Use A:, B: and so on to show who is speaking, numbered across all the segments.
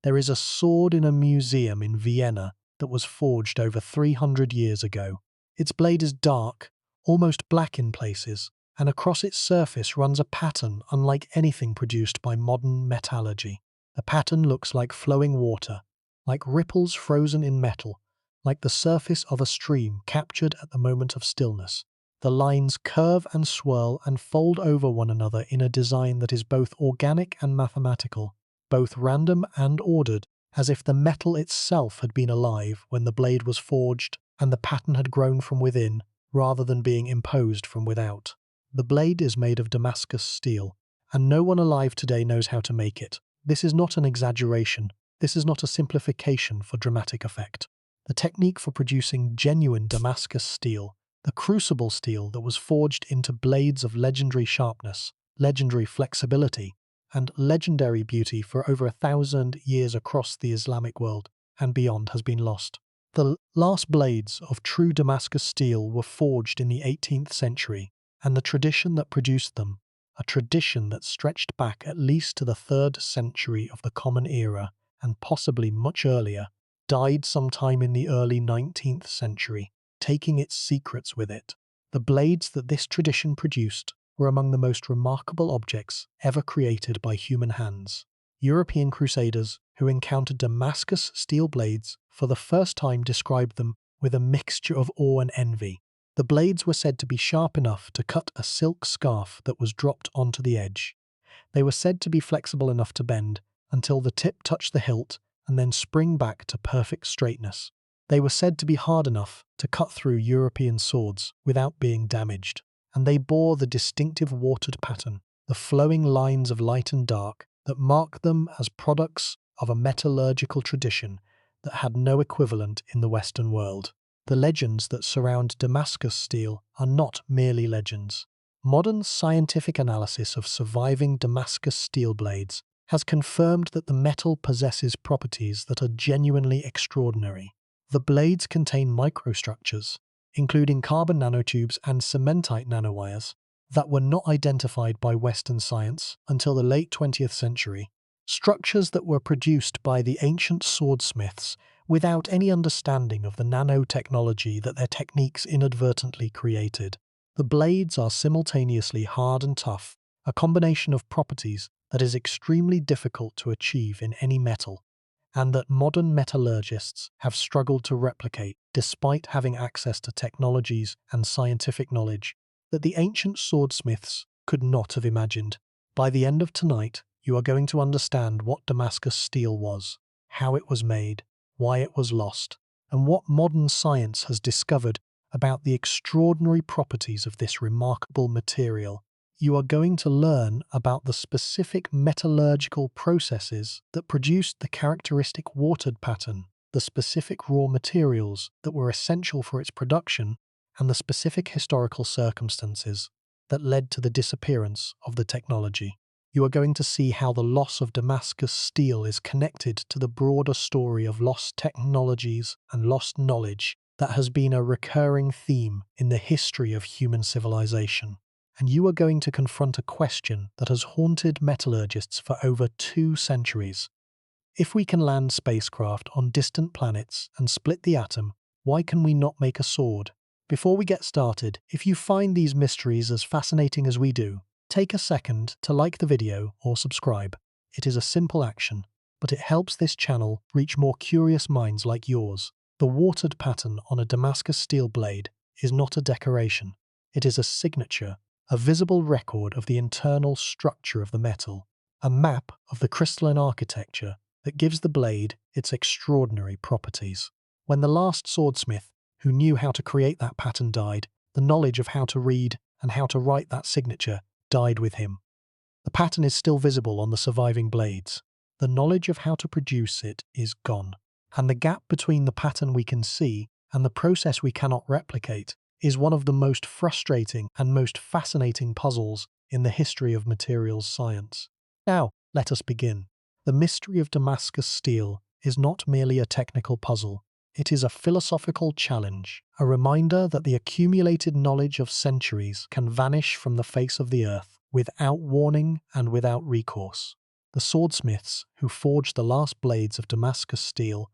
A: There is a sword in a museum in Vienna that was forged over 300 years ago. Its blade is dark, almost black in places, and across its surface runs a pattern unlike anything produced by modern metallurgy. The pattern looks like flowing water, like ripples frozen in metal, like the surface of a stream captured at the moment of stillness. The lines curve and swirl and fold over one another in a design that is both organic and mathematical, both random and ordered, as if the metal itself had been alive when the blade was forged and the pattern had grown from within rather than being imposed from without. The blade is made of Damascus steel, and no one alive today knows how to make it. This is not an exaggeration. This is not a simplification for dramatic effect. The technique for producing genuine Damascus steel, the crucible steel that was forged into blades of legendary sharpness, legendary flexibility, and legendary beauty for over 1,000 years across the Islamic world and beyond, has been lost. The last blades of true Damascus steel were forged in the 18th century, and the tradition that produced them, a tradition that stretched back at least to the 3rd century of the Common Era, and possibly much earlier, died sometime in the early 19th century, taking its secrets with it. The blades that this tradition produced were among the most remarkable objects ever created by human hands. European Crusaders who encountered Damascus steel blades for the first time described them with a mixture of awe and envy. The blades were said to be sharp enough to cut a silk scarf that was dropped onto the edge. They were said to be flexible enough to bend until the tip touched the hilt and then spring back to perfect straightness. They were said to be hard enough to cut through European swords without being damaged, and they bore the distinctive watered pattern, the flowing lines of light and dark that mark them as products of a metallurgical tradition that had no equivalent in the Western world. The legends that surround Damascus steel are not merely legends. Modern scientific analysis of surviving Damascus steel blades has confirmed that the metal possesses properties that are genuinely extraordinary. The blades contain microstructures, including carbon nanotubes and cementite nanowires, that were not identified by Western science until the late 20th century. Structures that were produced by the ancient swordsmiths without any understanding of the nanotechnology that their techniques inadvertently created. The blades are simultaneously hard and tough, a combination of properties that is extremely difficult to achieve in any metal, and that modern metallurgists have struggled to replicate despite having access to technologies and scientific knowledge that the ancient swordsmiths could not have imagined. By the end of tonight, you are going to understand what Damascus steel was, how it was made, why it was lost, and what modern science has discovered about the extraordinary properties of this remarkable material. You are going to learn about the specific metallurgical processes that produced the characteristic watered pattern, the specific raw materials that were essential for its production, and the specific historical circumstances that led to the disappearance of the technology. You are going to see how the loss of Damascus steel is connected to the broader story of lost technologies and lost knowledge that has been a recurring theme in the history of human civilization. And you are going to confront a question that has haunted metallurgists for over 2 centuries. If we can land spacecraft on distant planets and split the atom, why can we not make a sword? Before we get started, if you find these mysteries as fascinating as we do, take a second to like the video or subscribe. It is a simple action, but it helps this channel reach more curious minds like yours. The watered pattern on a Damascus steel blade is not a decoration. It is a signature, a visible record of the internal structure of the metal, a map of the crystalline architecture that gives the blade its extraordinary properties. When the last swordsmith who knew how to create that pattern died, the knowledge of how to read and how to write that signature died with him. The pattern is still visible on the surviving blades. The knowledge of how to produce it is gone, and the gap between the pattern we can see and the process we cannot replicate is one of the most frustrating and most fascinating puzzles in the history of materials science. Now, let us begin. The mystery of Damascus steel is not merely a technical puzzle. It is a philosophical challenge, a reminder that the accumulated knowledge of centuries can vanish from the face of the earth without warning and without recourse. The swordsmiths who forged the last blades of Damascus steel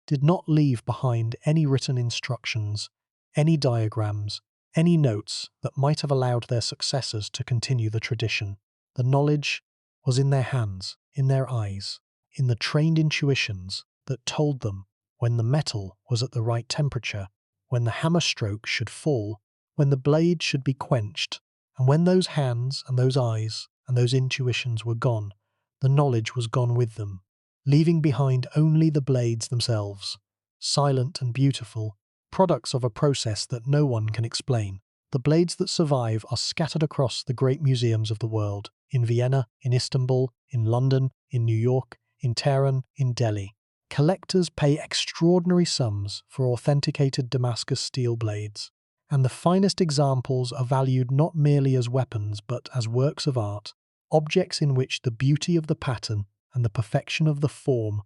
A: did not leave behind any written instructions, any diagrams, any notes that might have allowed their successors to continue the tradition. The knowledge was in their hands, in their eyes, in the trained intuitions that told them when the metal was at the right temperature, when the hammer stroke should fall, when the blade should be quenched, and when those hands and those eyes and those intuitions were gone, the knowledge was gone with them, leaving behind only the blades themselves, silent and beautiful, products of a process that no one can explain. The blades that survive are scattered across the great museums of the world, in Vienna, in Istanbul, in London, in New York, in Tehran, in Delhi. Collectors pay extraordinary sums for authenticated Damascus steel blades, and the finest examples are valued not merely as weapons but as works of art, objects in which the beauty of the pattern and the perfection of the form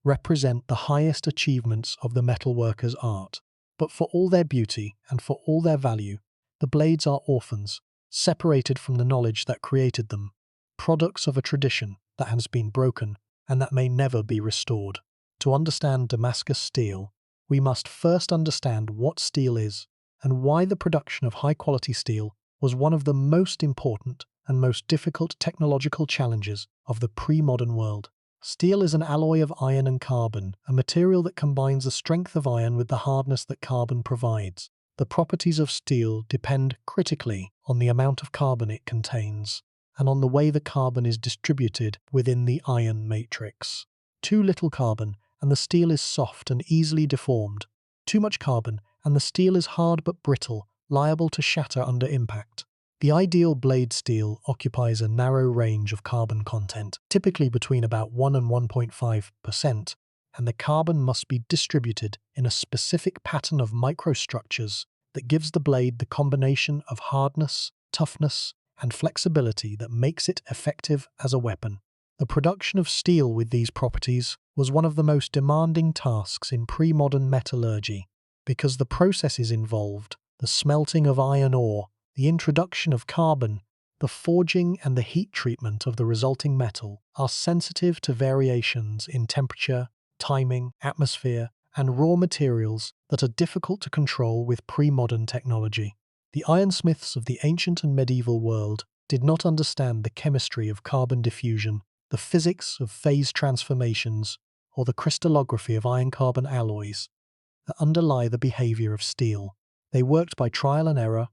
A: represent the highest achievements of the metalworker's art. But for all their beauty and for all their value, the blades are orphans, separated from the knowledge that created them, products of a tradition that has been broken and that may never be restored. To understand Damascus steel, we must first understand what steel is and why the production of high-quality steel was one of the most important and most difficult technological challenges of the pre-modern world. Steel is an alloy of iron and carbon, a material that combines the strength of iron with the hardness that carbon provides. The properties of steel depend critically on the amount of carbon it contains, and on the way the carbon is distributed within the iron matrix. Too little carbon, and the steel is soft and easily deformed. Too much carbon, and the steel is hard but brittle, liable to shatter under impact. The ideal blade steel occupies a narrow range of carbon content, typically between about 1 and 1.5%, and the carbon must be distributed in a specific pattern of microstructures that gives the blade the combination of hardness, toughness, and flexibility that makes it effective as a weapon. The production of steel with these properties was one of the most demanding tasks in pre-modern metallurgy, because the processes involved, the smelting of iron ore, the introduction of carbon, the forging and the heat treatment of the resulting metal, are sensitive to variations in temperature, timing, atmosphere, and raw materials that are difficult to control with pre-modern technology. The ironsmiths of the ancient and medieval world did not understand the chemistry of carbon diffusion, the physics of phase transformations, or the crystallography of iron-carbon alloys that underlie the behavior of steel. They worked by trial and error,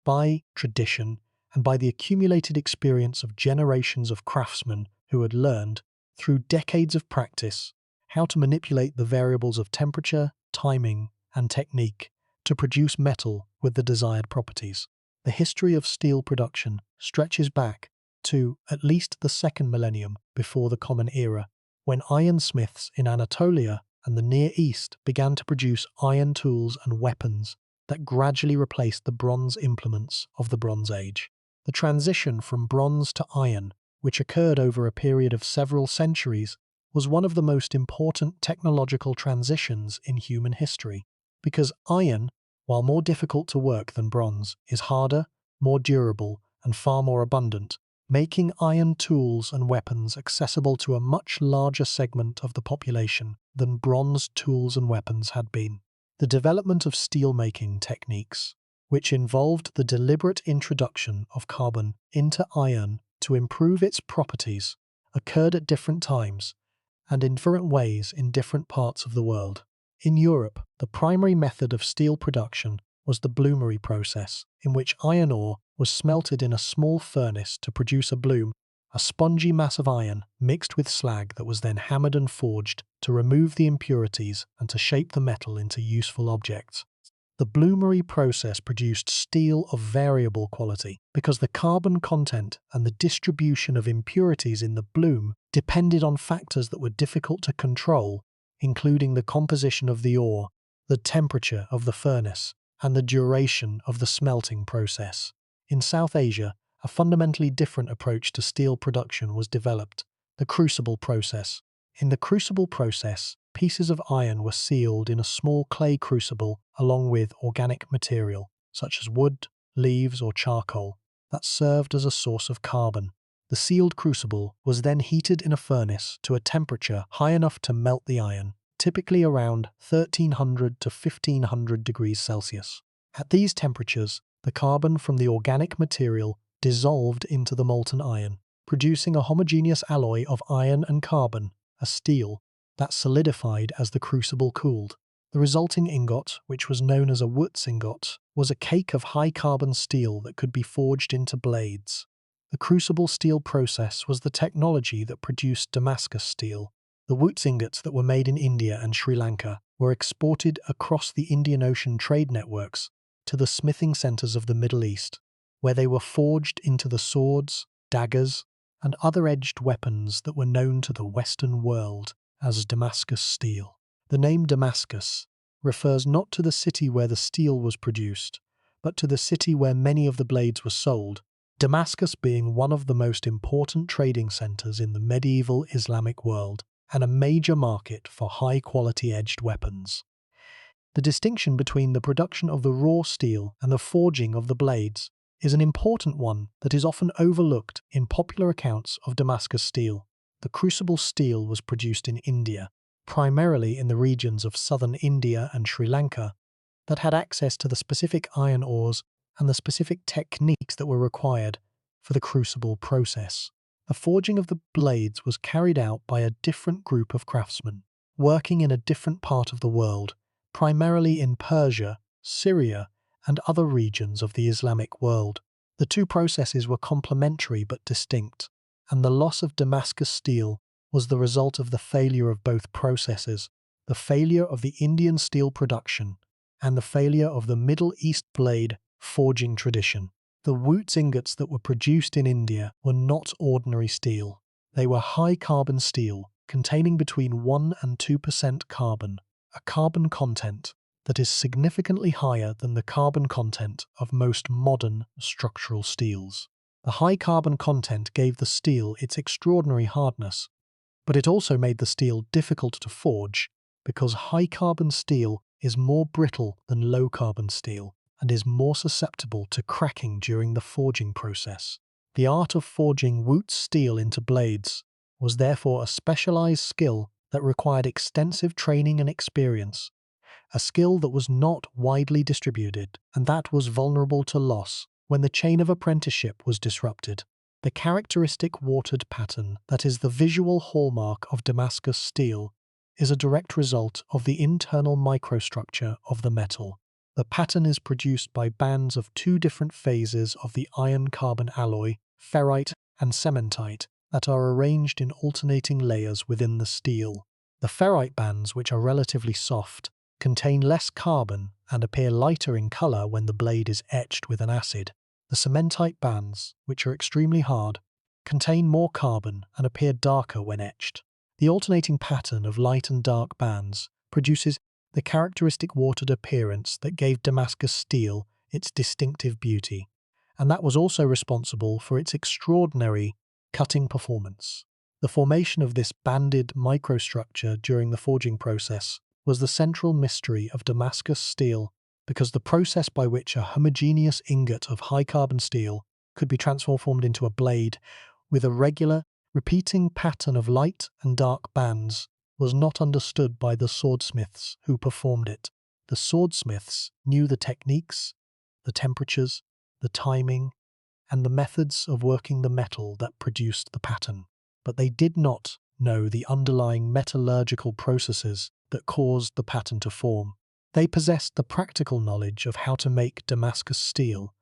A: by tradition, and by the accumulated experience of generations of craftsmen who had learned, through decades of practice, how to manipulate the variables of temperature, timing, and technique to produce metal with the desired properties. The history of steel production stretches back to at least the second millennium before the Common Era, when ironsmiths in Anatolia and the Near East began to produce iron tools and weapons that gradually replaced the bronze implements of the Bronze Age. The transition from bronze to iron, which occurred over a period of several centuries, was one of the most important technological transitions in human history, because iron, while more difficult to work than bronze, is harder, more durable, and far more abundant, making iron tools and weapons accessible to a much larger segment of the population than bronze tools and weapons had been. The development of steelmaking techniques, which involved the deliberate introduction of carbon into iron to improve its properties, occurred at different times and in different ways in different parts of the world. In Europe, the primary method of steel production was the bloomery process, in which iron ore was smelted in a small furnace to produce a bloom, a spongy mass of iron mixed with slag that was then hammered and forged to remove the impurities and to shape the metal into useful objects. The bloomery process produced steel of variable quality because the carbon content and the distribution of impurities in the bloom depended on factors that were difficult to control, including the composition of the ore, the temperature of the furnace, and the duration of the smelting process. In South Asia, a fundamentally different approach to steel production was developed, the crucible process. In the crucible process, pieces of iron were sealed in a small clay crucible along with organic material, such as wood, leaves, or charcoal, that served as a source of carbon. The The sealed crucible was then heated in a furnace to a temperature high enough to melt the iron, typically around 1300 to 1500 degrees Celsius. At these temperatures, the carbon from the organic material dissolved into the molten iron, producing a homogeneous alloy of iron and carbon, a steel, that solidified as the crucible cooled. The resulting ingot, which was known as a Wootz ingot, was a cake of high-carbon steel that could be forged into blades. The crucible steel process was the technology that produced Damascus steel. The Wootz ingots that were made in India and Sri Lanka were exported across the Indian Ocean trade networks to the smithing centers of the Middle East, where they were forged into the swords, daggers, and other edged weapons that were known to the Western world as Damascus steel. The name Damascus refers not to the city where the steel was produced, but to the city where many of the blades were sold, Damascus being one of the most important trading centers in the medieval Islamic world and a major market for high-quality edged weapons. The distinction between the production of the raw steel and the forging of the blades is an important one that is often overlooked in popular accounts of Damascus steel. The crucible steel was produced in India, primarily in the regions of southern India and Sri Lanka, that had access to the specific iron ores and the specific techniques that were required for the crucible process. The forging of the blades was carried out by a different group of craftsmen, working in a different part of the world, primarily in Persia, Syria, and other regions of the Islamic world. The two processes were complementary but distinct, and the loss of Damascus steel was the result of the failure of both processes, the failure of the Indian steel production, and the failure of the Middle East blade forging tradition. The Wootz ingots that were produced in India were not ordinary steel. They were high-carbon steel, containing between 1 and 2% carbon, a carbon content that is significantly higher than the carbon content of most modern structural steels. The high carbon content gave the steel its extraordinary hardness, but it also made the steel difficult to forge because high-carbon steel is more brittle than low-carbon steel and is more susceptible to cracking during the forging process. The art of forging Wootz steel into blades was therefore a specialized skill that required extensive training and experience, a skill that was not widely distributed and that was vulnerable to loss when the chain of apprenticeship was disrupted. The characteristic watered pattern that is the visual hallmark of Damascus steel is a direct result of the internal microstructure of the metal. The pattern is produced by bands of two different phases of the iron-carbon alloy, ferrite and cementite, that are arranged in alternating layers within the steel. The ferrite bands, which are relatively soft, contain less carbon and appear lighter in color when the blade is etched with an acid. The cementite bands, which are extremely hard, contain more carbon and appear darker when etched. The alternating pattern of light and dark bands produces the characteristic watered appearance that gave Damascus steel its distinctive beauty, and that was also responsible for its extraordinary cutting performance. The formation of this banded microstructure during the forging process was the central mystery of Damascus steel, because the process by which a homogeneous ingot of high-carbon steel could be transformed into a blade with a regular, repeating pattern of light and dark bands was not understood by the swordsmiths who performed it. The swordsmiths knew the techniques, the temperatures, the timing, and the methods of working the metal that produced the pattern, but they did not know the underlying metallurgical processes that caused the pattern to form. They possessed the practical knowledge of how to make Damascus steel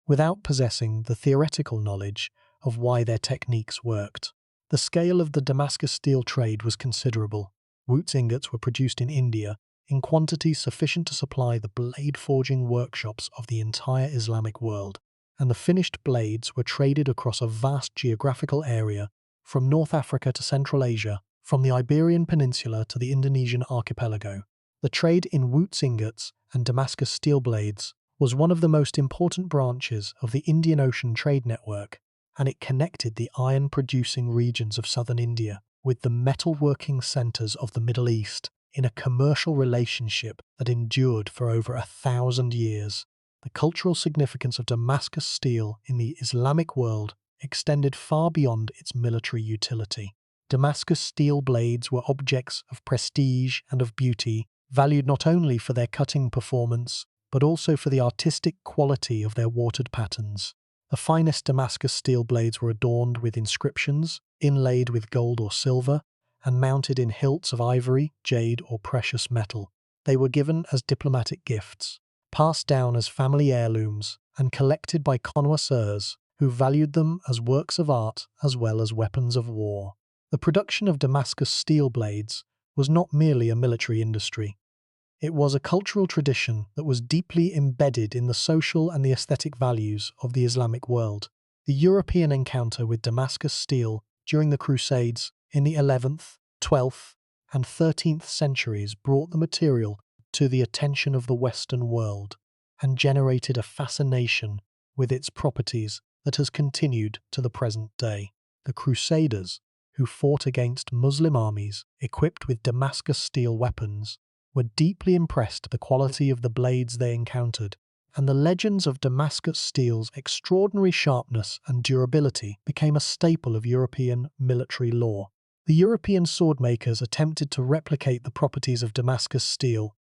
A: without possessing the theoretical knowledge of why their techniques worked. The scale of the Damascus steel trade was considerable. Wootz ingots were produced in India in quantities sufficient to supply the blade forging workshops of the entire Islamic world, and the finished blades were traded across a vast geographical area from North Africa to Central Asia, from the Iberian Peninsula to the Indonesian archipelago. The trade in Wootz ingots and Damascus steel blades was one of the most important branches of the Indian Ocean trade network, and it connected the iron-producing regions of southern India with the metalworking centers of the Middle East in a commercial relationship that endured for over 1,000 years. The cultural significance of Damascus steel in the Islamic world extended far beyond its military utility. Damascus steel blades were objects of prestige and of beauty, valued not only for their cutting performance, but also for the artistic quality of their watered patterns. The finest Damascus steel blades were adorned with inscriptions, inlaid with gold or silver, and mounted in hilts of ivory, jade, or precious metal. They were given as diplomatic gifts, passed down as family heirlooms, and collected by connoisseurs who valued them as works of art as well as weapons of war. The production of Damascus steel blades was not merely a military industry. It was a cultural tradition that was deeply embedded in the social and the aesthetic values of the Islamic world. The European encounter with Damascus steel during the Crusades in the 11th, 12th, and 13th centuries brought the material to the attention of the Western world and generated a fascination with its properties that has continued to the present day. The Crusaders, who fought against Muslim armies equipped with Damascus steel weapons, were deeply impressed with the quality of the blades they encountered, and the legends of Damascus steel's extraordinary sharpness and durability became a staple of European military lore. The European sword makers attempted to replicate the properties of Damascus steel,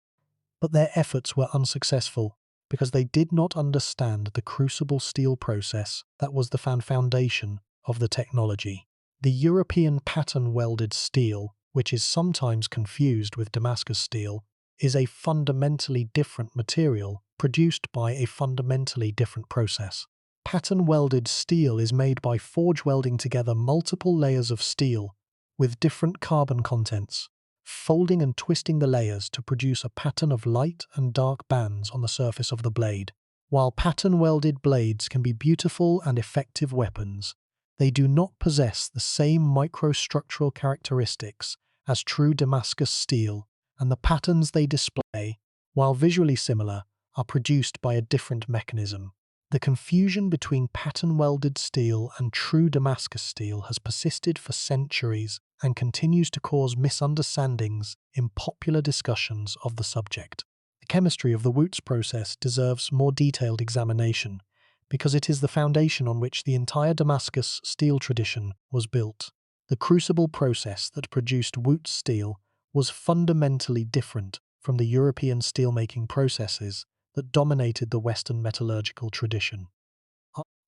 A: but their efforts were unsuccessful because they did not understand the crucible steel process that was the foundation of the technology. The European pattern-welded steel, which is sometimes confused with Damascus steel, is a fundamentally different material produced by a fundamentally different process. Pattern-welded steel is made by forge welding together multiple layers of steel with different carbon contents, folding and twisting the layers to produce a pattern of light and dark bands on the surface of the blade. While pattern-welded blades can be beautiful and effective weapons, they do not possess the same microstructural characteristics as true Damascus steel, and the patterns they display, while visually similar, are produced by a different mechanism. The confusion between pattern-welded steel and true Damascus steel has persisted for centuries and continues to cause misunderstandings in popular discussions of the subject. The chemistry of the Wootz process deserves more detailed examination, because it is the foundation on which the entire Damascus steel tradition was built. The crucible process that produced Wootz steel was fundamentally different from the European steelmaking processes that dominated the Western metallurgical tradition.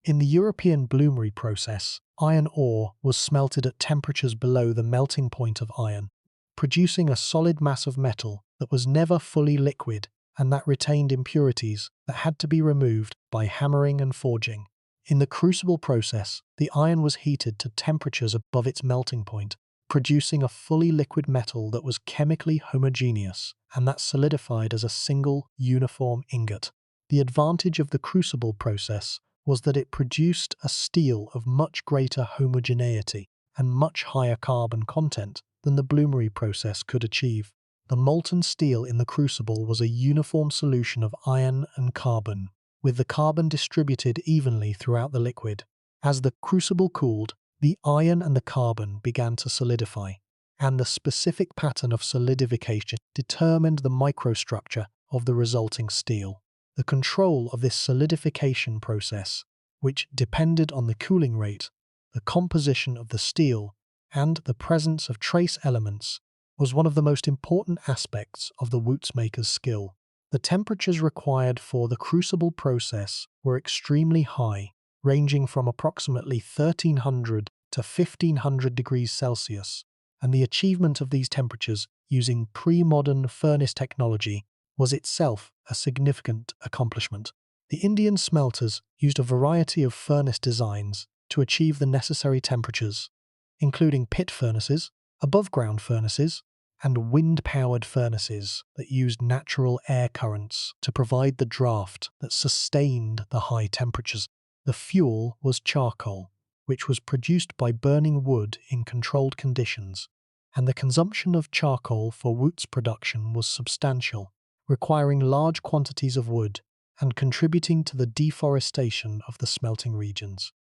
A: In the European bloomery process, iron ore was smelted at temperatures below the melting point of iron, producing a solid mass of metal that was never fully liquid and that retained impurities that had to be removed by hammering and forging. In the crucible process, the iron was heated to temperatures above its melting point, producing a fully liquid metal that was chemically homogeneous and that solidified as a single, uniform ingot. The advantage of the crucible process was that it produced a steel of much greater homogeneity and much higher carbon content than the bloomery process could achieve. The molten steel in the crucible was a uniform solution of iron and carbon, with the carbon distributed evenly throughout the liquid. As the crucible cooled, the iron and the carbon began to solidify, and the specific pattern of solidification determined the microstructure of the resulting steel. The control of this solidification process, which depended on the cooling rate, the composition of the steel, and the presence of trace elements, was one of the most important aspects of the Wootz maker's skill. The temperatures required for the crucible process were extremely high, ranging from approximately 1300 to 1500 degrees Celsius, and the achievement of these temperatures using pre-modern furnace technology was itself a significant accomplishment. The Indian smelters used a variety of furnace designs to achieve the necessary temperatures, including pit furnaces, above-ground furnaces, and wind-powered furnaces that used natural air currents to provide the draft that sustained the high temperatures. The fuel was charcoal, which was produced by burning wood in controlled conditions, and the consumption of charcoal for Wootz production was substantial, requiring large quantities of wood and contributing to the deforestation of the smelting regions.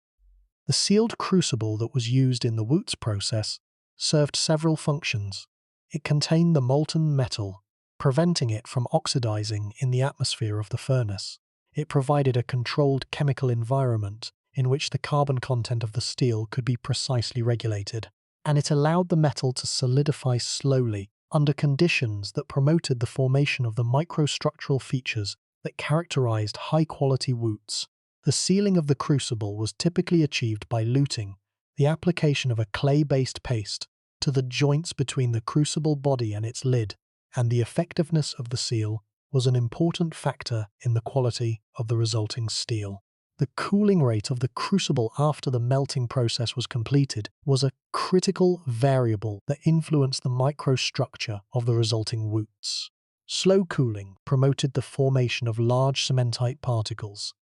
A: The sealed crucible that was used in the Wootz process served several functions. It contained the molten metal, preventing it from oxidizing in the atmosphere of the furnace. It provided a controlled chemical environment in which the carbon content of the steel could be precisely regulated, and it allowed the metal to solidify slowly under conditions that promoted the formation of the microstructural features that characterized high-quality Wootz. The sealing of the crucible was typically achieved by luting, the application of a clay-based paste, to the joints between the crucible body and its lid, and the effectiveness of the seal was an important factor in the quality of the resulting steel. The cooling rate of the crucible after the melting process was completed was a critical variable that influenced the microstructure of the resulting Wootz. Slow cooling promoted the formation of large cementite particles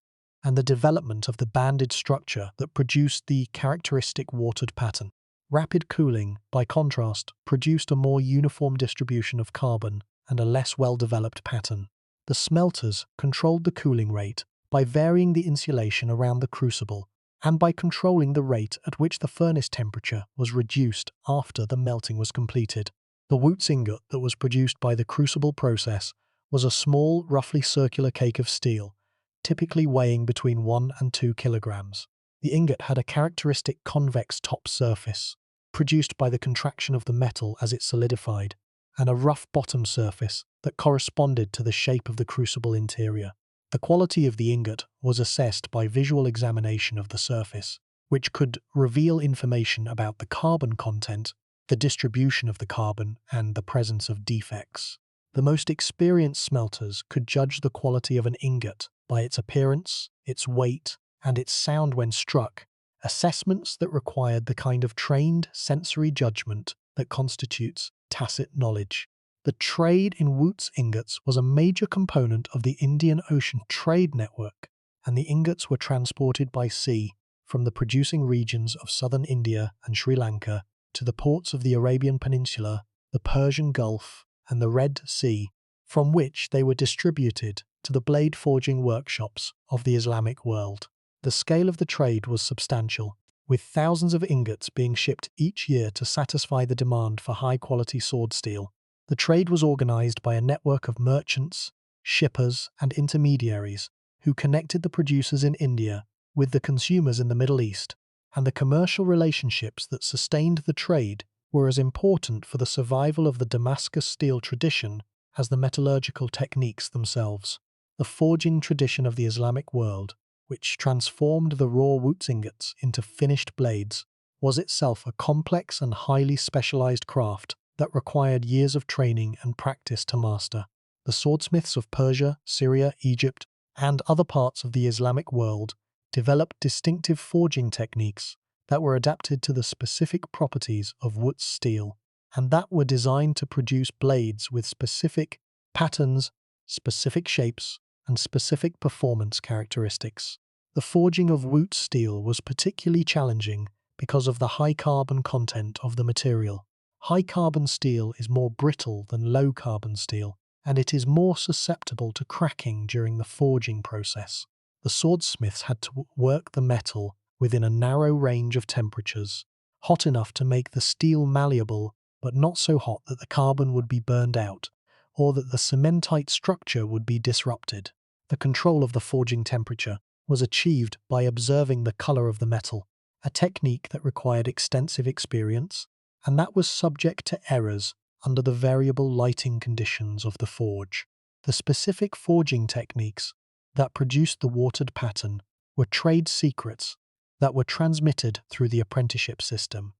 A: and the development of the banded structure that produced the characteristic watered pattern. Rapid cooling, by contrast, produced a more uniform distribution of carbon and a less well-developed pattern. The smelters controlled the cooling rate by varying the insulation around the crucible and by controlling the rate at which the furnace temperature was reduced after the melting was completed. The Wootz ingot that was produced by the crucible process was a small, roughly circular cake of steel, typically weighing between 1 and 2 kilograms. The ingot had a characteristic convex top surface, produced by the contraction of the metal as it solidified, and a rough bottom surface that corresponded to the shape of the crucible interior. The quality of the ingot was assessed by visual examination of the surface, which could reveal information about the carbon content, the distribution of the carbon, and the presence of defects. The most experienced smelters could judge the quality of an ingot by its appearance, its weight, and its sound when struck, assessments that required the kind of trained sensory judgment that constitutes tacit knowledge. The trade in Wootz ingots was a major component of the Indian Ocean trade network, and the ingots were transported by sea from the producing regions of southern India and Sri Lanka to the ports of the Arabian Peninsula, the Persian Gulf, and the Red Sea, from which they were distributed to the blade forging workshops of the Islamic world. The scale of the trade was substantial, with thousands of ingots being shipped each year to satisfy the demand for high-quality sword steel. The trade was organized by a network of merchants, shippers, and intermediaries who connected the producers in India with the consumers in the Middle East, and the commercial relationships that sustained the trade were as important for the survival of the Damascus Steel tradition as the metallurgical techniques themselves. The forging tradition of the Islamic world, which transformed the raw Wootz ingots into finished blades, was itself a complex and highly specialized craft that required years of training and practice to master. The swordsmiths of Persia, Syria, Egypt, and other parts of the Islamic world developed distinctive forging techniques that were adapted to the specific properties of Wootz steel, and that were designed to produce blades with specific patterns, specific shapes, and specific performance characteristics. The forging of Wootz steel was particularly challenging because of the high carbon content of the material. High-carbon steel is more brittle than low-carbon steel, and it is more susceptible to cracking during the forging process. The swordsmiths had to work the metal within a narrow range of temperatures, hot enough to make the steel malleable, but not so hot that the carbon would be burned out, or that the cementite structure would be disrupted. The control of the forging temperature was achieved by observing the color of the metal, a technique that required extensive experience, and that was subject to errors under the variable lighting conditions of the forge. The specific forging techniques that produced the watered pattern were trade secrets that were transmitted through the apprenticeship system,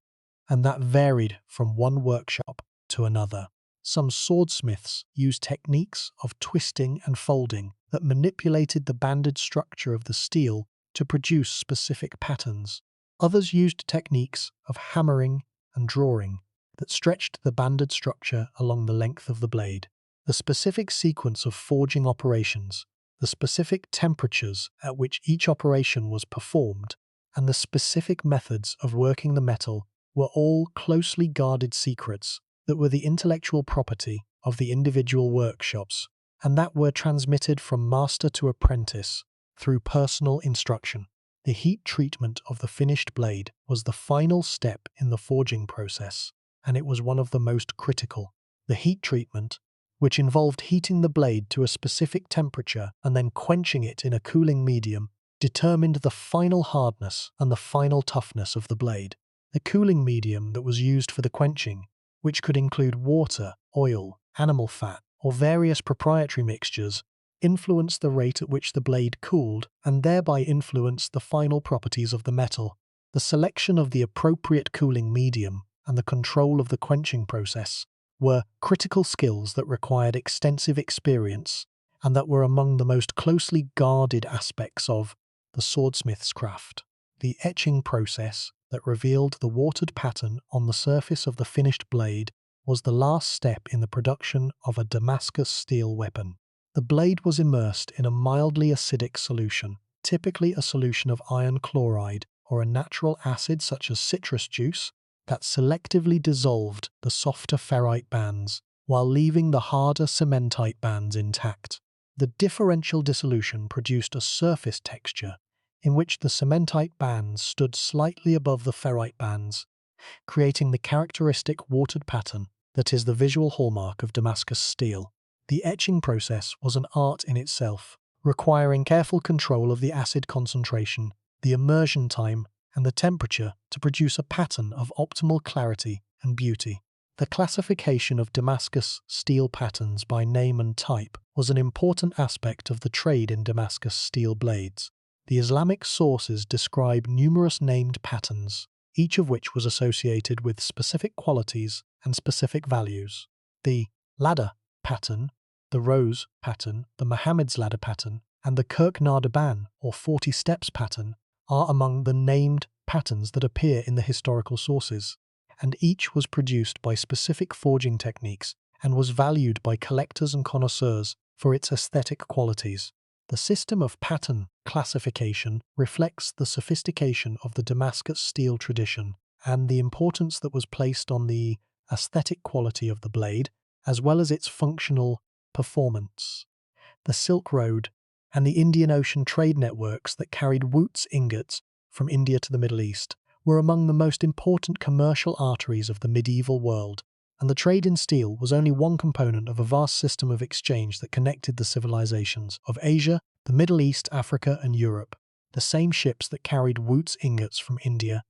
A: and that varied from one workshop to another. Some swordsmiths used techniques of twisting and folding that manipulated the banded structure of the steel to produce specific patterns. Others used techniques of hammering and drawing that stretched the banded structure along the length of the blade. The specific sequence of forging operations, the specific temperatures at which each operation was performed, and the specific methods of working the metal were all closely guarded secrets that were the intellectual property of the individual workshops, and that were transmitted from master to apprentice through personal instruction. The heat treatment of the finished blade was the final step in the forging process, and it was one of the most critical. The heat treatment, which involved heating the blade to a specific temperature and then quenching it in a cooling medium, determined the final hardness and the final toughness of the blade. The cooling medium that was used for the quenching, which could include water, oil, animal fat, or various proprietary mixtures, influenced the rate at which the blade cooled and thereby influenced the final properties of the metal. The selection of the appropriate cooling medium and the control of the quenching process were critical skills that required extensive experience and that were among the most closely guarded aspects of the swordsmith's craft. The etching process that revealed the watered pattern on the surface of the finished blade was the last step in the production of a Damascus steel weapon. The blade was immersed in a mildly acidic solution, typically a solution of iron chloride or a natural acid such as citrus juice, that selectively dissolved the softer ferrite bands while leaving the harder cementite bands intact. The differential dissolution produced a surface texture in which the cementite bands stood slightly above the ferrite bands, creating the characteristic watered pattern that is the visual hallmark of Damascus steel. The etching process was an art in itself, requiring careful control of the acid concentration, the immersion time, and the temperature to produce a pattern of optimal clarity and beauty. The classification of Damascus steel patterns by name and type was an important aspect of the trade in Damascus steel blades. The Islamic sources describe numerous named patterns, each of which was associated with specific qualities and specific values. The ladder pattern, the rose pattern, the Muhammad's ladder pattern, and the Kirk-Nardaban or 40 steps pattern are among the named patterns that appear in the historical sources, and each was produced by specific forging techniques and was valued by collectors and connoisseurs for its aesthetic qualities. The system of pattern classification reflects the sophistication of the Damascus steel tradition and the importance that was placed on the aesthetic quality of the blade, as well as its functional performance. The Silk Road and the Indian Ocean trade networks that carried Wootz ingots from India to the Middle East were among the most important commercial arteries of the medieval world, and the trade in steel was only one component of a vast system of exchange that connected the civilizations of Asia, the Middle East, Africa, and Europe. The same ships that carried Wootz ingots from India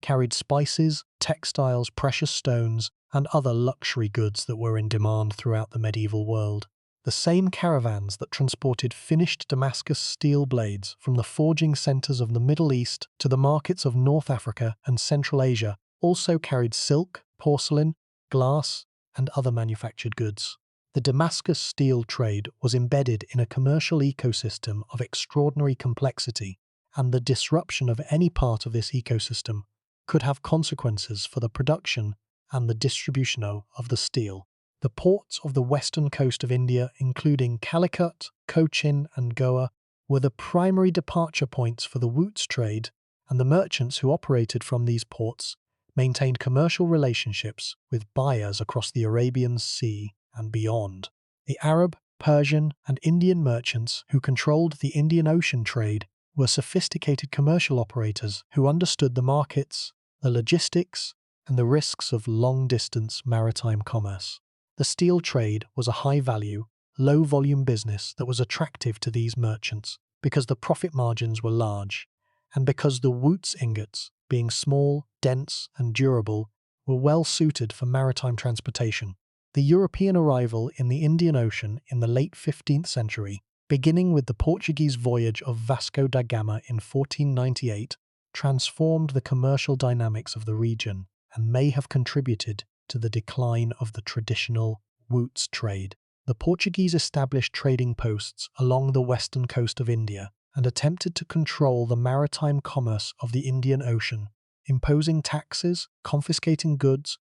A: carried spices, textiles, precious stones, and other luxury goods that were in demand throughout the medieval world. The same caravans that transported finished Damascus steel blades from the forging centers of the Middle East to the markets of North Africa and Central Asia also carried silk, porcelain, glass, and other manufactured goods. The Damascus steel trade was embedded in a commercial ecosystem of extraordinary complexity, and the disruption of any part of this ecosystem could have consequences for the production and the distribution of the steel. The ports of the western coast of India, including Calicut, Cochin, and Goa, were the primary departure points for the Wootz trade, and the merchants who operated from these ports maintained commercial relationships with buyers across the Arabian Sea and beyond. The Arab, Persian, and Indian merchants who controlled the Indian Ocean trade were sophisticated commercial operators who understood the markets, the logistics, and the risks of long-distance maritime commerce. The steel trade was a high-value, low-volume business that was attractive to these merchants because the profit margins were large, and because the Wootz ingots, being small, dense, and durable, were well suited for maritime transportation. The European arrival in the Indian Ocean in the late 15th century, beginning with the Portuguese voyage of Vasco da Gama in 1498, transformed the commercial dynamics of the region and may have contributed to the decline of the traditional Wootz trade. The Portuguese established trading posts along the western coast of India and attempted to control the maritime commerce of the Indian Ocean, imposing taxes, confiscating goods,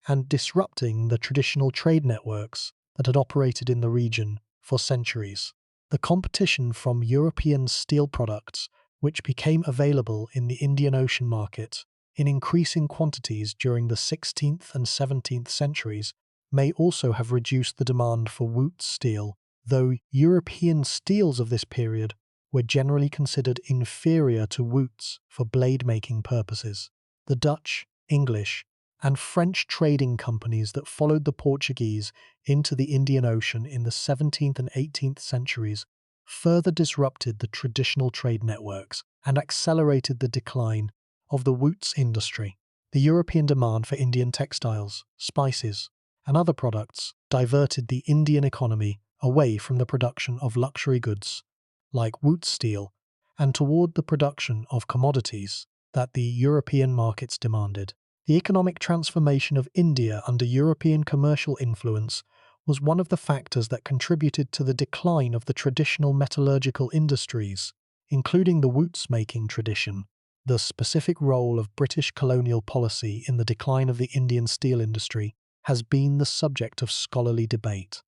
A: and disrupting the traditional trade networks that had operated in the region for centuries. The competition from European steel products, which became available in the Indian Ocean market in increasing quantities during the 16th and 17th centuries, may also have reduced the demand for Wootz steel, though European steels of this period were generally considered inferior to Wootz for blade-making purposes. The Dutch, English, and French trading companies that followed the Portuguese into the Indian Ocean in the 17th and 18th centuries further disrupted the traditional trade networks and accelerated the decline of the Wootz industry. The European demand for Indian textiles, spices, and other products diverted the Indian economy away from the production of luxury goods like Wootz steel and toward the production of commodities that the European markets demanded. The economic transformation of India under European commercial influence was one of the factors that contributed to the decline of the traditional metallurgical industries, including the Wootz making tradition. The specific role of British colonial policy in the decline of the Indian steel industry has been the subject of scholarly debate.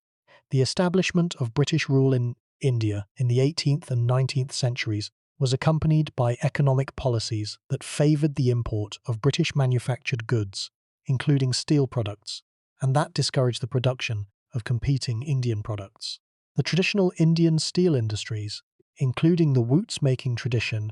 A: The establishment of British rule in India in the 18th and 19th centuries was accompanied by economic policies that favoured the import of British manufactured goods, including steel products, and that discouraged the production of competing Indian products. The traditional Indian steel industries, including the Wootz making tradition,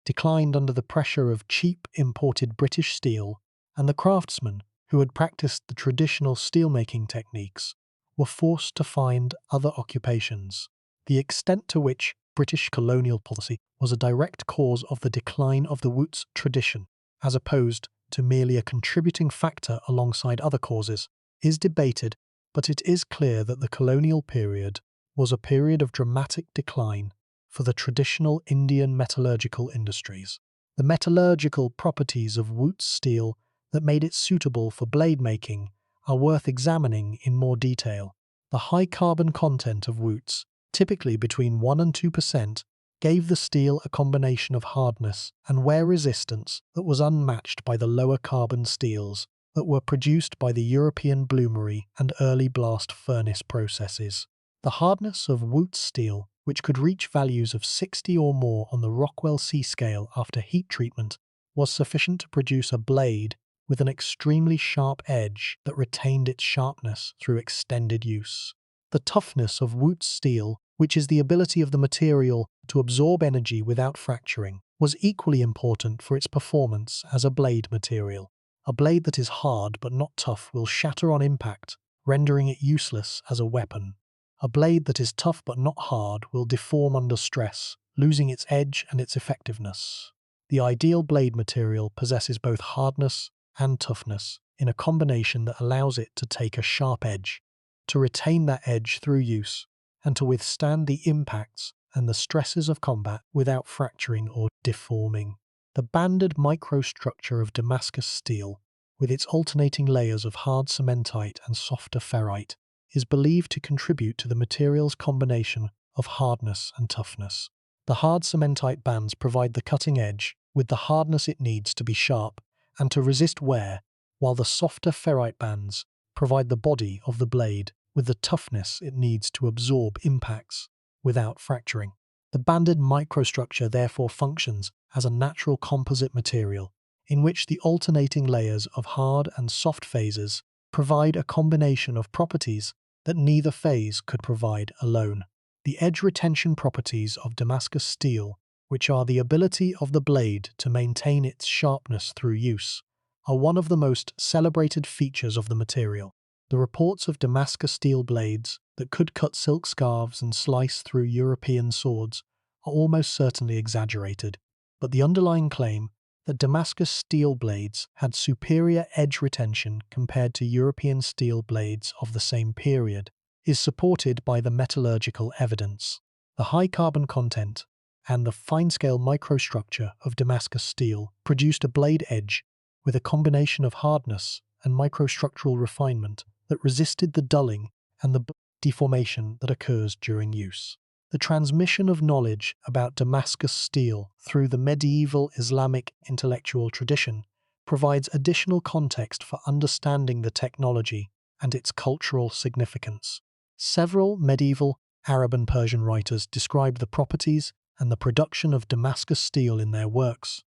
A: declined under the pressure of cheap imported British steel, and the craftsmen who had practiced the traditional steelmaking techniques were forced to find other occupations. The extent to which British colonial policy was a direct cause of the decline of the Wootz tradition, as opposed to merely a contributing factor alongside other causes, is debated, but it is clear that the colonial period was a period of dramatic decline for the traditional Indian metallurgical industries. The metallurgical properties of Wootz steel that made it suitable for blade making are worth examining in more detail. The high carbon content of Wootz, typically between 1 and 2%, gave the steel a combination of hardness and wear resistance that was unmatched by the lower carbon steels that were produced by the European bloomery and early blast furnace processes. The hardness of Wootz steel, which could reach values of 60 or more on the Rockwell C scale after heat treatment, was sufficient to produce a blade with an extremely sharp edge that retained its sharpness through extended use. The toughness of Wootz steel, which is the ability of the material to absorb energy without fracturing, was equally important for its performance as a blade material. A blade that is hard but not tough will shatter on impact, rendering it useless as a weapon. A blade that is tough but not hard will deform under stress, losing its edge and its effectiveness. The ideal blade material possesses both hardness and toughness in a combination that allows it to take a sharp edge, to retain that edge through use, and to withstand the impacts and the stresses of combat without fracturing or deforming. The banded microstructure of Damascus steel, with its alternating layers of hard cementite and softer ferrite, is believed to contribute to the material's combination of hardness and toughness. The hard cementite bands provide the cutting edge with the hardness it needs to be sharp and to resist wear, while the softer ferrite bands provide the body of the blade with the toughness it needs to absorb impacts without fracturing. The banded microstructure therefore functions as a natural composite material in which the alternating layers of hard and soft phases provide a combination of properties that neither phase could provide alone. The edge retention properties of Damascus steel, which are the ability of the blade to maintain its sharpness through use, are one of the most celebrated features of the material. The reports of Damascus steel blades that could cut silk scarves and slice through European swords are almost certainly exaggerated, but the underlying claim that Damascus steel blades had superior edge retention compared to European steel blades of the same period is supported by the metallurgical evidence. The high carbon content and the fine-scale microstructure of Damascus steel produced a blade edge with a combination of hardness and microstructural refinement that resisted the dulling and the deformation that occurs during use. The transmission of knowledge about Damascus steel through the medieval Islamic intellectual tradition provides additional context for understanding the technology and its cultural significance. Several medieval Arab and Persian writers described the properties and the production of Damascus steel in their works,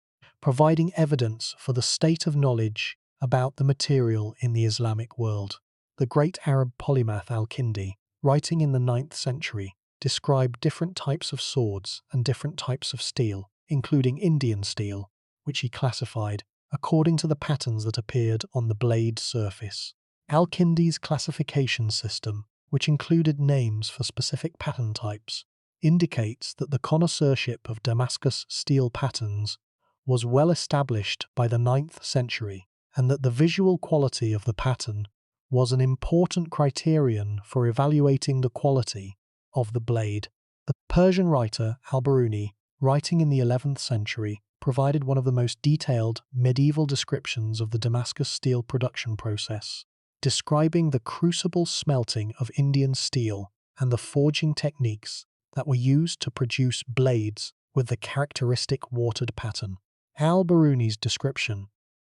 A: providing evidence for the state of knowledge about the material in the Islamic world. The great Arab polymath al-Kindi, writing in the 9th century, described different types of swords and different types of steel, including Indian steel, which he classified according to the patterns that appeared on the blade surface. Al-Kindi's classification system, which included names for specific pattern types, indicates that the connoisseurship of Damascus steel patterns was well established by the 9th century, and that the visual quality of the pattern was an important criterion for evaluating the quality of the blade. The Persian writer Al-Biruni, writing in the 11th century, provided one of the most detailed medieval descriptions of the Damascus steel production process, describing the crucible smelting of Indian steel and the forging techniques that were used to produce blades with the characteristic watered pattern. Al-Biruni's description,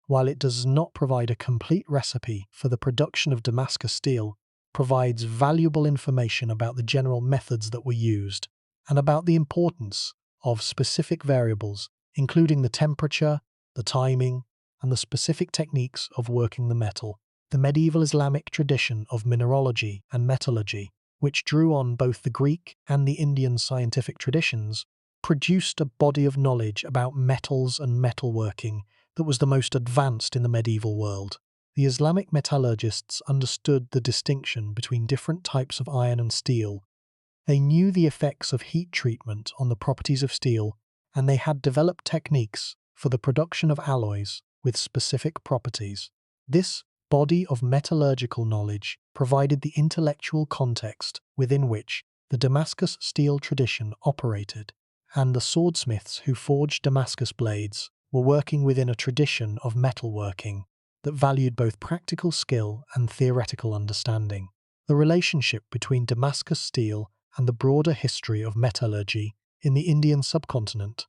A: while it does not provide a complete recipe for the production of Damascus steel, provides valuable information about the general methods that were used and about the importance of specific variables, including the temperature, the timing, and the specific techniques of working the metal. The medieval Islamic tradition of mineralogy and metallurgy, which drew on both the Greek and the Indian scientific traditions, produced a body of knowledge about metals and metalworking that was the most advanced in the medieval world. The Islamic metallurgists understood the distinction between different types of iron and steel. They knew the effects of heat treatment on the properties of steel, and they had developed techniques for the production of alloys with specific properties. This body of metallurgical knowledge provided the intellectual context within which the Damascus steel tradition operated, and the swordsmiths who forged Damascus blades were working within a tradition of metalworking that valued both practical skill and theoretical understanding. The relationship between Damascus steel and the broader history of metallurgy in the Indian subcontinent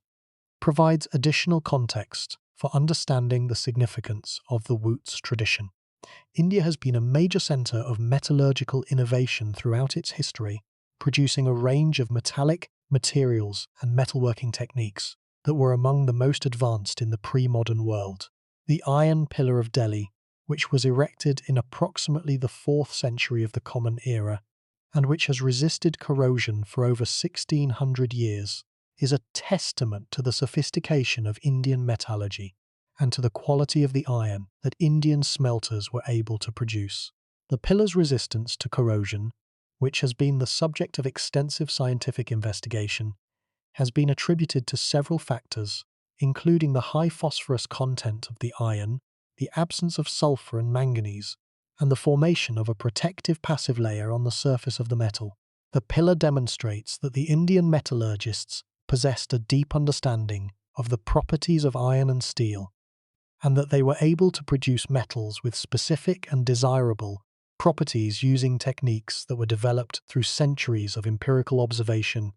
A: provides additional context for understanding the significance of the Wootz tradition. India has been a major centre of metallurgical innovation throughout its history, producing a range of metallic materials and metalworking techniques that were among the most advanced in the pre-modern world. The Iron Pillar of Delhi, which was erected in approximately the 4th century of the Common Era, and which has resisted corrosion for over 1600 years, is a testament to the sophistication of Indian metallurgy and to the quality of the iron that Indian smelters were able to produce. The pillar's resistance to corrosion, which has been the subject of extensive scientific investigation, has been attributed to several factors, including the high phosphorus content of the iron, the absence of sulfur and manganese, and the formation of a protective passive layer on the surface of the metal. The pillar demonstrates that the Indian metallurgists possessed a deep understanding of the properties of iron and steel, and that they were able to produce metals with specific and desirable properties using techniques that were developed through centuries of empirical observation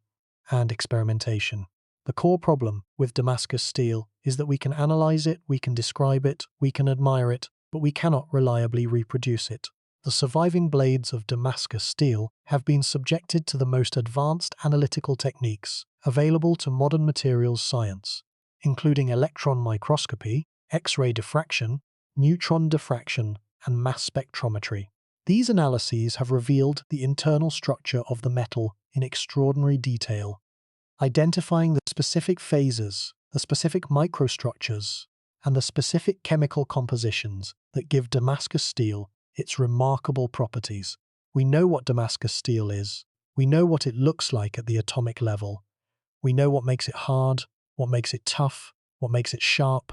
A: and experimentation. The core problem with Damascus steel is that we can analyze it, we can describe it, we can admire it, but we cannot reliably reproduce it. The surviving blades of Damascus steel have been subjected to the most advanced analytical techniques available to modern materials science, including electron microscopy, X-ray diffraction, neutron diffraction, and mass spectrometry. These analyses have revealed the internal structure of the metal in extraordinary detail, identifying the specific phases, the specific microstructures, and the specific chemical compositions that give Damascus steel its remarkable properties. We know what Damascus steel is. We know what it looks like at the atomic level. We know what makes it hard, what makes it tough, what makes it sharp,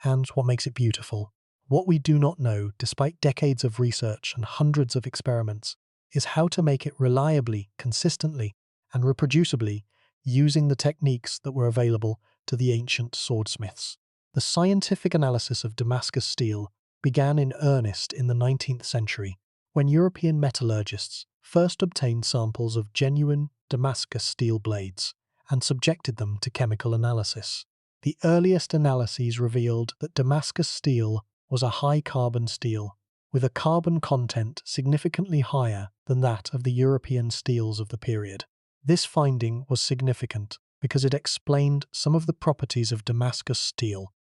A: and what makes it beautiful. What we do not know, despite decades of research and hundreds of experiments, is how to make it reliably, consistently, and reproducibly using the techniques that were available to the ancient swordsmiths. The scientific analysis of Damascus steel began in earnest in the 19th century, when European metallurgists first obtained samples of genuine Damascus steel blades and subjected them to chemical analysis. The earliest analyses revealed that Damascus steel was a high-carbon steel, with a carbon content significantly higher than that of the European steels of the period. This finding was significant because it explained some of the properties of Damascus steel,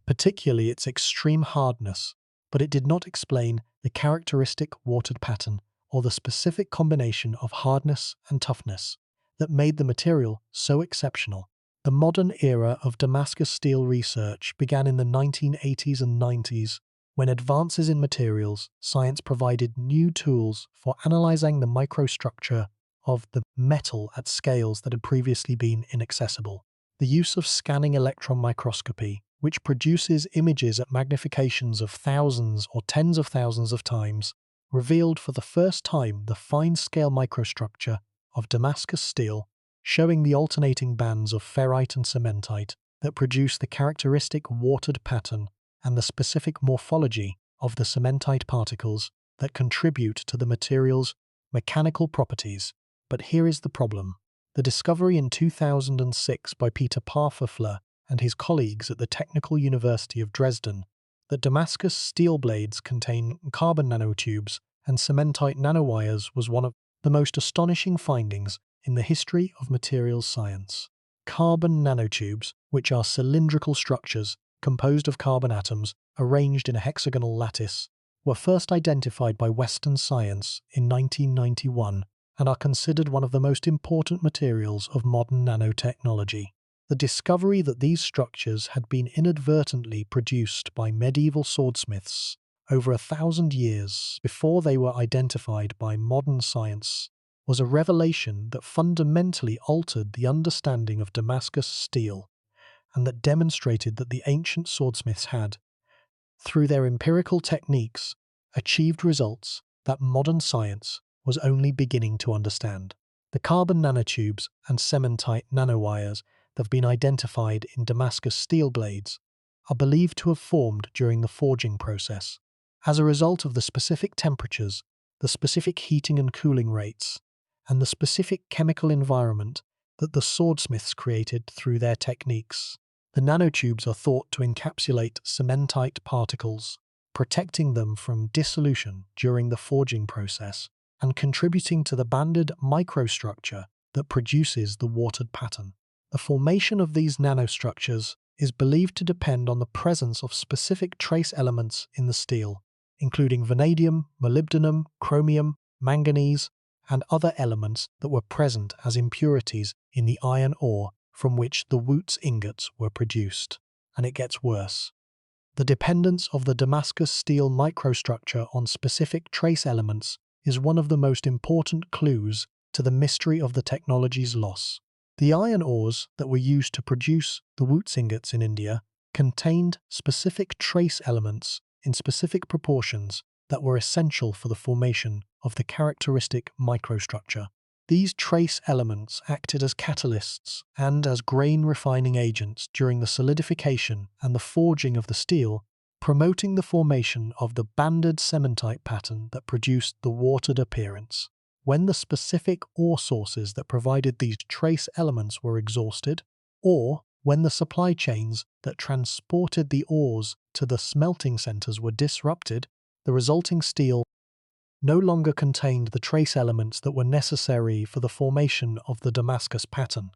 A: particularly its extreme hardness, but it did not explain the characteristic watered pattern or the specific combination of hardness and toughness that made the material so exceptional. The modern era of Damascus steel research began in the 1980s and 90s, when advances in materials science provided new tools for analyzing the microstructure of the metal at scales that had previously been inaccessible. The use of scanning electron microscopy, which produces images at magnifications of thousands or tens of thousands of times, revealed for the first time the fine-scale microstructure of Damascus steel, showing the alternating bands of ferrite and cementite that produce the characteristic watered pattern and the specific morphology of the cementite particles that contribute to the material's mechanical properties. But here is the problem. The discovery in 2006 by Peter Parfafler and his colleagues at the Technical University of Dresden that Damascus steel blades contain carbon nanotubes and cementite nanowires was one of the most astonishing findings in the history of materials science. Carbon nanotubes, which are cylindrical structures composed of carbon atoms arranged in a hexagonal lattice, were first identified by Western science in 1991 and are considered one of the most important materials of modern nanotechnology. The discovery that these structures had been inadvertently produced by medieval swordsmiths over 1,000 years before they were identified by modern science was a revelation that fundamentally altered the understanding of Damascus steel and that demonstrated that the ancient swordsmiths had, through their empirical techniques, achieved results that modern science was only beginning to understand. The carbon nanotubes and cementite nanowires that have been identified in Damascus steel blades are believed to have formed during the forging process. As a result of the specific temperatures, the specific heating and cooling rates, and the specific chemical environment that the swordsmiths created through their techniques, the nanotubes are thought to encapsulate cementite particles, protecting them from dissolution during the forging process and contributing to the banded microstructure that produces the watered pattern. The formation of these nanostructures is believed to depend on the presence of specific trace elements in the steel, including vanadium, molybdenum, chromium, manganese, and other elements that were present as impurities in the iron ore from which the Wootz ingots were produced. And it gets worse. The dependence of the Damascus steel microstructure on specific trace elements is one of the most important clues to the mystery of the technology's loss. The iron ores that were used to produce the Wootz ingots in India contained specific trace elements in specific proportions that were essential for the formation of the characteristic microstructure. These trace elements acted as catalysts and as grain refining agents during the solidification and the forging of the steel, promoting the formation of the banded cementite pattern that produced the watered appearance. When the specific ore sources that provided these trace elements were exhausted, or when the supply chains that transported the ores to the smelting centers were disrupted, the resulting steel no longer contained the trace elements that were necessary for the formation of the Damascus pattern,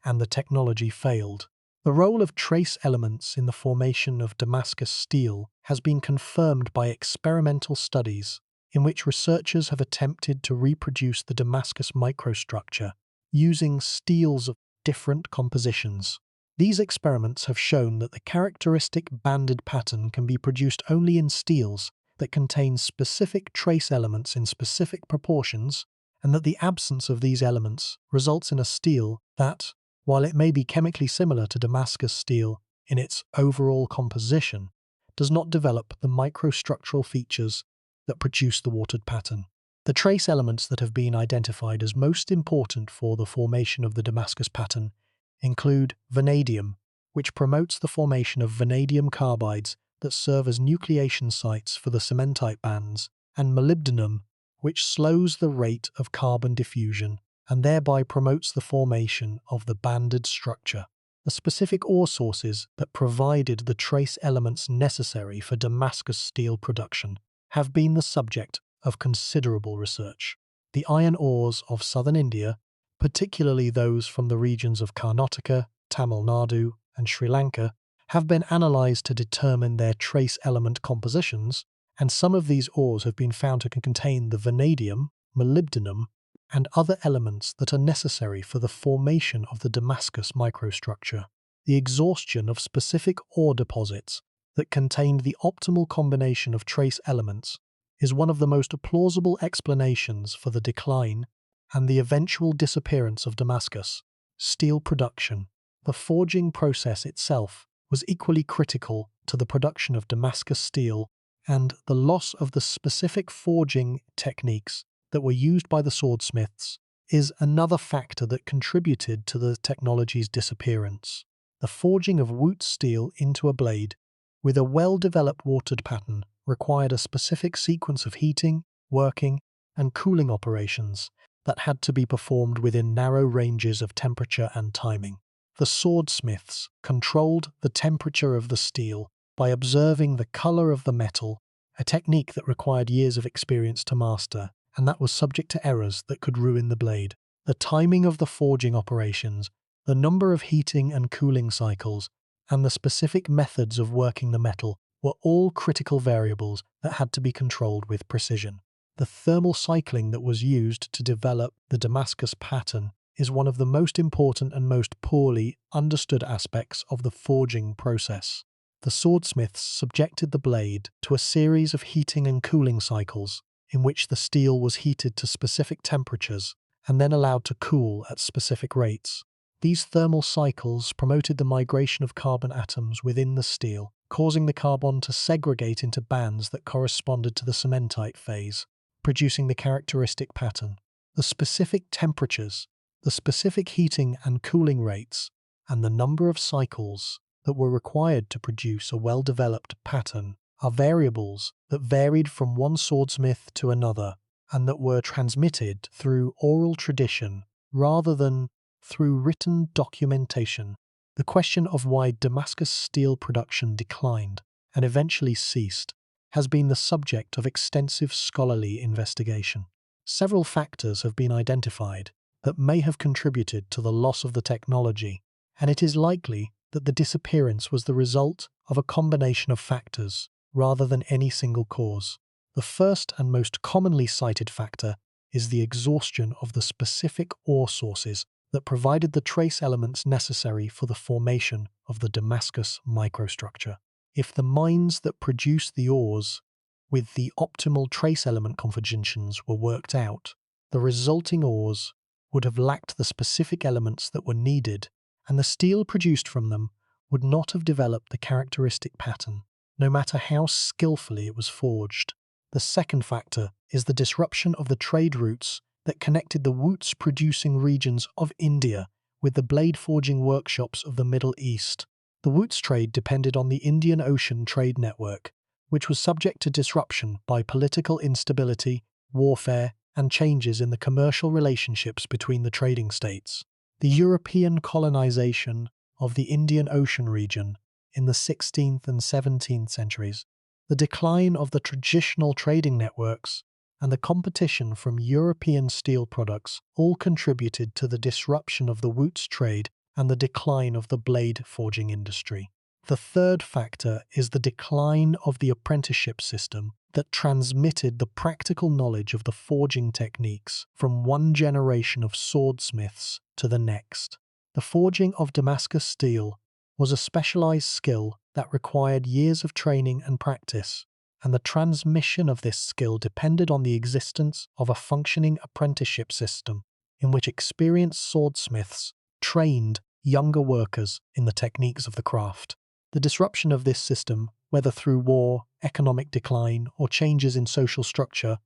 A: and the technology failed. The role of trace elements in the formation of Damascus steel has been confirmed by experimental studies in which researchers have attempted to reproduce the Damascus microstructure using steels of different compositions. These experiments have shown that the characteristic banded pattern can be produced only in steels that contain specific trace elements in specific proportions, and that the absence of these elements results in a steel that, while it may be chemically similar to Damascus steel in its overall composition, does not develop the microstructural features that produce the watered pattern. The trace elements that have been identified as most important for the formation of the Damascus pattern include vanadium, which promotes the formation of vanadium carbides that serve as nucleation sites for the cementite bands, and molybdenum, which slows the rate of carbon diffusion and thereby promotes the formation of the banded structure. The specific ore sources that provided the trace elements necessary for Damascus steel production have been the subject of considerable research. The iron ores of southern India, particularly those from the regions of Karnataka, Tamil Nadu, and Sri Lanka, have been analysed to determine their trace element compositions, and some of these ores have been found to contain the vanadium, molybdenum, and other elements that are necessary for the formation of the Damascus microstructure. The exhaustion of specific ore deposits that contained the optimal combination of trace elements is one of the most plausible explanations for the decline and the eventual disappearance of Damascus. Steel production. The forging process itself was equally critical to the production of Damascus steel, and the loss of the specific forging techniques that were used by the swordsmiths is another factor that contributed to the technology's disappearance. The forging of Wootz steel into a blade with a well-developed watered pattern required a specific sequence of heating, working, and cooling operations that had to be performed within narrow ranges of temperature and timing. The swordsmiths controlled the temperature of the steel by observing the color of the metal, a technique that required years of experience to master, and that was subject to errors that could ruin the blade. The timing of the forging operations, the number of heating and cooling cycles, and the specific methods of working the metal were all critical variables that had to be controlled with precision. The thermal cycling that was used to develop the Damascus pattern is one of the most important and most poorly understood aspects of the forging process. The swordsmiths subjected the blade to a series of heating and cooling cycles in which the steel was heated to specific temperatures and then allowed to cool at specific rates. These thermal cycles promoted the migration of carbon atoms within the steel, causing the carbon to segregate into bands that corresponded to the cementite phase, producing the characteristic pattern. The specific temperatures, the specific heating and cooling rates, and the number of cycles that were required to produce a well-developed pattern are variables that varied from one swordsmith to another and that were transmitted through oral tradition rather than through written documentation. The question of why Damascus steel production declined and eventually ceased has been the subject of extensive scholarly investigation. Several factors have been identified that may have contributed to the loss of the technology, and it is likely that the disappearance was the result of a combination of factors rather than any single cause. The first and most commonly cited factor is the exhaustion of the specific ore sources that provided the trace elements necessary for the formation of the Damascus microstructure. If the mines that produced the ores with the optimal trace element configurations were worked out, the resulting ores would have lacked the specific elements that were needed, and the steel produced from them would not have developed the characteristic pattern, no matter how skillfully it was forged. The second factor is the disruption of the trade routes that connected the Wootz producing regions of India with the blade forging workshops of the Middle East. The Wootz trade depended on the Indian Ocean trade network, which was subject to disruption by political instability, warfare, and changes in the commercial relationships between the trading states. The European colonization of the Indian Ocean region in the 16th and 17th centuries, the decline of the traditional trading networks, and the competition from European steel products all contributed to the disruption of the Wootz trade and the decline of the blade forging industry. The third factor is the decline of the apprenticeship system that transmitted the practical knowledge of the forging techniques from one generation of swordsmiths to the next. The forging of Damascus steel was a specialized skill that required years of training and practice, and the transmission of this skill depended on the existence of a functioning apprenticeship system in which experienced swordsmiths trained younger workers in the techniques of the craft. The disruption of this system, whether through war, economic decline, or changes in social structure,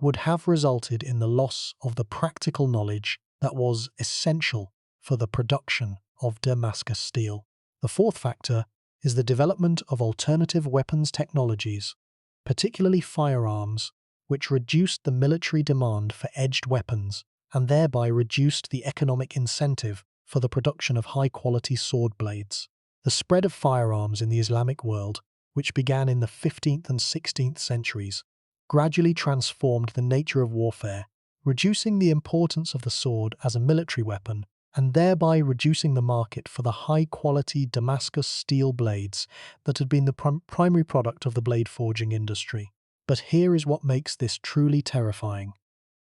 A: would have resulted in the loss of the practical knowledge that was essential for the production of Damascus steel. The fourth factor is the development of alternative weapons technologies, particularly firearms, which reduced the military demand for edged weapons and thereby reduced the economic incentive for the production of high-quality sword blades. The spread of firearms in the Islamic world, which began in the 15th and 16th centuries, gradually transformed the nature of warfare, reducing the importance of the sword as a military weapon and thereby reducing the market for the high-quality Damascus steel blades that had been the primary product of the blade forging industry. But here is what makes this truly terrifying.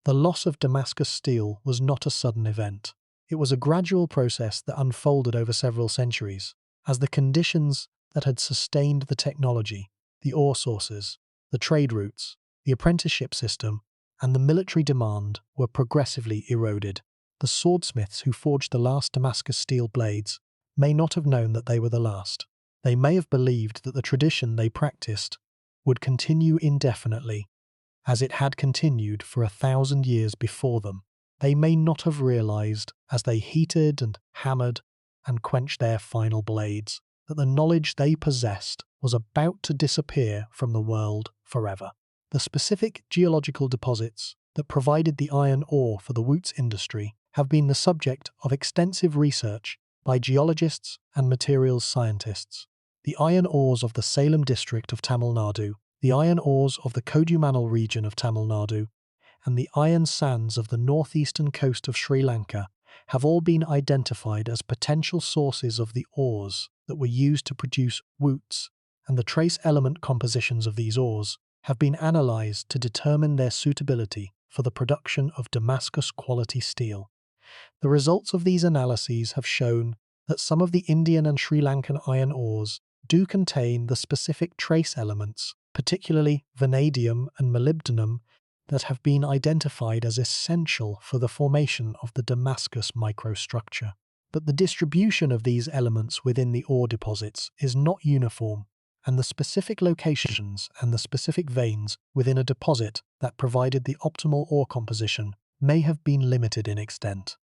A: The loss of Damascus steel was not a sudden event. It was a gradual process that unfolded over several centuries, as the conditions that had sustained the technology, the ore sources, the trade routes, the apprenticeship system, and the military demand were progressively eroded. The swordsmiths who forged the last Damascus steel blades may not have known that they were the last. They may have believed that the tradition they practiced would continue indefinitely, as it had continued for 1,000 years before them. They may not have realized, as they heated and hammered and quenched their final blades, that the knowledge they possessed was about to disappear from the world forever. The specific geological deposits that provided the iron ore for the Wootz industry have been the subject of extensive research by geologists and materials scientists. The iron ores of the Salem district of Tamil Nadu, the iron ores of the Kodumanal region of Tamil Nadu, and the iron sands of the northeastern coast of Sri Lanka have all been identified as potential sources of the ores that were used to produce Wootz, and the trace element compositions of these ores have been analysed to determine their suitability for the production of Damascus quality steel. The results of these analyses have shown that some of the Indian and Sri Lankan iron ores do contain the specific trace elements, particularly vanadium and molybdenum, that have been identified as essential for the formation of the Damascus microstructure. But the distribution of these elements within the ore deposits is not uniform, and the specific locations and the specific veins within a deposit that provided the optimal ore composition may have been limited in extent.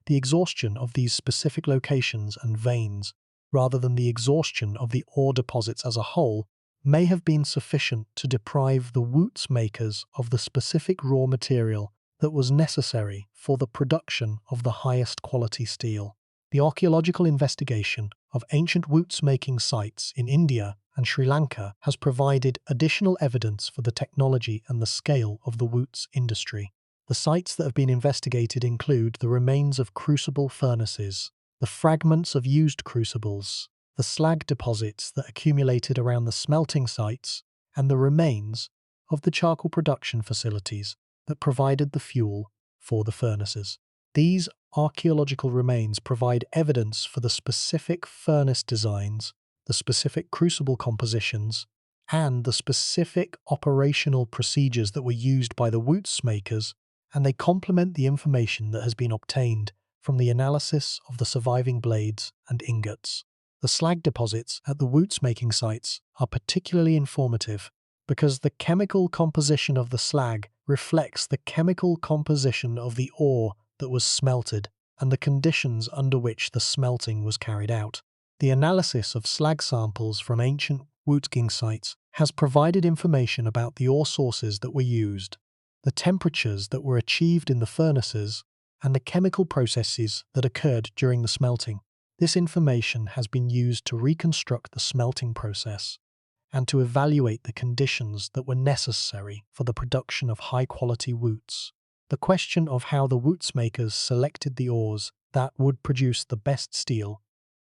A: The exhaustion of these specific locations and veins, rather than the exhaustion of the ore deposits as a whole, may have been sufficient to deprive the Wootz makers of the specific raw material that was necessary for the production of the highest quality steel. The archaeological investigation of ancient Wootz-making sites in India and Sri Lanka has provided additional evidence for the technology and the scale of the Wootz industry. The sites that have been investigated include the remains of crucible furnaces, the fragments of used crucibles, the slag deposits that accumulated around the smelting sites, and the remains of the charcoal production facilities that provided the fuel for the furnaces. These archaeological remains provide evidence for the specific furnace designs, the specific crucible compositions, and the specific operational procedures that were used by the Wootz makers, and they complement the information that has been obtained from the analysis of the surviving blades and ingots. The slag deposits at the Wootz making sites are particularly informative because the chemical composition of the slag reflects the chemical composition of the ore that was smelted and the conditions under which the smelting was carried out. The analysis of slag samples from ancient Wootz sites has provided information about the ore sources that were used, the temperatures that were achieved in the furnaces, and the chemical processes that occurred during the smelting. This information has been used to reconstruct the smelting process and to evaluate the conditions that were necessary for the production of high-quality Wootz. The question of how the Wootz makers selected the ores that would produce the best steel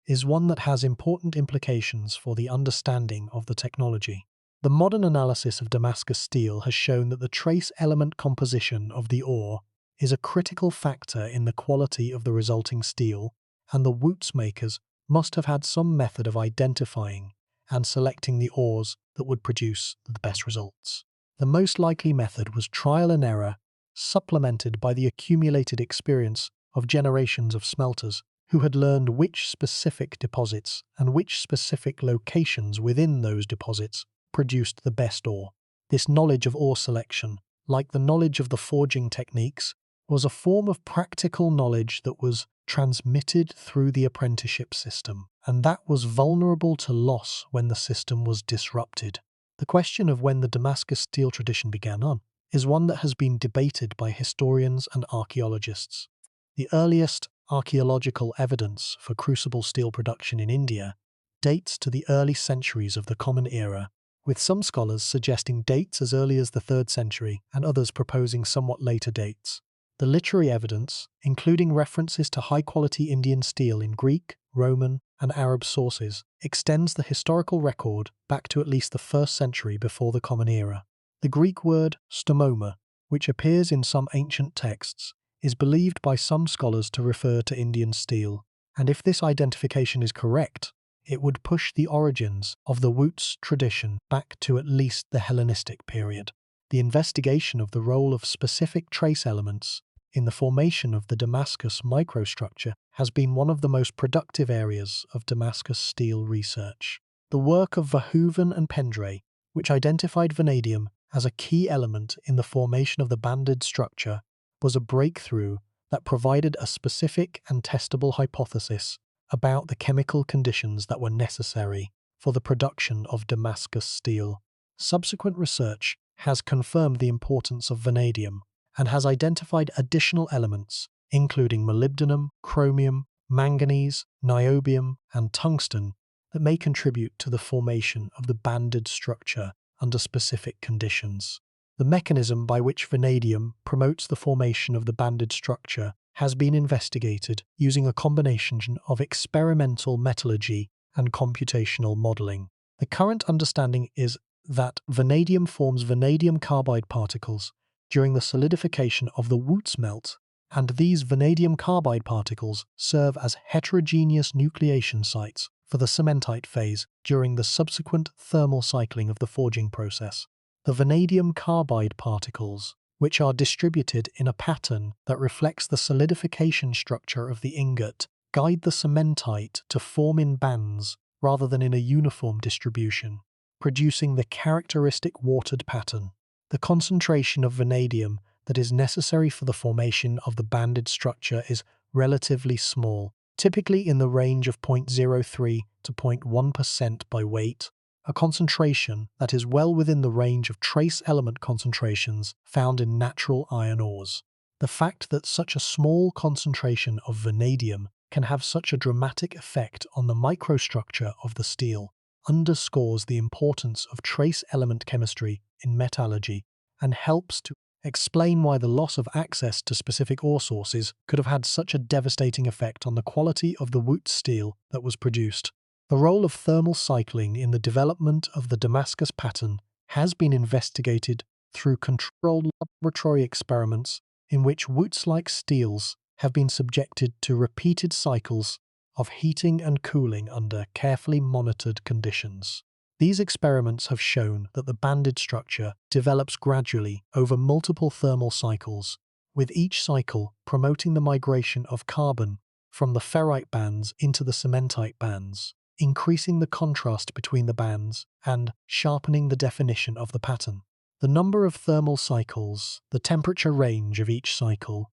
A: is one that has important implications for the understanding of the technology. The modern analysis of Damascus steel has shown that the trace element composition of the ore is a critical factor in the quality of the resulting steel, and the Wootz makers must have had some method of identifying and selecting the ores that would produce the best results. The most likely method was trial and error, supplemented by the accumulated experience of generations of smelters who had learned which specific deposits and which specific locations within those deposits produced the best ore. This knowledge of ore selection, like the knowledge of the forging techniques, was a form of practical knowledge that was transmitted through the apprenticeship system, and that was vulnerable to loss when the system was disrupted. The question of when the Damascus steel tradition began on is one that has been debated by historians and archaeologists. The earliest archaeological evidence for crucible steel production in India dates to the early centuries of the Common Era, with some scholars suggesting dates as early as the 3rd century and others proposing somewhat later dates. The literary evidence, including references to high-quality Indian steel in Greek, Roman, and Arab sources, extends the historical record back to at least the 1st century before the Common Era. The Greek word stomoma, which appears in some ancient texts, is believed by some scholars to refer to Indian steel, and if this identification is correct, it would push the origins of the Wootz tradition back to at least the Hellenistic period. the investigation of the role of specific trace elements in the formation of the Damascus microstructure has been one of the most productive areas of Damascus Steel research. The work of Verhoeven and Pendray, which identified vanadium as a key element in the formation of the banded structure, was a breakthrough that provided a specific and testable hypothesis about the chemical conditions that were necessary for the production of Damascus steel. Subsequent research has confirmed the importance of vanadium and has identified additional elements, including molybdenum, chromium, manganese, niobium, and tungsten, that may contribute to the formation of the banded structure under specific conditions. The mechanism by which vanadium promotes the formation of the banded structure has been investigated using a combination of experimental metallurgy and computational modeling. The current understanding is that vanadium forms vanadium carbide particles during the solidification of the Wootz melt, and these vanadium carbide particles serve as heterogeneous nucleation sites for the cementite phase during the subsequent thermal cycling of the forging process. The vanadium carbide particles, which are distributed in a pattern that reflects the solidification structure of the ingot, guide the cementite to form in bands rather than in a uniform distribution, producing the characteristic watered pattern. The concentration of vanadium that is necessary for the formation of the banded structure is relatively small, typically in the range of 0.03 to 0.1% by weight, a concentration that is well within the range of trace element concentrations found in natural iron ores. The fact that such a small concentration of vanadium can have such a dramatic effect on the microstructure of the steel underscores the importance of trace element chemistry in metallurgy and helps to explain why the loss of access to specific ore sources could have had such a devastating effect on the quality of the Wootz steel that was produced. The role of thermal cycling in the development of the Damascus pattern has been investigated through controlled laboratory experiments in which Wootz-like steels have been subjected to repeated cycles of heating and cooling under carefully monitored conditions. These experiments have shown that the banded structure develops gradually over multiple thermal cycles, with each cycle promoting the migration of carbon from the ferrite bands into the cementite bands, increasing the contrast between the bands and sharpening the definition of the pattern. The number of thermal cycles, the temperature range of each cycle,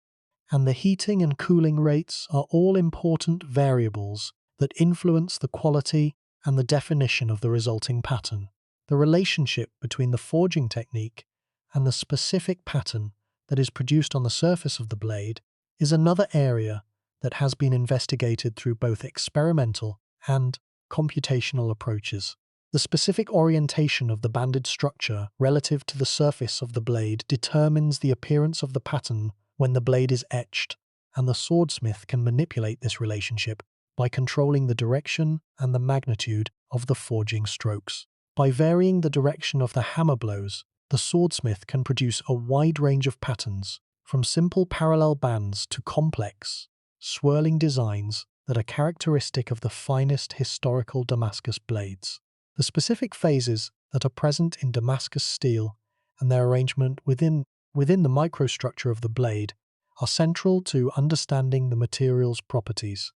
A: and the heating and cooling rates are all important variables that influence the quality and the definition of the resulting pattern. The relationship between the forging technique and the specific pattern that is produced on the surface of the blade is another area that has been investigated through both experimental and computational approaches. The specific orientation of the banded structure relative to the surface of the blade determines the appearance of the pattern when the blade is etched, and the swordsmith can manipulate this relationship by controlling the direction and the magnitude of the forging strokes. By varying the direction of the hammer blows, the swordsmith can produce a wide range of patterns, from simple parallel bands to complex, swirling designs that are characteristic of the finest historical Damascus blades. The specific phases that are present in Damascus steel and their arrangement within the microstructure of the blade are central to understanding the material's properties.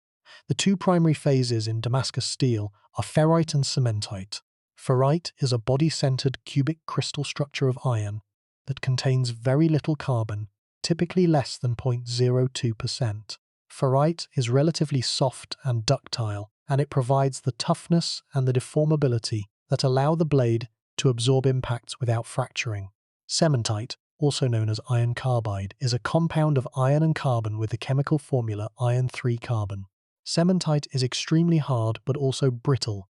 A: The two primary phases in Damascus steel are ferrite and cementite. Ferrite is a body-centered cubic crystal structure of iron that contains very little carbon, typically less than 0.02%. Ferrite is relatively soft and ductile, and it provides the toughness and the deformability that allow the blade to absorb impacts without fracturing. Cementite, also known as iron carbide, is a compound of iron and carbon with the chemical formula iron 3 carbon. Cementite is extremely hard but also brittle,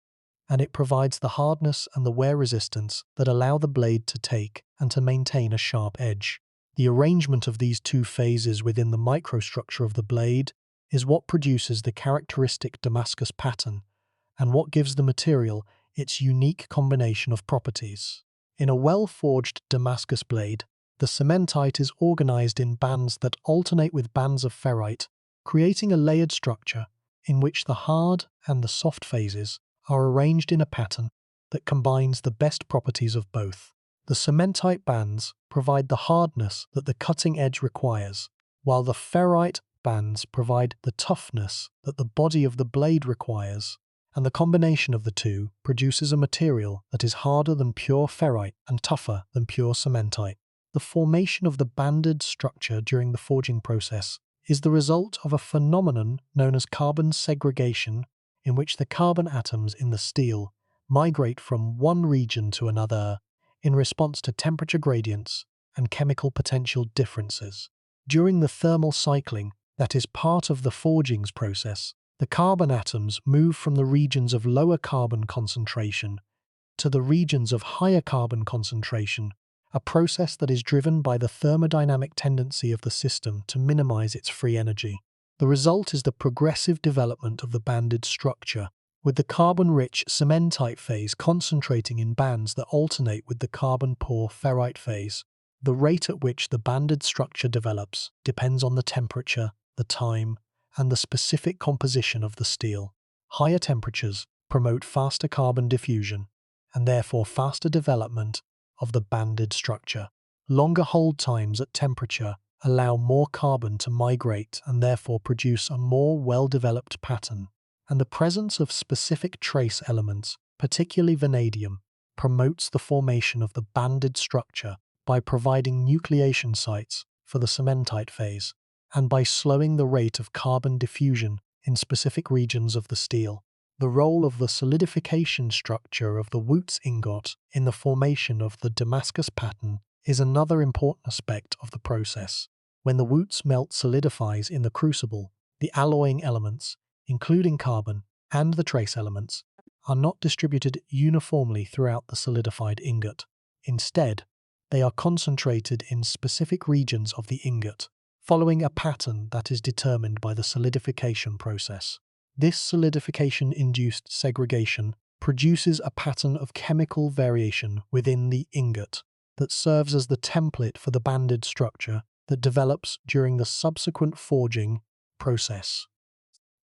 A: and it provides the hardness and the wear resistance that allow the blade to take and to maintain a sharp edge. The arrangement of these two phases within the microstructure of the blade is what produces the characteristic Damascus pattern and what gives the material its unique combination of properties. In a well-forged Damascus blade, the cementite is organized in bands that alternate with bands of ferrite, creating a layered structure in which the hard and the soft phases are arranged in a pattern that combines the best properties of both. The cementite bands provide the hardness that the cutting edge requires, while the ferrite bands provide the toughness that the body of the blade requires, and the combination of the two produces a material that is harder than pure ferrite and tougher than pure cementite. The formation of the banded structure during the forging process is the result of a phenomenon known as carbon segregation, in which the carbon atoms in the steel migrate from one region to another in response to temperature gradients and chemical potential differences. During the thermal cycling that is part of the forging's process, the carbon atoms move from the regions of lower carbon concentration to the regions of higher carbon concentration, a process that is driven by the thermodynamic tendency of the system to minimize its free energy. The result is the progressive development of the banded structure, with the carbon-rich cementite phase concentrating in bands that alternate with the carbon-poor ferrite phase. The rate at which the banded structure develops depends on the temperature, the time, and the specific composition of the steel. Higher temperatures promote faster carbon diffusion, and therefore faster development of the banded structure. Longer hold times at temperature allow more carbon to migrate and therefore produce a more well-developed pattern. And the presence of specific trace elements, particularly vanadium, promotes the formation of the banded structure by providing nucleation sites for the cementite phase, and by slowing the rate of carbon diffusion in specific regions of the steel. The role of the solidification structure of the Wootz ingot in the formation of the Damascus pattern is another important aspect of the process. When the Wootz melt solidifies in the crucible, the alloying elements, including carbon and the trace elements, are not distributed uniformly throughout the solidified ingot. Instead, they are concentrated in specific regions of the ingot, following a pattern that is determined by the solidification process. This solidification-induced segregation produces a pattern of chemical variation within the ingot that serves as the template for the banded structure that develops during the subsequent forging process.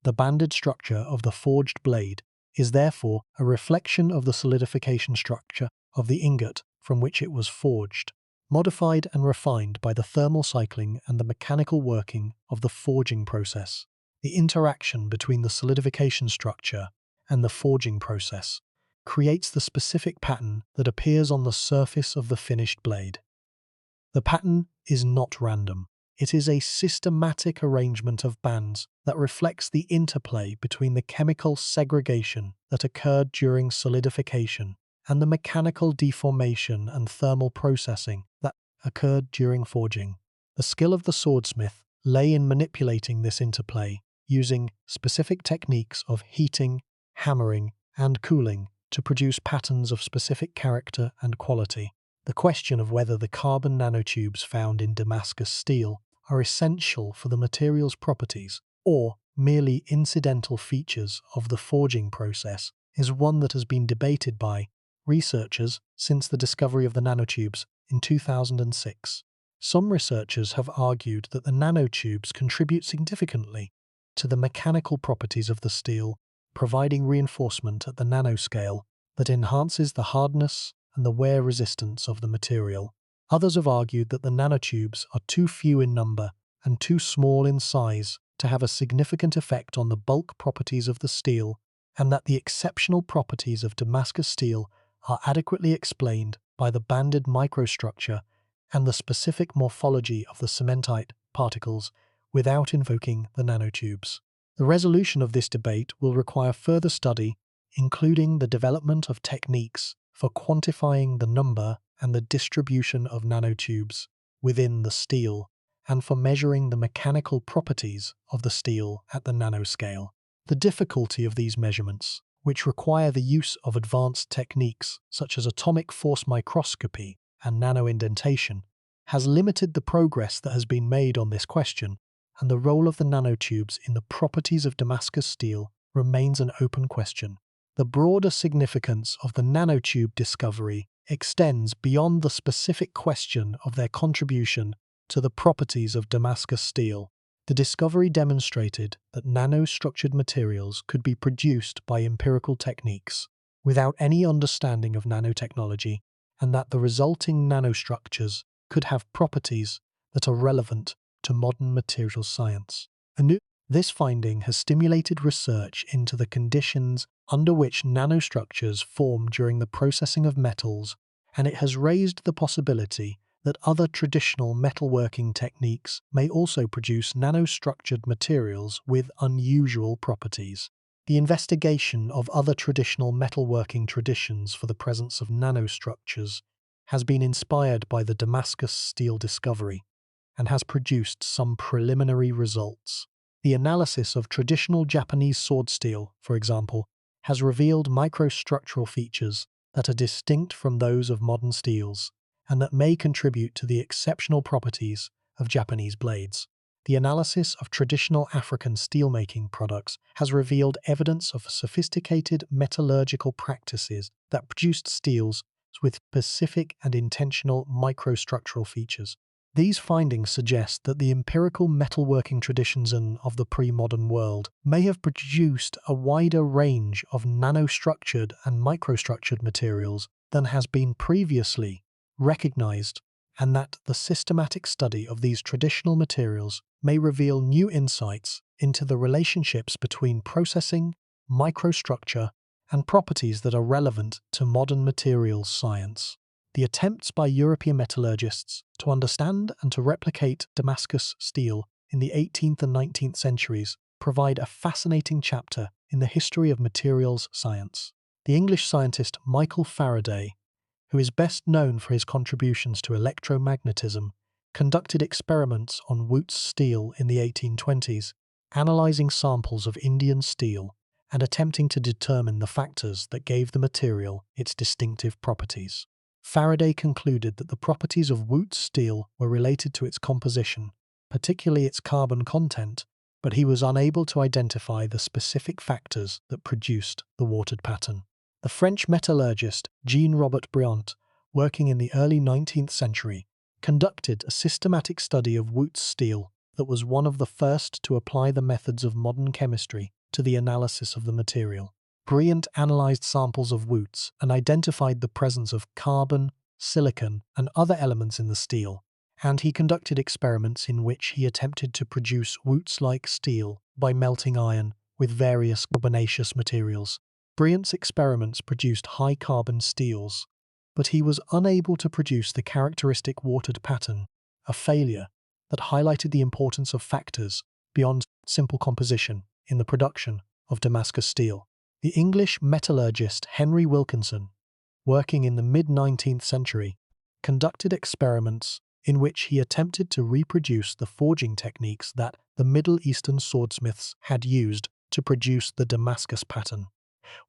A: The banded structure of the forged blade is therefore a reflection of the solidification structure of the ingot from which it was forged, modified and refined by the thermal cycling and the mechanical working of the forging process. The interaction between the solidification structure and the forging process creates the specific pattern that appears on the surface of the finished blade. The pattern is not random. It is a systematic arrangement of bands that reflects the interplay between the chemical segregation that occurred during solidification and the mechanical deformation and thermal processing that occurred during forging. The skill of the swordsmith lay in manipulating this interplay, using specific techniques of heating, hammering, and cooling to produce patterns of specific character and quality. The question of whether the carbon nanotubes found in Damascus steel are essential for the material's properties or merely incidental features of the forging process is one that has been debated by researchers since the discovery of the nanotubes in 2006. Some researchers have argued that the nanotubes contribute significantly to the mechanical properties of the steel, providing reinforcement at the nanoscale that enhances the hardness and the wear resistance of the material. Others have argued that the nanotubes are too few in number and too small in size to have a significant effect on the bulk properties of the steel, and that the exceptional properties of Damascus steel are adequately explained by the banded microstructure and the specific morphology of the cementite particles without invoking the nanotubes. The resolution of this debate will require further study, including the development of techniques for quantifying the number and the distribution of nanotubes within the steel, and for measuring the mechanical properties of the steel at the nanoscale. The difficulty of these measurements, which require the use of advanced techniques such as atomic force microscopy and nanoindentation, has limited the progress that has been made on this question, and the role of the nanotubes in the properties of Damascus steel remains an open question. The broader significance of the nanotube discovery extends beyond the specific question of their contribution to the properties of Damascus steel. The discovery demonstrated that nanostructured materials could be produced by empirical techniques. Without any understanding of nanotechnology, and that the resulting nanostructures could have properties that are relevant to modern materials science. This finding has stimulated research into the conditions under which nanostructures form during the processing of metals, and it has raised the possibility that other traditional metalworking techniques may also produce nanostructured materials with unusual properties. The investigation of other traditional metalworking traditions for the presence of nanostructures has been inspired by the Damascus Steel discovery and has produced some preliminary results. The analysis of traditional Japanese sword steel, for example, has revealed microstructural features that are distinct from those of modern steels and that may contribute to the exceptional properties of Japanese blades. The analysis of traditional African steelmaking products has revealed evidence of sophisticated metallurgical practices that produced steels with specific and intentional microstructural features. These findings suggest that the empirical metalworking traditions of the pre-modern world may have produced a wider range of nanostructured and microstructured materials than has been previously recognized, and that the systematic study of these traditional materials may reveal new insights into the relationships between processing, microstructure, and properties that are relevant to modern materials science. The attempts by European metallurgists to understand and to replicate Damascus steel in the 18th and 19th centuries provide a fascinating chapter in the history of materials science. The English scientist Michael Faraday, who is best known for his contributions to electromagnetism, conducted experiments on Wootz steel in the 1820s, analyzing samples of Indian steel and attempting to determine the factors that gave the material its distinctive properties. Faraday concluded that the properties of Wootz steel were related to its composition, particularly its carbon content, but he was unable to identify the specific factors that produced the watered pattern. The French metallurgist Jean-Robert Briant, working in the early 19th century, conducted a systematic study of Wootz steel that was one of the first to apply the methods of modern chemistry to the analysis of the material. Briant analyzed samples of Wootz and identified the presence of carbon, silicon, and other elements in the steel, and he conducted experiments in which he attempted to produce Wootz-like steel by melting iron with various carbonaceous materials. Briant's experiments produced high-carbon steels, but he was unable to produce the characteristic watered pattern, a failure that highlighted the importance of factors beyond simple composition in the production of Damascus steel. The English metallurgist Henry Wilkinson, working in the mid-19th century, conducted experiments in which he attempted to reproduce the forging techniques that the Middle Eastern swordsmiths had used to produce the Damascus pattern.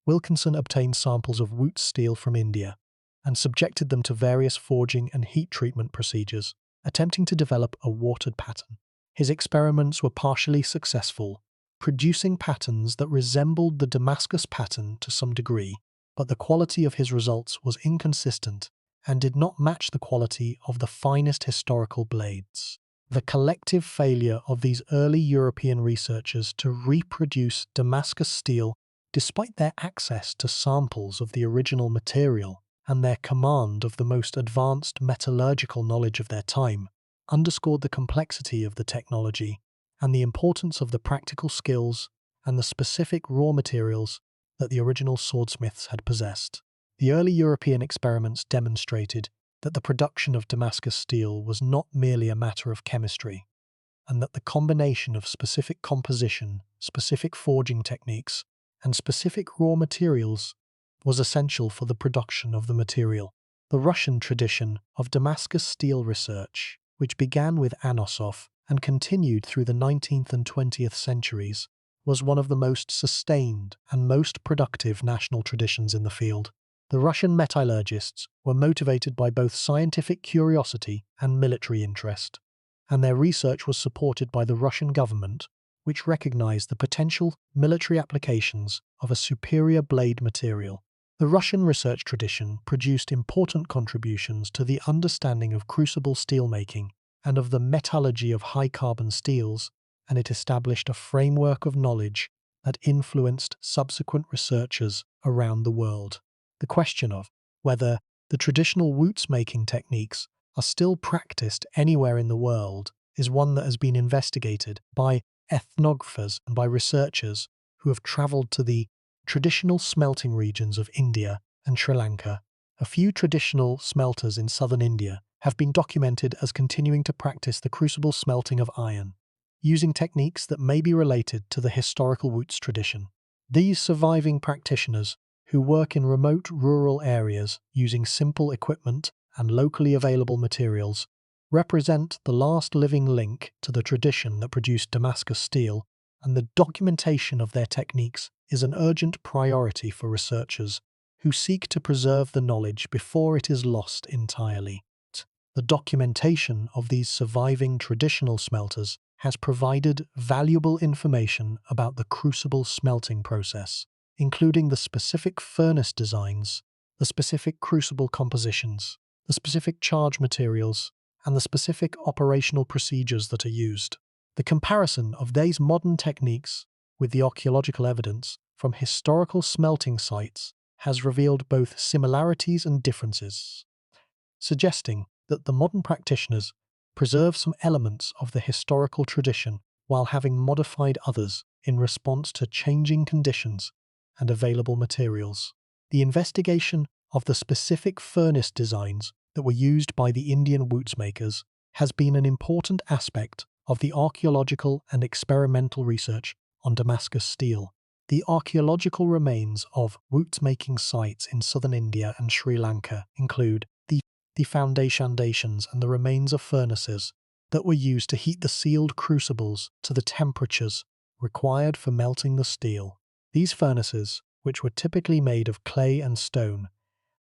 A: Wilkinson obtained samples of Wootz steel from India and subjected them to various forging and heat treatment procedures, attempting to develop a watered pattern. His experiments were partially successful, producing patterns that resembled the Damascus pattern to some degree, but the quality of his results was inconsistent and did not match the quality of the finest historical blades. The collective failure of these early European researchers to reproduce Damascus steel, despite their access to samples of the original material and their command of the most advanced metallurgical knowledge of their time, underscored the complexity of the technology and the importance of the practical skills and the specific raw materials that the original swordsmiths had possessed. The early European experiments demonstrated that the production of Damascus steel was not merely a matter of chemistry, and that the combination of specific composition, specific forging techniques, and specific raw materials was essential for the production of the material. The Russian tradition of Damascus steel research, which began with Anosov and continued through the 19th and 20th centuries, was one of the most sustained and most productive national traditions in the field. The Russian metallurgists were motivated by both scientific curiosity and military interest, and their research was supported by the Russian government, which recognized the potential military applications of a superior blade material. The Russian research tradition produced important contributions to the understanding of crucible steelmaking and of the metallurgy of high-carbon steels, and it established a framework of knowledge that influenced subsequent researchers around the world. The question of whether The traditional Wootz making techniques are still practiced anywhere in the world is one that has been investigated by ethnographers and by researchers who have travelled to the traditional smelting regions of India and Sri Lanka. A few traditional smelters in southern India have been documented as continuing to practice the crucible smelting of iron, using techniques that may be related to the historical Wootz tradition. These surviving practitioners, who work in remote rural areas using simple equipment and locally available materials, represent the last living link to the tradition that produced Damascus Steel, and the documentation of their techniques is an urgent priority for researchers who seek to preserve the knowledge before it is lost entirely. The documentation of these surviving traditional smelters has provided valuable information about the crucible smelting process, including the specific furnace designs, the specific crucible compositions, the specific charge materials, and the specific operational procedures that are used. The comparison of these modern techniques with the archaeological evidence from historical smelting sites has revealed both similarities and differences, suggesting that the modern practitioners preserve some elements of the historical tradition while having modified others in response to changing conditions and available materials. The investigation of the specific furnace designs that were used by the Indian Wootz makers has been an important aspect of the archaeological and experimental research on Damascus Steel. The archaeological remains of Wootz-making sites in southern India and Sri Lanka include the foundations and the remains of furnaces that were used to heat the sealed crucibles to the temperatures required for melting the steel. These furnaces, which were typically made of clay and stone,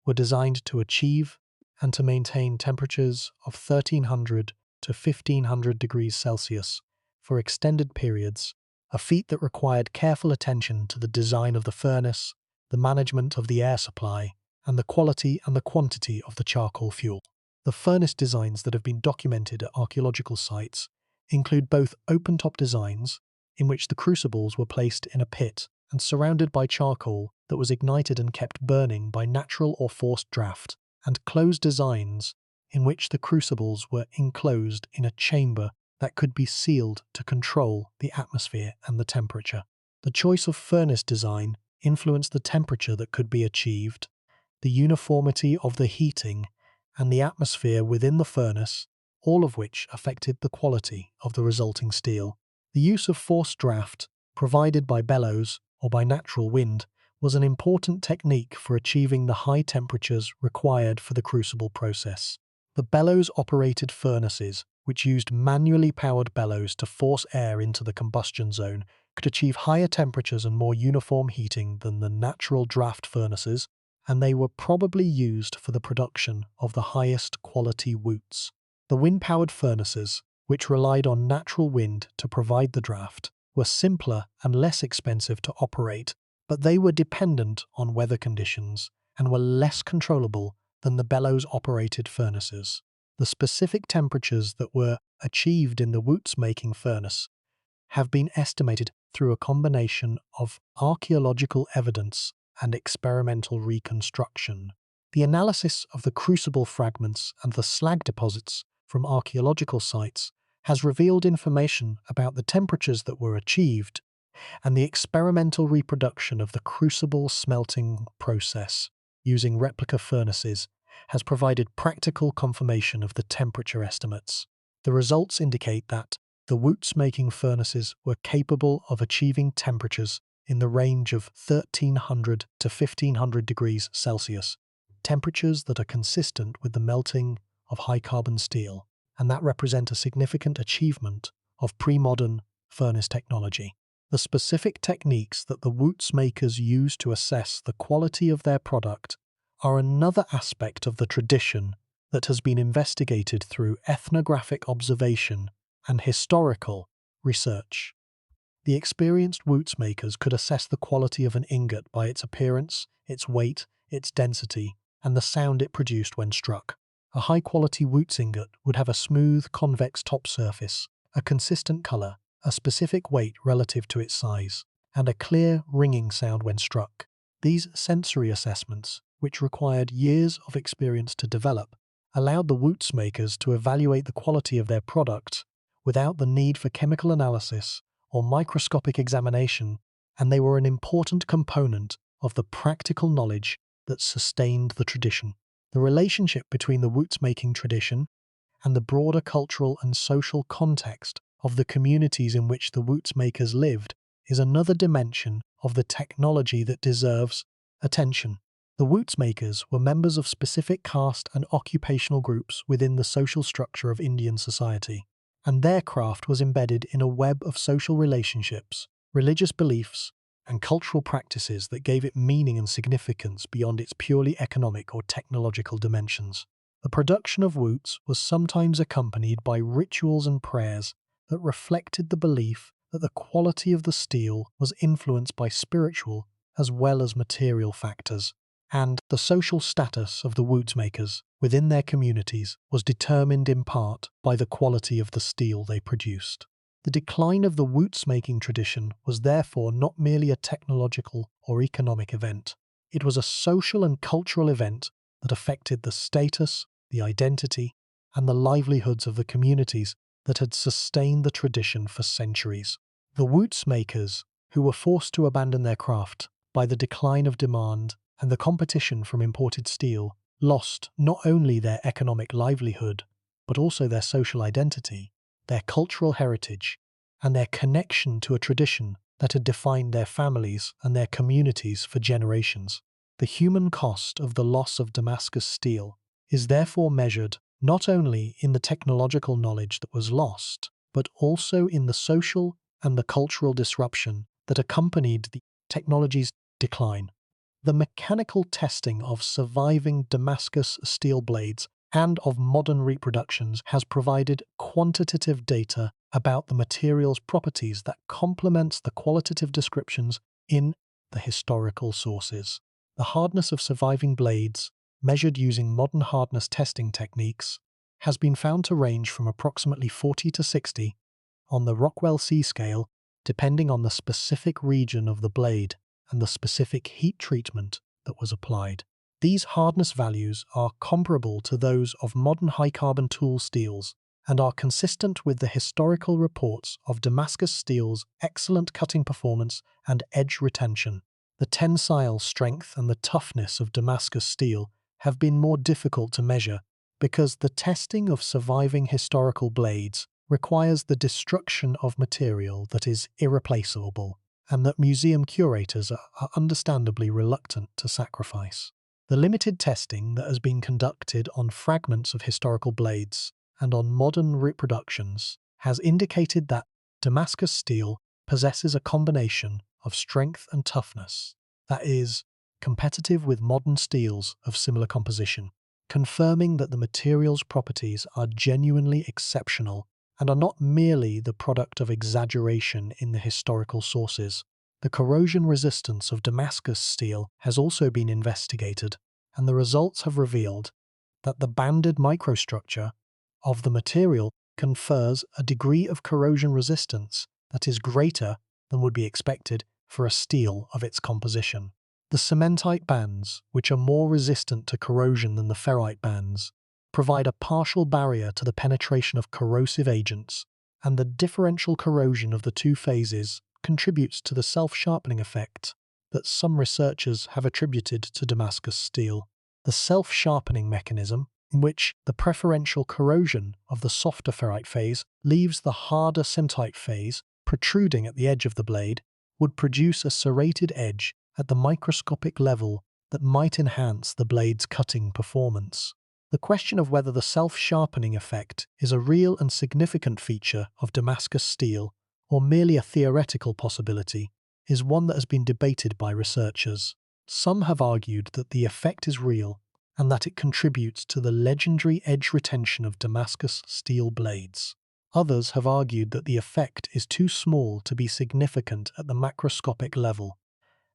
A: were designed to achieve and to maintain temperatures of 1300 to 1500 degrees Celsius for extended periods, a feat that required careful attention to the design of the furnace, the management of the air supply, and the quality and the quantity of the charcoal fuel. The furnace designs that have been documented at archaeological sites include both open-top designs, in which the crucibles were placed in a pit and surrounded by charcoal that was ignited and kept burning by natural or forced draft, and closed designs in which the crucibles were enclosed in a chamber that could be sealed to control the atmosphere and the temperature. The choice of furnace design influenced the temperature that could be achieved, the uniformity of the heating, and the atmosphere within the furnace, all of which affected the quality of the resulting steel. The use of forced draft, provided by bellows or by natural wind, was an important technique for achieving the high temperatures required for the crucible process. The bellows-operated furnaces, which used manually powered bellows to force air into the combustion zone, could achieve higher temperatures and more uniform heating than the natural draft furnaces, and they were probably used for the production of the highest quality Wootz. The wind-powered furnaces, which relied on natural wind to provide the draft, were simpler and less expensive to operate, but they were dependent on weather conditions and were less controllable than the bellows-operated furnaces. The specific temperatures that were achieved in the Wootz-making furnace have been estimated through a combination of archaeological evidence and experimental reconstruction. The analysis of the crucible fragments and the slag deposits from archaeological sites has revealed information about the temperatures that were achieved, and the experimental reproduction of the crucible smelting process using replica furnaces has provided practical confirmation of the temperature estimates. The results indicate that the Wootz-making furnaces were capable of achieving temperatures in the range of 1300 to 1500 degrees Celsius, temperatures that are consistent with the melting of high-carbon steel, and that represent a significant achievement of pre-modern furnace technology. The specific techniques that the Wootz makers use to assess the quality of their product are another aspect of the tradition that has been investigated through ethnographic observation and historical research. The experienced Wootz makers could assess the quality of an ingot by its appearance, its weight, its density, and the sound it produced when struck. A high-quality Wootz ingot would have a smooth, convex top surface, a consistent color, a specific weight relative to its size, and a clear, ringing sound when struck. These sensory assessments, which required years of experience to develop, allowed the Wootz makers to evaluate the quality of their products without the need for chemical analysis or microscopic examination, and they were an important component of the practical knowledge that sustained the tradition. The relationship between the Wootz making tradition and the broader cultural and social context of the communities in which the Wootz makers lived is another dimension of the technology that deserves attention. The Wootz makers were members of specific caste and occupational groups within the social structure of Indian society, and their craft was embedded in a web of social relationships, religious beliefs, and cultural practices that gave it meaning and significance beyond its purely economic or technological dimensions. The production of Wootz was sometimes accompanied by rituals and prayers that reflected the belief that the quality of the steel was influenced by spiritual as well as material factors, and the social status of the Wootz makers within their communities was determined in part by the quality of the steel they produced. The decline of the Wootz making tradition was therefore not merely a technological or economic event. It was a social and cultural event that affected the status, the identity, and the livelihoods of the communities that had sustained the tradition for centuries. The Wootz makers, who were forced to abandon their craft by the decline of demand and the competition from imported steel, lost not only their economic livelihood, but also their social identity, their cultural heritage, and their connection to a tradition that had defined their families and their communities for generations. The human cost of the loss of Damascus steel is therefore measured not only in the technological knowledge that was lost, but also in the social and the cultural disruption that accompanied the technology's decline. The mechanical testing of surviving Damascus steel blades and of modern reproductions has provided quantitative data about the material's properties that complements the qualitative descriptions in the historical sources. The hardness of surviving blades, measured using modern hardness testing techniques, has been found to range from approximately 40 to 60 on the Rockwell C scale, depending on the specific region of the blade and the specific heat treatment that was applied. These hardness values are comparable to those of modern high-carbon tool steels and are consistent with the historical reports of Damascus steel's excellent cutting performance and edge retention. The tensile strength and the toughness of Damascus steel have been more difficult to measure because the testing of surviving historical blades requires the destruction of material that is irreplaceable and that museum curators are understandably reluctant to sacrifice. The limited testing that has been conducted on fragments of historical blades and on modern reproductions has indicated that Damascus steel possesses a combination of strength and toughness that is competitive with modern steels of similar composition, confirming that the material's properties are genuinely exceptional and are not merely the product of exaggeration in the historical sources. The corrosion resistance of Damascus steel has also been investigated, and the results have revealed that the banded microstructure of the material confers a degree of corrosion resistance that is greater than would be expected for a steel of its composition. The cementite bands, which are more resistant to corrosion than the ferrite bands, provide a partial barrier to the penetration of corrosive agents, and the differential corrosion of the two phases contributes to the self-sharpening effect that some researchers have attributed to Damascus steel. The self-sharpening mechanism, in which the preferential corrosion of the softer ferrite phase leaves the harder cementite phase protruding at the edge of the blade, would produce a serrated edge at the microscopic level that might enhance the blade's cutting performance. The question of whether the self-sharpening effect is a real and significant feature of Damascus steel or merely a theoretical possibility is one that has been debated by researchers. Some have argued that the effect is real and that it contributes to the legendary edge retention of Damascus steel blades. Others have argued that the effect is too small to be significant at the macroscopic level,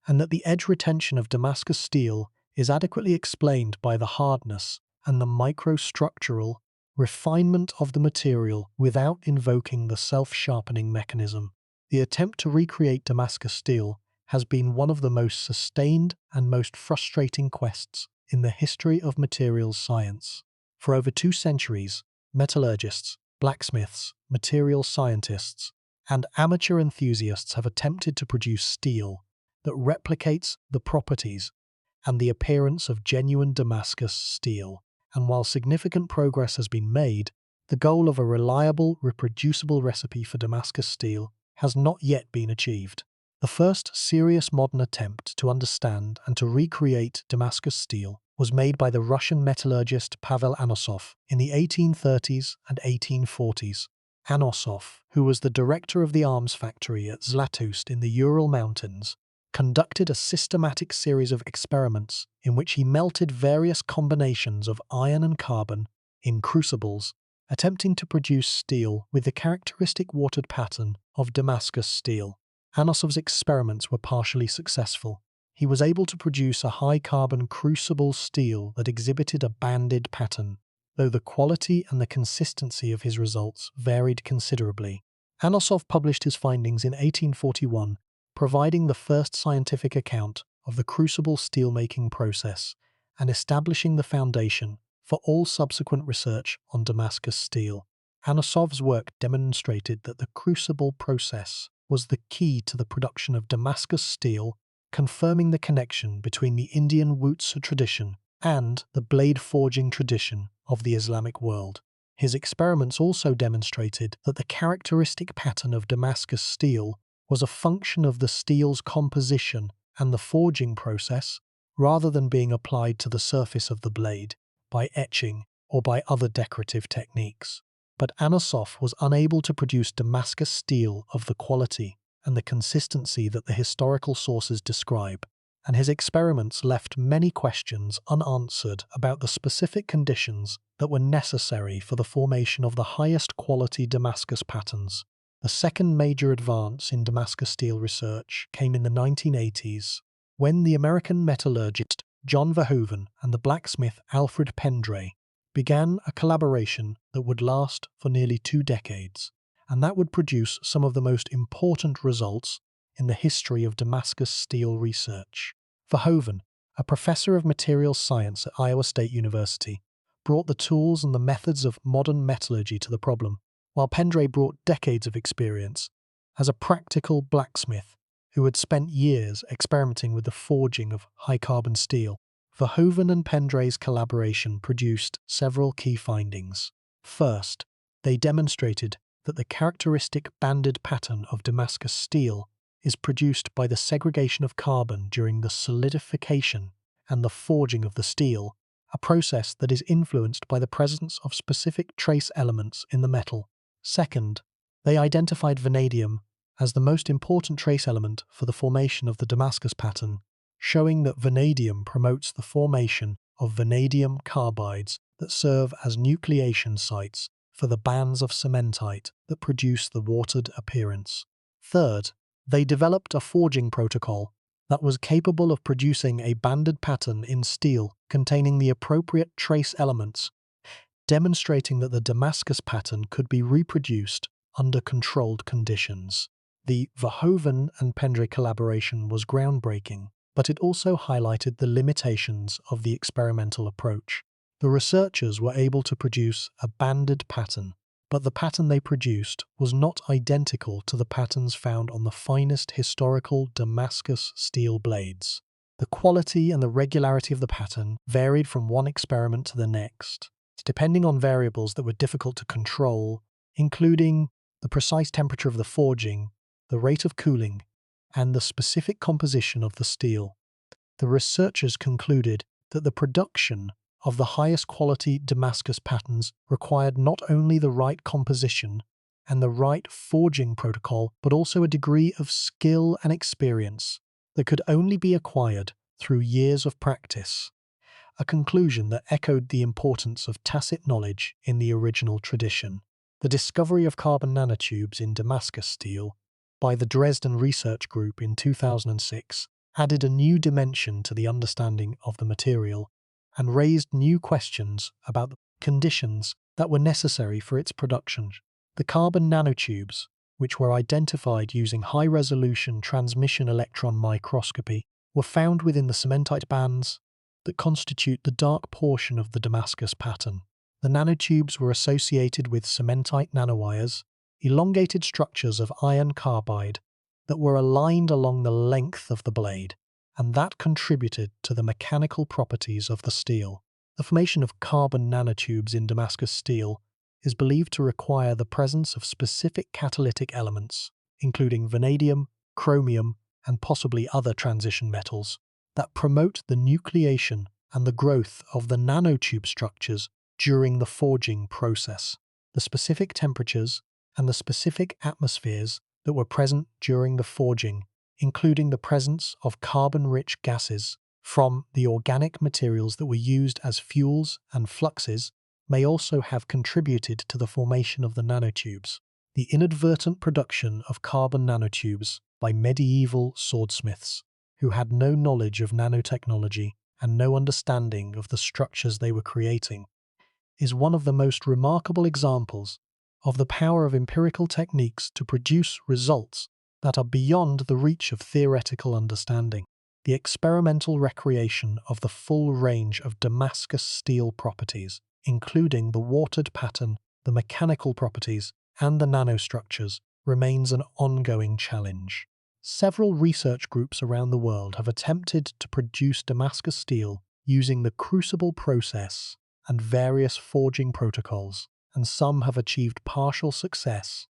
A: and that the edge retention of Damascus steel is adequately explained by the hardness and the microstructural refinement of the material without invoking the self-sharpening mechanism. The attempt to recreate Damascus steel has been one of the most sustained and most frustrating quests in the history of materials science. For over 2 centuries, metallurgists, blacksmiths, materials scientists, and amateur enthusiasts have attempted to produce steel that replicates the properties and the appearance of genuine Damascus steel. And while significant progress has been made, the goal of a reliable, reproducible recipe for Damascus steel has not yet been achieved. The first serious modern attempt to understand and to recreate Damascus steel was made by the Russian metallurgist Pavel Anosov in the 1830s and 1840s. Anosov, who was the director of the arms factory at Zlatoust in the Ural Mountains, conducted a systematic series of experiments in which he melted various combinations of iron and carbon in crucibles, attempting to produce steel with the characteristic watered pattern of Damascus steel. Anosov's experiments were partially successful. He was able to produce a high-carbon crucible steel that exhibited a banded pattern, though the quality and the consistency of his results varied considerably. Anosov published his findings in 1841, providing the first scientific account of the crucible steelmaking process and establishing the foundation for all subsequent research on Damascus steel. Anosov's work demonstrated that the crucible process was the key to the production of Damascus steel, confirming the connection between the Indian Wootz tradition and the blade forging tradition of the Islamic world. His experiments also demonstrated that the characteristic pattern of Damascus steel was a function of the steel's composition and the forging process, rather than being applied to the surface of the blade by etching or by other decorative techniques. But Anosov was unable to produce Damascus steel of the quality and the consistency that the historical sources describe, and his experiments left many questions unanswered about the specific conditions that were necessary for the formation of the highest quality Damascus patterns. The second major advance in Damascus steel research came in the 1980s, when the American metallurgist John Verhoeven and the blacksmith Alfred Pendray began a collaboration that would last for nearly 2 decades, and that would produce some of the most important results in the history of Damascus steel research. Verhoeven, a professor of materials science at Iowa State University, brought the tools and the methods of modern metallurgy to the problem, while Pendray brought decades of experience as a practical blacksmith who had spent years experimenting with the forging of high-carbon steel. Verhoeven and Pendray's collaboration produced several key findings. First, they demonstrated that the characteristic banded pattern of Damascus steel is produced by the segregation of carbon during the solidification and the forging of the steel, a process that is influenced by the presence of specific trace elements in the metal. Second, they identified vanadium as the most important trace element for the formation of the Damascus pattern, showing that vanadium promotes the formation of vanadium carbides that serve as nucleation sites for the bands of cementite that produce the watered appearance. Third, they developed a forging protocol that was capable of producing a banded pattern in steel containing the appropriate trace elements, demonstrating that the Damascus pattern could be reproduced under controlled conditions. The Verhoeven and Pendray collaboration was groundbreaking, but it also highlighted the limitations of the experimental approach. The researchers were able to produce a banded pattern, but the pattern they produced was not identical to the patterns found on the finest historical Damascus steel blades. The quality and the regularity of the pattern varied from one experiment to the next, depending on variables that were difficult to control, including the precise temperature of the forging, the rate of cooling, and the specific composition of the steel. The researchers concluded that the production of the highest quality Damascus patterns required not only the right composition and the right forging protocol, but also a degree of skill and experience that could only be acquired through years of practice, a conclusion that echoed the importance of tacit knowledge in the original tradition. The discovery of carbon nanotubes in Damascus steel by the Dresden Research Group in 2006 added a new dimension to the understanding of the material and raised new questions about the conditions that were necessary for its production. The carbon nanotubes, which were identified using high-resolution transmission electron microscopy, were found within the cementite bands that constitute the dark portion of the Damascus pattern. The nanotubes were associated with cementite nanowires, elongated structures of iron carbide that were aligned along the length of the blade, and that contributed to the mechanical properties of the steel. The formation of carbon nanotubes in Damascus steel is believed to require the presence of specific catalytic elements, including vanadium, chromium, and possibly other transition metals, that promote the nucleation and the growth of the nanotube structures during the forging process. The specific temperatures and the specific atmospheres that were present during the forging, including the presence of carbon-rich gases from the organic materials that were used as fuels and fluxes, may also have contributed to the formation of the nanotubes. The inadvertent production of carbon nanotubes by medieval swordsmiths, who had no knowledge of nanotechnology and no understanding of the structures they were creating, is one of the most remarkable examples of the power of empirical techniques to produce results that are beyond the reach of theoretical understanding. The experimental recreation of the full range of Damascus steel properties, including the watered pattern, the mechanical properties, and the nanostructures, remains an ongoing challenge. Several research groups around the world have attempted to produce Damascus steel using the crucible process and various forging protocols, and some have achieved partial success,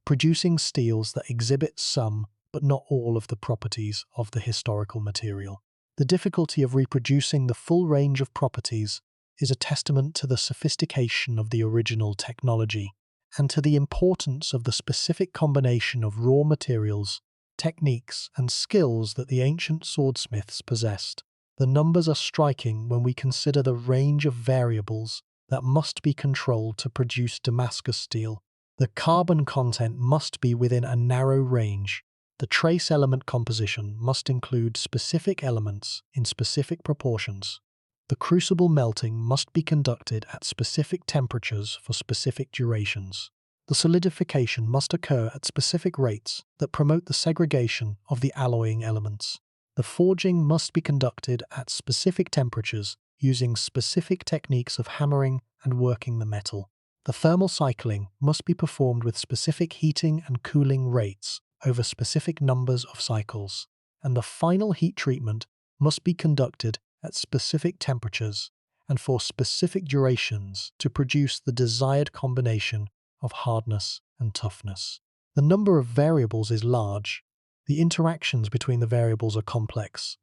A: producing steels that exhibit some but not all of the properties of the historical material. The difficulty of reproducing the full range of properties is a testament to the sophistication of the original technology and to the importance of the specific combination of raw materials, techniques, and skills that the ancient swordsmiths possessed. The numbers are striking when we consider the range of variables that must be controlled to produce Damascus steel. The carbon content must be within a narrow range. The trace element composition must include specific elements in specific proportions. The crucible melting must be conducted at specific temperatures for specific durations. The solidification must occur at specific rates that promote the segregation of the alloying elements. The forging must be conducted at specific temperatures using specific techniques of hammering and working the metal. The thermal cycling must be performed with specific heating and cooling rates over specific numbers of cycles, and the final heat treatment must be conducted at specific temperatures and for specific durations to produce the desired combination of hardness and toughness. The number of variables is large, the interactions between the variables are complex,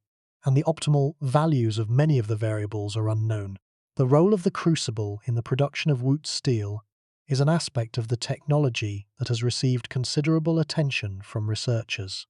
A: and the optimal values of many of the variables are unknown. The role of the crucible in the production of Wootz steel is an aspect of the technology that has received considerable attention from researchers.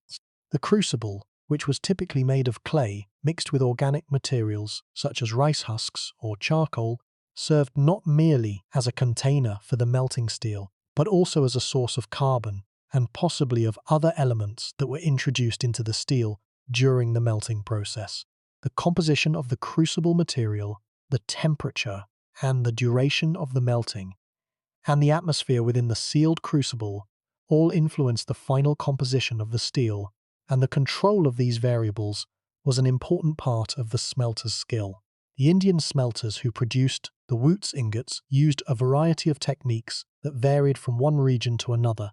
A: The crucible, which was typically made of clay mixed with organic materials such as rice husks or charcoal, served not merely as a container for the melting steel, but also as a source of carbon and possibly of other elements that were introduced into the steel during the melting process. The composition of the crucible material, the temperature, and the duration of the melting, and the atmosphere within the sealed crucible all influenced the final composition of the steel, and the control of these variables was an important part of the smelter's skill. The Indian smelters who produced the Wootz ingots used a variety of techniques that varied from one region to another,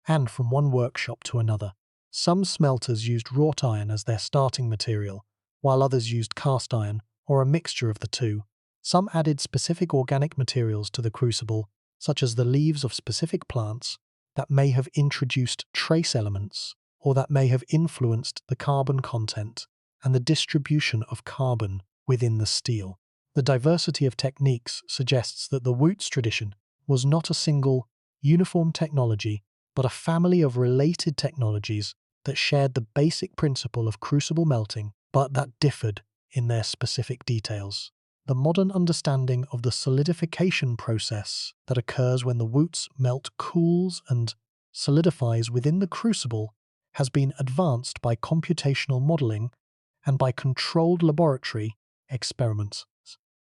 A: and from one workshop to another. Some smelters used wrought iron as their starting material, while others used cast iron, or a mixture of the two. Some added specific organic materials to the crucible, such as the leaves of specific plants, that may have introduced trace elements, or that may have influenced the carbon content and the distribution of carbon within the steel. The diversity of techniques suggests that the Wootz tradition was not a single, uniform technology, but a family of related technologies that shared the basic principle of crucible melting, but that differed in their specific details. The modern understanding of the solidification process that occurs when the Wootz melt cools and solidifies within the crucible has been advanced by computational modeling and by controlled laboratory experiments.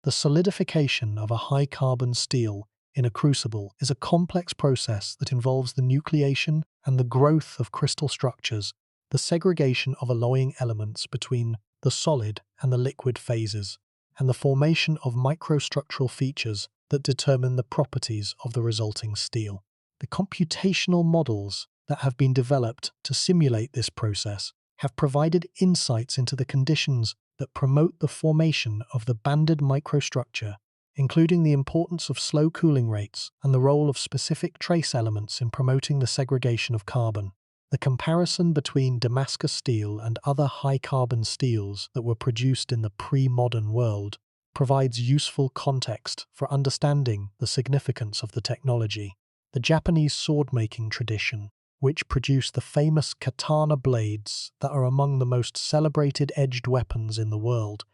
A: The solidification of a high-carbon steel in a crucible is a complex process that involves the nucleation and the growth of crystal structures, the segregation of alloying elements between the solid and the liquid phases, and the formation of microstructural features that determine the properties of the resulting steel. The computational models that have been developed to simulate this process have provided insights into the conditions that promote the formation of the banded microstructure, including the importance of slow cooling rates and the role of specific trace elements in promoting the segregation of carbon. The comparison between Damascus steel and other high-carbon steels that were produced in the pre-modern world provides useful context for understanding the significance of the technology. The Japanese sword-making tradition, which produced the famous katana blades that are among the most celebrated edged weapons in the world,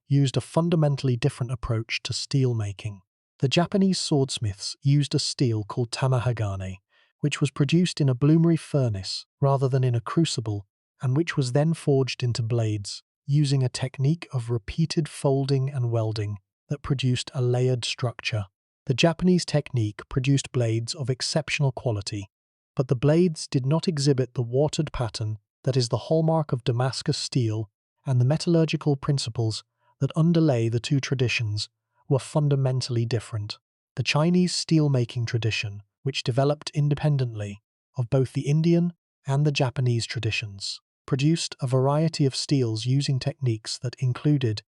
A: used a fundamentally different approach to steel making. The Japanese swordsmiths used a steel called tamahagane, which was produced in a bloomery furnace rather than in a crucible, and which was then forged into blades, using a technique of repeated folding and welding that produced a layered structure. The Japanese technique produced blades of exceptional quality, but the blades did not exhibit the watered pattern that is the hallmark of Damascus steel, and the metallurgical principles that underlay the two traditions were fundamentally different. The Chinese steel-making tradition, which developed independently of both the Indian and the Japanese traditions, produced a variety of steels using techniques that included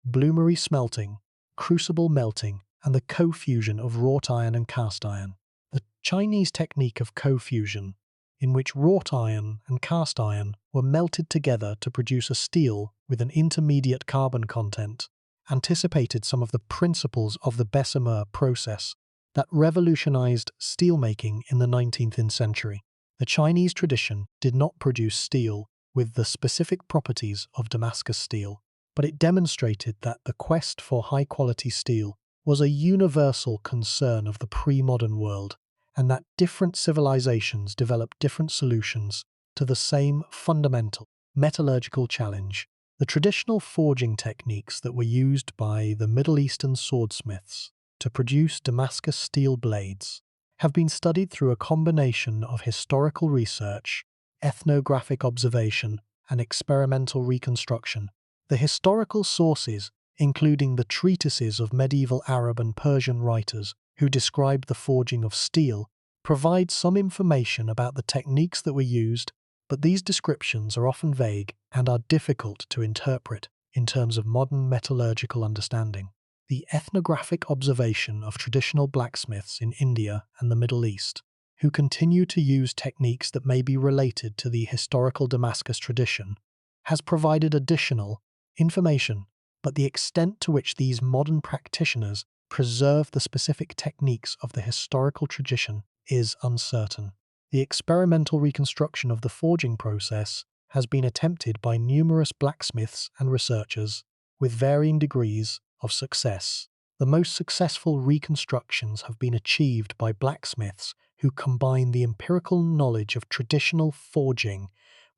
A: bloomery smelting, crucible melting, and the co-fusion of wrought iron and cast iron. The Chinese technique of co-fusion, in which wrought iron and cast iron were melted together to produce a steel with an intermediate carbon content, anticipated some of the principles of the Bessemer process that revolutionized steelmaking in the 19th century. The Chinese tradition did not produce steel with the specific properties of Damascus steel, but it demonstrated that the quest for high-quality steel was a universal concern of the pre-modern world, and that different civilizations developed different solutions to the same fundamental metallurgical challenge. The traditional forging techniques that were used by the Middle Eastern swordsmiths to produce Damascus steel blades have been studied through a combination of historical research, ethnographic observation, and experimental reconstruction. The historical sources, including the treatises of medieval Arab and Persian writers who describe the forging of steel, provide some information about the techniques that were used, but these descriptions are often vague and are difficult to interpret in terms of modern metallurgical understanding. The ethnographic observation of traditional blacksmiths in India and the Middle East, who continue to use techniques that may be related to the historical Damascus tradition, has provided additional information, but the extent to which these modern practitioners preserve the specific techniques of the historical tradition is uncertain. The experimental reconstruction of the forging process has been attempted by numerous blacksmiths and researchers, with varying degrees of success. The most successful reconstructions have been achieved by blacksmiths who combine the empirical knowledge of traditional forging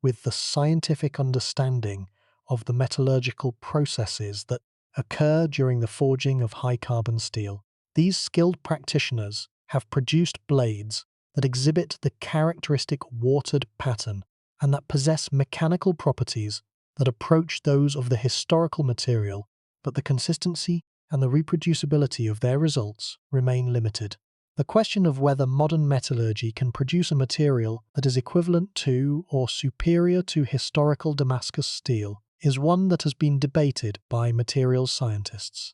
A: with the scientific understanding of the metallurgical processes that occur during the forging of high-carbon steel. These skilled practitioners have produced blades that exhibit the characteristic watered pattern and that possess mechanical properties that approach those of the historical material, but the consistency and the reproducibility of their results remain limited. The question of whether modern metallurgy can produce a material that is equivalent to or superior to historical Damascus steel is one that has been debated by materials scientists.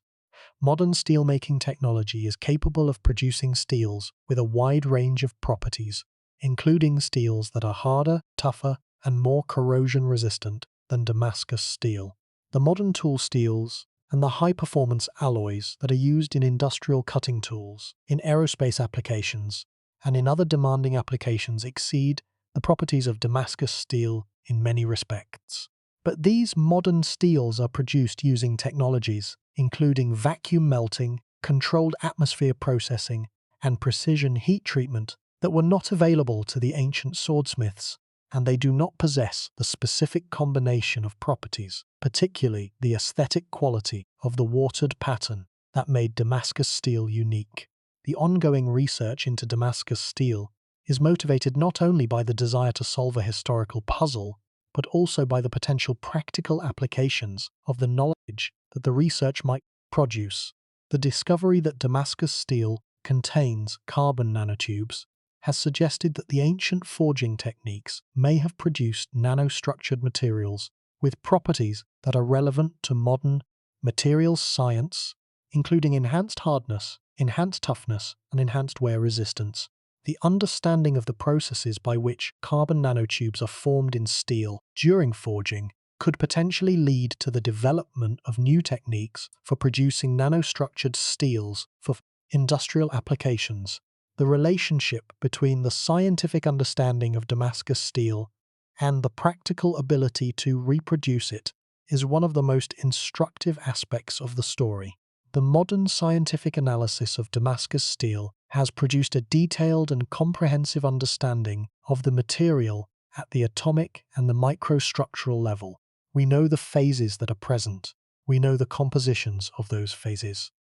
A: Modern steelmaking technology is capable of producing steels with a wide range of properties, including steels that are harder, tougher, and more corrosion-resistant than Damascus steel. The modern tool steels and the high-performance alloys that are used in industrial cutting tools, in aerospace applications, and in other demanding applications exceed the properties of Damascus steel in many respects. But these modern steels are produced using technologies including vacuum melting, controlled atmosphere processing, and precision heat treatment that were not available to the ancient swordsmiths, and they do not possess the specific combination of properties, particularly the aesthetic quality of the watered pattern that made Damascus steel unique. The ongoing research into Damascus steel is motivated not only by the desire to solve a historical puzzle, but also by the potential practical applications of the knowledge that the research might Produce. The discovery that Damascus steel contains carbon nanotubes has suggested that the ancient forging techniques may have produced nanostructured materials with properties that are relevant to modern materials science, including enhanced hardness, enhanced toughness, and enhanced wear resistance. The understanding of the processes by which carbon nanotubes are formed in steel during forging could potentially lead to the development of new techniques for producing nanostructured steels for industrial applications. The relationship between the scientific understanding of Damascus steel and the practical ability to reproduce it is one of the most instructive aspects of the story. The modern scientific analysis of Damascus steel has produced a detailed and comprehensive understanding of the material at the atomic and the microstructural level. We know the phases that are present. We know the compositions of those phases.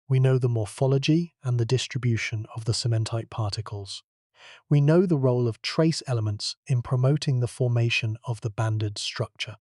A: We know the morphology and the distribution of the cementite particles. We know the role of trace elements in promoting the formation of the banded structure.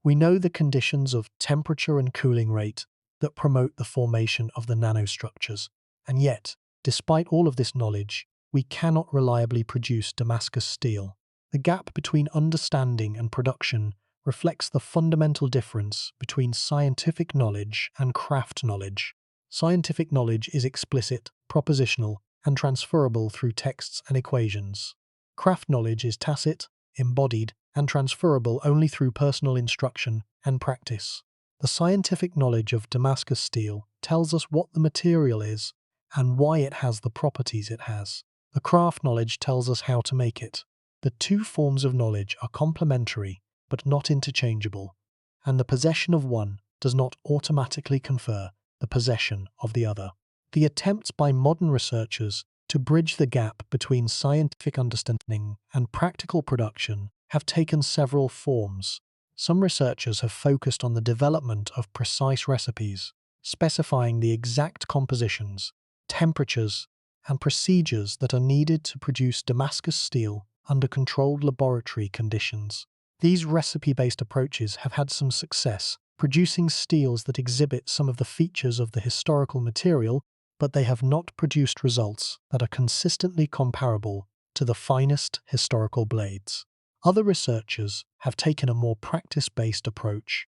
A: We know the conditions of temperature and cooling rate that promote the formation of the nanostructures. And yet, despite all of this knowledge, we cannot reliably produce Damascus steel. The gap between understanding and production reflects the fundamental difference between scientific knowledge and craft knowledge. Scientific knowledge is explicit, propositional, and transferable through texts and equations. Craft knowledge is tacit, embodied, and transferable only through personal instruction and practice. The scientific knowledge of Damascus steel tells us what the material is and why it has the properties it has. The craft knowledge tells us how to make it. The two forms of knowledge are complementary but not interchangeable, and the possession of one does not automatically confer the possession of the other. The attempts by modern researchers to bridge the gap between scientific understanding and practical production have taken several forms. Some researchers have focused on the development of precise recipes, specifying the exact compositions, temperatures, and procedures that are needed to produce Damascus steel under controlled laboratory conditions. These recipe-based approaches have had some success, producing steels that exhibit some of the features of the historical material, but they have not produced results that are consistently comparable to the finest historical blades. Other researchers have taken a more practice-based approach,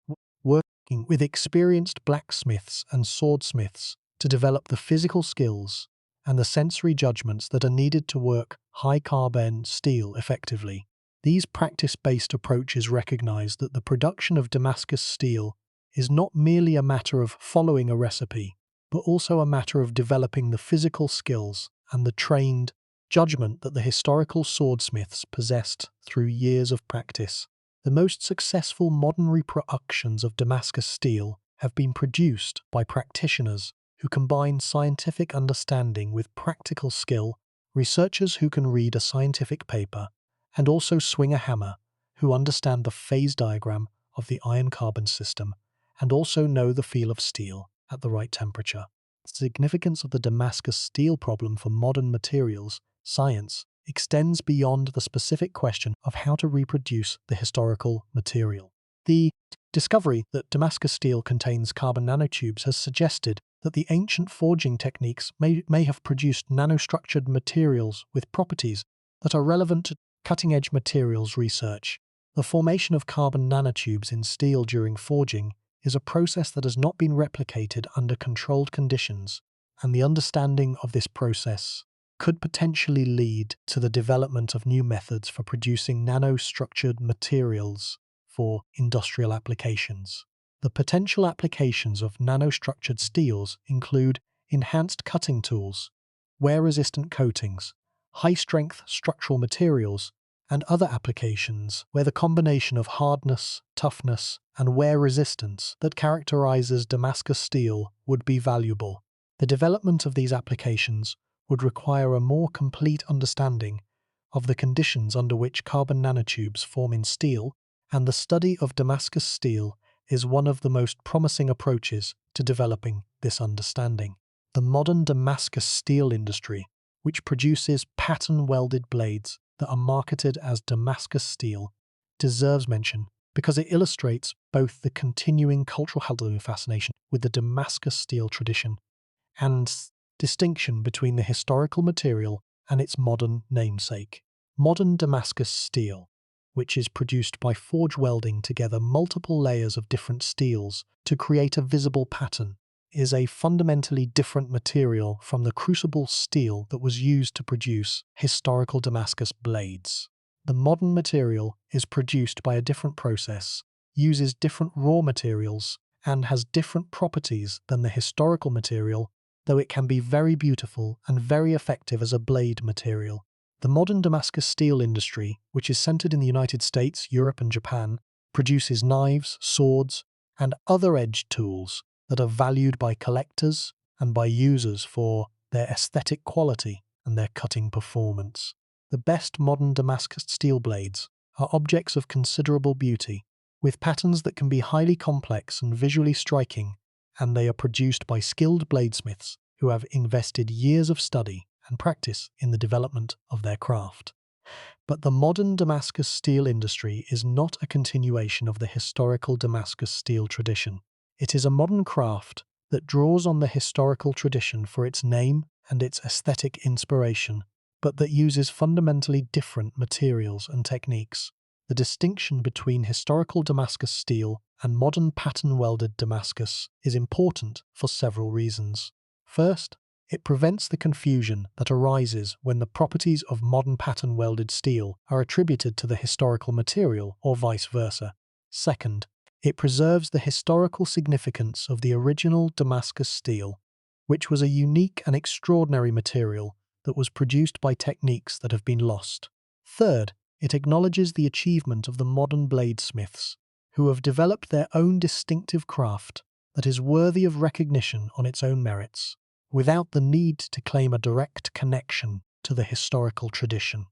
A: working with experienced blacksmiths and swordsmiths to develop the physical skills and the sensory judgments that are needed to work high-carbon steel effectively. These practice-based approaches recognize that the production of Damascus steel is not merely a matter of following a recipe, but also a matter of developing the physical skills and the trained judgment that the historical swordsmiths possessed through years of practice. The most successful modern reproductions of Damascus steel have been produced by practitioners who combine scientific understanding with practical skill, researchers who can read a scientific paper, and also swing a hammer, who understand the phase diagram of the iron-carbon system and also know the feel of steel at the right temperature. The significance of the Damascus steel problem for modern materials science extends beyond the specific question of how to reproduce the historical material. The discovery that Damascus steel contains carbon nanotubes has suggested that the ancient forging techniques may have produced nanostructured materials with properties that are relevant to cutting-edge materials research. The formation of carbon nanotubes in steel during forging is a process that has not been replicated under controlled conditions, and the understanding of this process could potentially lead to the development of new methods for producing nanostructured materials for industrial applications. The potential applications of nanostructured steels include enhanced cutting tools, wear-resistant coatings, high-strength structural materials, and other applications where the combination of hardness, toughness, and wear resistance that characterizes Damascus steel would be valuable. The development of these applications would require a more complete understanding of the conditions under which carbon nanotubes form in steel, and the study of Damascus steel is one of the most promising approaches to developing this understanding. The modern Damascus steel industry, which produces pattern-welded blades that are marketed as Damascus steel, deserves mention because it illustrates both the continuing cultural fascination with the Damascus steel tradition and distinction between the historical material and its modern namesake. Modern Damascus steel, which is produced by forge welding together multiple layers of different steels to create a visible pattern, is a fundamentally different material from the crucible steel that was used to produce historical Damascus blades. The modern material is produced by a different process, uses different raw materials, and has different properties than the historical material, though it can be very beautiful and very effective as a blade material. The modern Damascus steel industry, which is centered in the United States, Europe, and Japan, produces knives, swords, and other edged tools that are valued by collectors and by users for their aesthetic quality and their cutting performance. The best modern Damascus steel blades are objects of considerable beauty, with patterns that can be highly complex and visually striking, and they are produced by skilled bladesmiths who have invested years of study and practice in the development of their craft. But the modern Damascus steel industry is not a continuation of the historical Damascus steel tradition. It is a modern craft that draws on the historical tradition for its name and its aesthetic inspiration, but that uses fundamentally different materials and techniques. The distinction between historical Damascus steel and modern pattern-welded Damascus is important for several reasons. First, it prevents the confusion that arises when the properties of modern pattern-welded steel are attributed to the historical material or vice versa. Second, it preserves the historical significance of the original Damascus steel, which was a unique and extraordinary material that was produced by techniques that have been lost. Third, it acknowledges the achievement of the modern bladesmiths, who have developed their own distinctive craft that is worthy of recognition on its own merits, without the need to claim a direct connection to the historical tradition.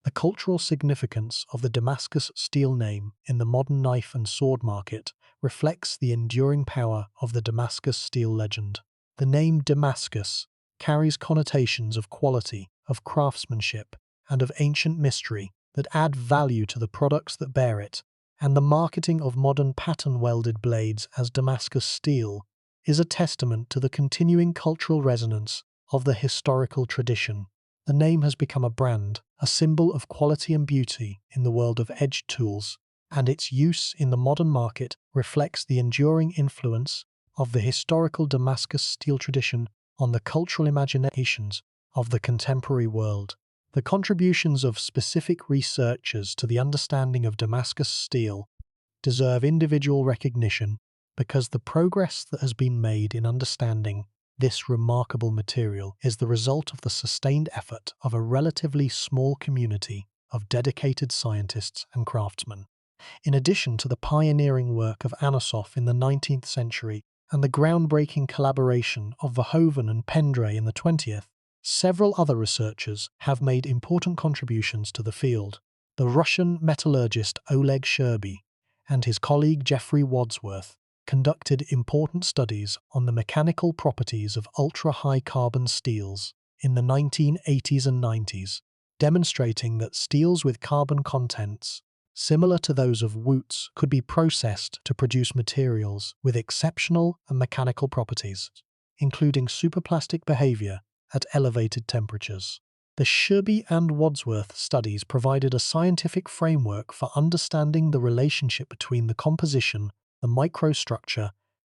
A: The cultural significance of the Damascus steel name in the modern knife and sword market reflects the enduring power of the Damascus steel legend. The name Damascus carries connotations of quality, of craftsmanship, and of ancient mystery that add value to the products that bear it, and the marketing of modern pattern-welded blades as Damascus steel is a testament to the continuing cultural resonance of the historical tradition. The name has become a brand, a symbol of quality and beauty in the world of edged tools, and its use in the modern market reflects the enduring influence of the historical Damascus steel tradition on the cultural imaginations of the contemporary world. The contributions of specific researchers to the understanding of Damascus steel deserve individual recognition because the progress that has been made in understanding this remarkable material is the result of the sustained effort of a relatively small community of dedicated scientists and craftsmen. In addition to the pioneering work of Anosov in the 19th century and the groundbreaking collaboration of Verhoeven and Pendray in the 20th, several other researchers have made important contributions to the field. The Russian metallurgist Oleg Sherby and his colleague Geoffrey Wadsworth conducted important studies on the mechanical properties of ultra-high carbon steels in the 1980s and 90s, demonstrating that steels with carbon contents similar to those of Wootz could be processed to produce materials with exceptional and mechanical properties, including superplastic behavior at elevated temperatures. The Sherby and Wadsworth studies provided a scientific framework for understanding the relationship between the composition, the microstructure,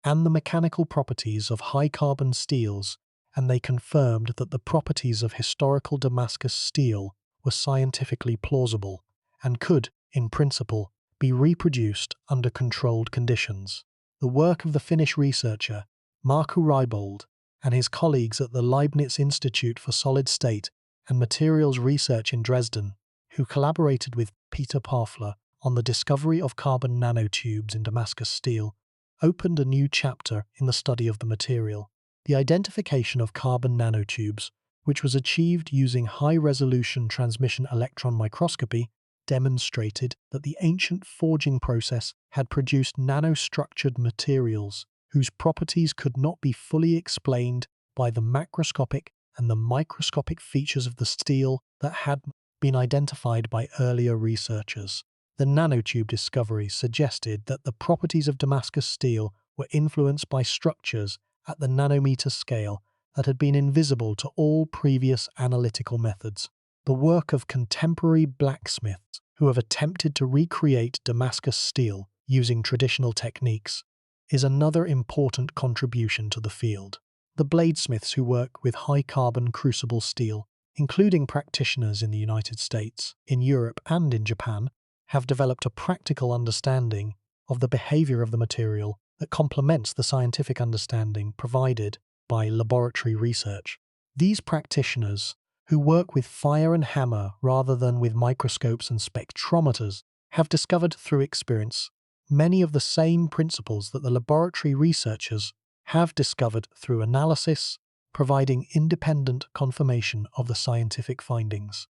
A: and the mechanical properties of high-carbon steels, and they confirmed that the properties of historical Damascus steel were scientifically plausible and could, in principle, be reproduced under controlled conditions. The work of the Finnish researcher Markku Reibold and his colleagues at the Leibniz Institute for Solid State and Materials Research in Dresden, who collaborated with Peter Parfler on the discovery of carbon nanotubes in Damascus steel, opened a new chapter in the study of the material. The identification of carbon nanotubes, which was achieved using high-resolution transmission electron microscopy, demonstrated that the ancient forging process had produced nanostructured materials whose properties could not be fully explained by the macroscopic and the microscopic features of the steel that had been identified by earlier researchers. The nanotube discovery suggested that the properties of Damascus steel were influenced by structures at the nanometer scale that had been invisible to all previous analytical methods. The work of contemporary blacksmiths who have attempted to recreate Damascus steel using traditional techniques is another important contribution to the field. The bladesmiths who work with high-carbon crucible steel, including practitioners in the United States, in Europe and in Japan, have developed a practical understanding of the behavior of the material that complements the scientific understanding provided by laboratory research. These practitioners, who work with fire and hammer rather than with microscopes and spectrometers, have discovered through experience many of the same principles that the laboratory researchers have discovered through analysis, providing independent confirmation of the scientific findings,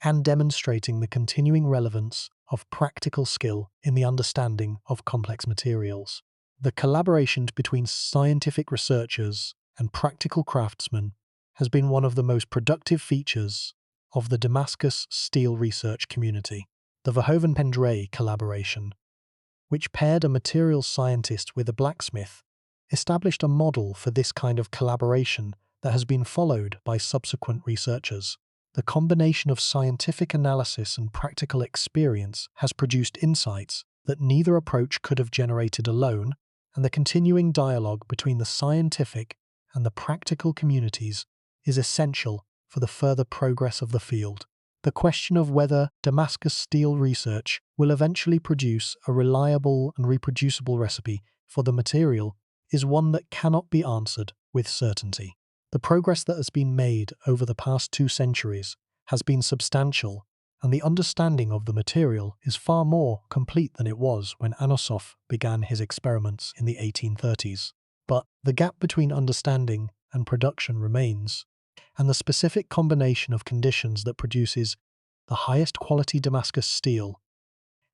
A: and demonstrating the continuing relevance of practical skill in the understanding of complex materials. The collaboration between scientific researchers and practical craftsmen has been one of the most productive features of the Damascus Steel research community. The Verhoeven-Pendray collaboration, which paired a materials scientist with a blacksmith, established a model for this kind of collaboration that has been followed by subsequent researchers. The combination of scientific analysis and practical experience has produced insights that neither approach could have generated alone, and the continuing dialogue between the scientific and the practical communities is essential for the further progress of the field. The question of whether Damascus steel research will eventually produce a reliable and reproducible recipe for the material is one that cannot be answered with certainty. The progress that has been made over the past 2 centuries has been substantial, and the understanding of the material is far more complete than it was when Anosov began his experiments in the 1830s. But the gap between understanding and production remains, and the specific combination of conditions that produces the highest quality Damascus steel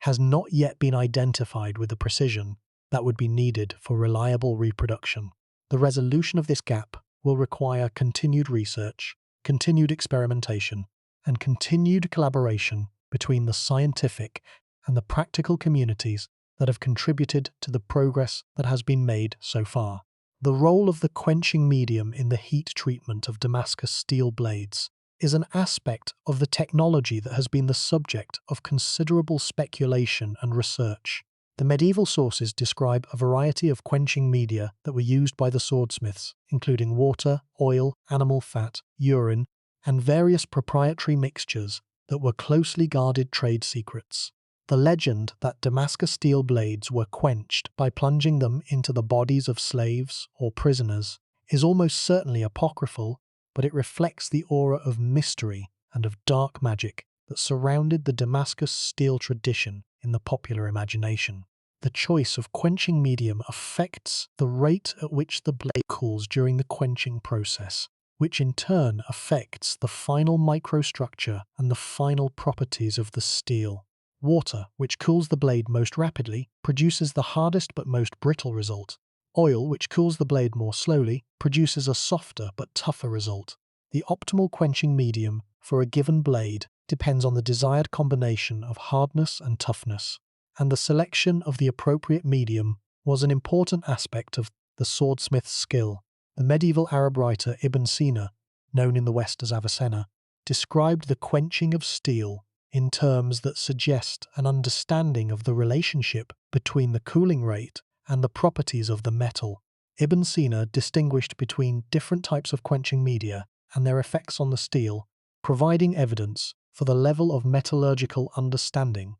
A: has not yet been identified with the precision that would be needed for reliable reproduction. The resolution of this gap will require continued research, continued experimentation, and continued collaboration between the scientific and the practical communities that have contributed to the progress that has been made so far. The role of the quenching medium in the heat treatment of Damascus steel blades is an aspect of the technology that has been the subject of considerable speculation and research. The medieval sources describe a variety of quenching media that were used by the swordsmiths, including water, oil, animal fat, urine, and various proprietary mixtures that were closely guarded trade secrets. The legend that Damascus steel blades were quenched by plunging them into the bodies of slaves or prisoners is almost certainly apocryphal, but it reflects the aura of mystery and of dark magic that surrounded the Damascus steel tradition in the popular imagination. The choice of quenching medium affects the rate at which the blade cools during the quenching process, which in turn affects the final microstructure and the final properties of the steel. Water, which cools the blade most rapidly, produces the hardest but most brittle result. Oil, which cools the blade more slowly, produces a softer but tougher result. The optimal quenching medium for a given blade depends on the desired combination of hardness and toughness, and the selection of the appropriate medium was an important aspect of the swordsmith's skill. The medieval Arab writer Ibn Sina, known in the West as Avicenna, described the quenching of steel in terms that suggest an understanding of the relationship between the cooling rate and the properties of the metal. Ibn Sina distinguished between different types of quenching media and their effects on the steel, providing evidence for the level of metallurgical understanding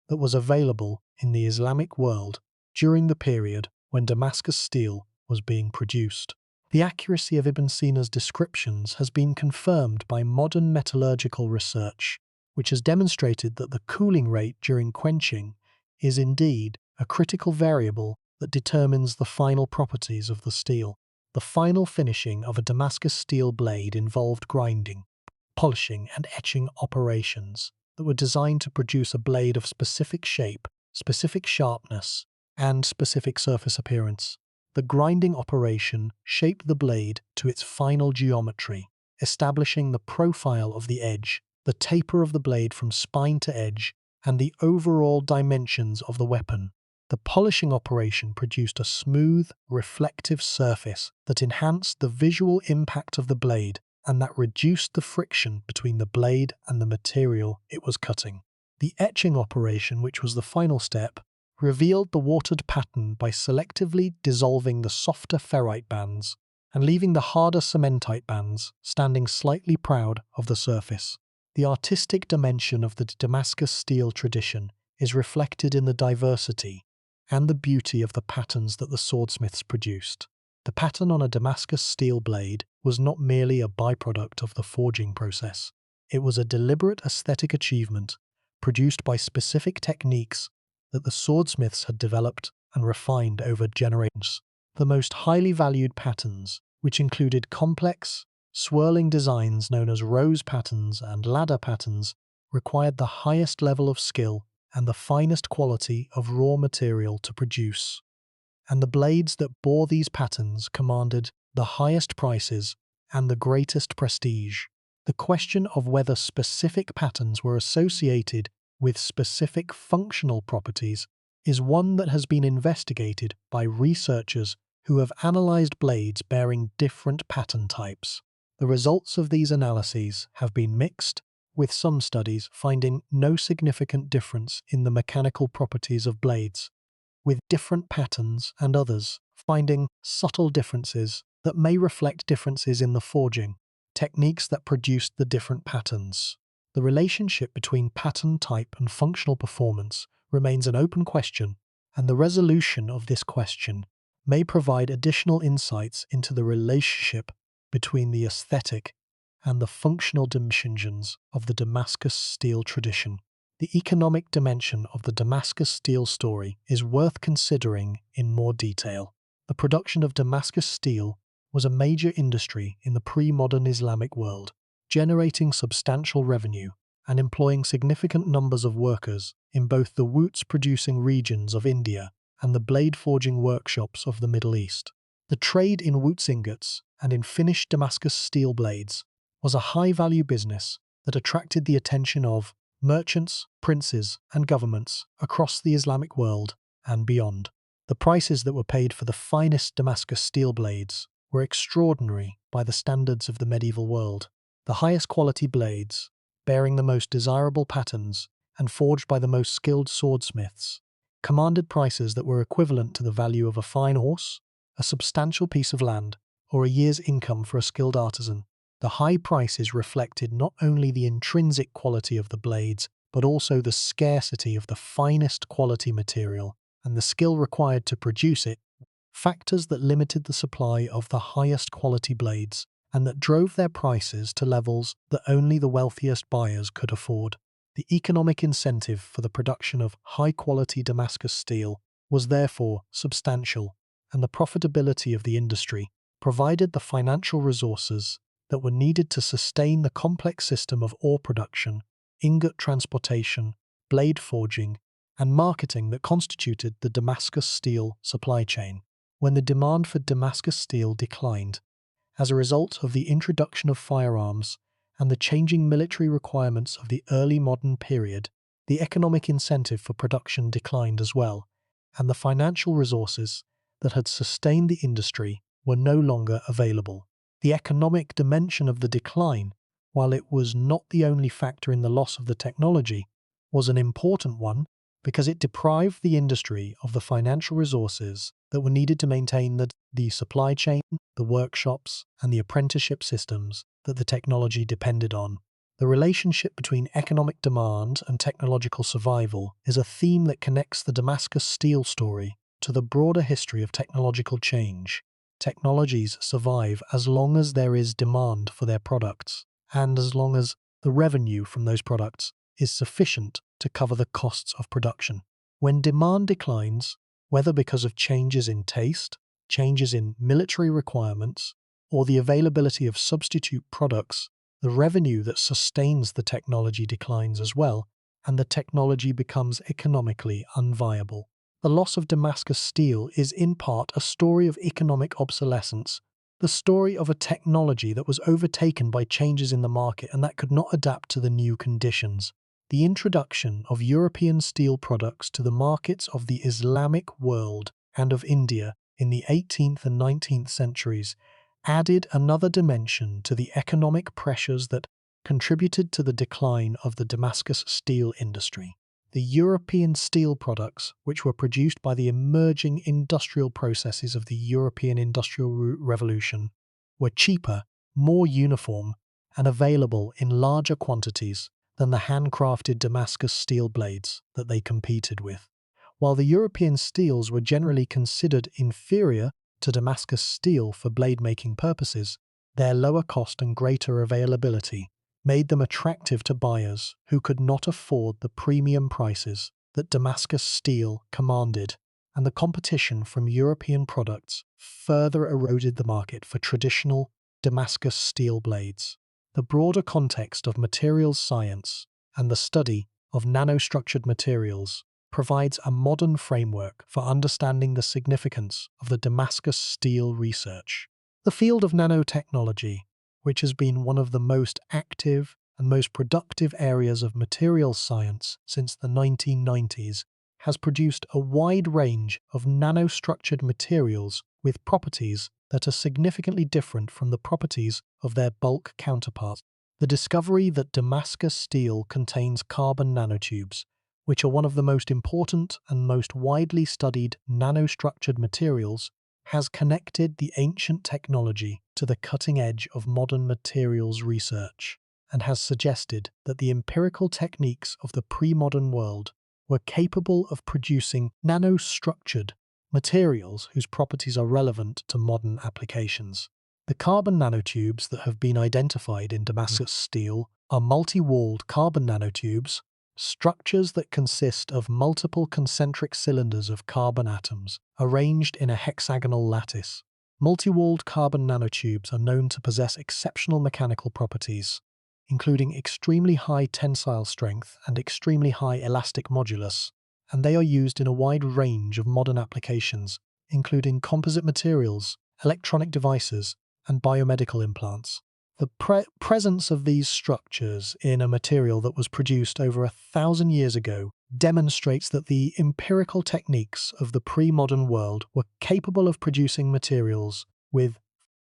A: that was available in the Islamic world during the period when Damascus steel was being produced. The accuracy of Ibn Sina's descriptions has been confirmed by modern metallurgical research, which has demonstrated that the cooling rate during quenching is indeed a critical variable that determines the final properties of the steel. The final finishing of a Damascus steel blade involved grinding, polishing, and etching operations that were designed to produce a blade of specific shape, specific sharpness, and specific surface appearance. The grinding operation shaped the blade to its final geometry, establishing the profile of the edge, the taper of the blade from spine to edge, and the overall dimensions of the weapon. The polishing operation produced a smooth, reflective surface that enhanced the visual impact of the blade and that reduced the friction between the blade and the material it was cutting. The etching operation, which was the final step, revealed the watered pattern by selectively dissolving the softer ferrite bands and leaving the harder cementite bands standing slightly proud of the surface. The artistic dimension of the Damascus steel tradition is reflected in the diversity and the beauty of the patterns that the swordsmiths produced. The pattern on a Damascus steel blade was not merely a byproduct of the forging process. It was a deliberate aesthetic achievement produced by specific techniques that the swordsmiths had developed and refined over generations. The most highly valued patterns, which included complex, swirling designs known as rose patterns and ladder patterns, required the highest level of skill and the finest quality of raw material to produce. And the blades that bore these patterns commanded the highest prices and the greatest prestige. The question of whether specific patterns were associated with specific functional properties is one that has been investigated by researchers who have analyzed blades bearing different pattern types. The results of these analyses have been mixed, with some studies finding no significant difference in the mechanical properties of blades, with different patterns, and others finding subtle differences that may reflect differences in the forging techniques that produced the different patterns. The relationship between pattern type and functional performance remains an open question, and the resolution of this question may provide additional insights into the relationship between the aesthetic and the functional dimensions of the Damascus steel tradition. The economic dimension of the Damascus steel story is worth considering in more detail. The production of Damascus steel was a major industry in the pre-modern Islamic world, generating substantial revenue and employing significant numbers of workers in both the Wootz producing regions of India and the blade forging workshops of the Middle East. The trade in Wootz ingots and in finished Damascus steel blades was a high-value business that attracted the attention of merchants, princes, and governments across the Islamic world and beyond. The prices that were paid for the finest Damascus steel blades were extraordinary by the standards of the medieval world. The highest quality blades, bearing the most desirable patterns and forged by the most skilled swordsmiths, commanded prices that were equivalent to the value of a fine horse, a substantial piece of land, or a year's income for a skilled artisan. The high prices reflected not only the intrinsic quality of the blades, but also the scarcity of the finest quality material and the skill required to produce it, factors that limited the supply of the highest quality blades and that drove their prices to levels that only the wealthiest buyers could afford. The economic incentive for the production of high-quality Damascus steel was therefore substantial, and the profitability of the industry provided the financial resources that were needed to sustain the complex system of ore production, ingot transportation, blade forging, and marketing that constituted the Damascus steel supply chain. When the demand for Damascus steel declined, as a result of the introduction of firearms and the changing military requirements of the early modern period, the economic incentive for production declined as well, and the financial resources that had sustained the industry were no longer available. The economic dimension of the decline, while it was not the only factor in the loss of the technology, was an important one because it deprived the industry of the financial resources that were needed to maintain the supply chain, the workshops, and the apprenticeship systems that the technology depended on. The relationship between economic demand and technological survival is a theme that connects the Damascus steel story to the broader history of technological change. Technologies survive as long as there is demand for their products, and as long as the revenue from those products is sufficient to cover the costs of production. When demand declines, whether because of changes in taste, changes in military requirements, or the availability of substitute products, the revenue that sustains the technology declines as well, and the technology becomes economically unviable. The loss of Damascus steel is in part a story of economic obsolescence, the story of a technology that was overtaken by changes in the market and that could not adapt to the new conditions. the introduction of European steel products to the markets of the Islamic world and of India in the 18th and 19th centuries added another dimension to the economic pressures that contributed to the decline of the Damascus steel industry. The European steel products, which were produced by the emerging industrial processes of the European Industrial Revolution, were cheaper, more uniform, and available in larger quantities than the handcrafted Damascus steel blades that they competed with. While the European steels were generally considered inferior to Damascus steel for blade-making purposes, their lower cost and greater availability made them attractive to buyers who could not afford the premium prices that Damascus steel commanded, and the competition from European products further eroded the market for traditional Damascus steel blades. The broader context of materials science and the study of nanostructured materials provides a modern framework for understanding the significance of the Damascus steel research. The field of nanotechnology, which has been one of the most active and most productive areas of materials science since the 1990s, has produced a wide range of nanostructured materials with properties that are significantly different from the properties of their bulk counterparts. The discovery that Damascus steel contains carbon nanotubes, which are one of the most important and most widely studied nanostructured materials, has connected the ancient technology to the cutting edge of modern materials research, and has suggested that the empirical techniques of the pre-modern world were capable of producing nanostructured materials whose properties are relevant to modern applications. The carbon nanotubes that have been identified in Damascus steel are multi-walled carbon nanotubes, structures that consist of multiple concentric cylinders of carbon atoms arranged in a hexagonal lattice. Multi-walled carbon nanotubes are known to possess exceptional mechanical properties, including extremely high tensile strength and extremely high elastic modulus, and they are used in a wide range of modern applications, including composite materials, electronic devices, and biomedical implants. The presence of these structures in a material that was produced over 1,000 years ago demonstrates that the empirical techniques of the pre-modern world were capable of producing materials with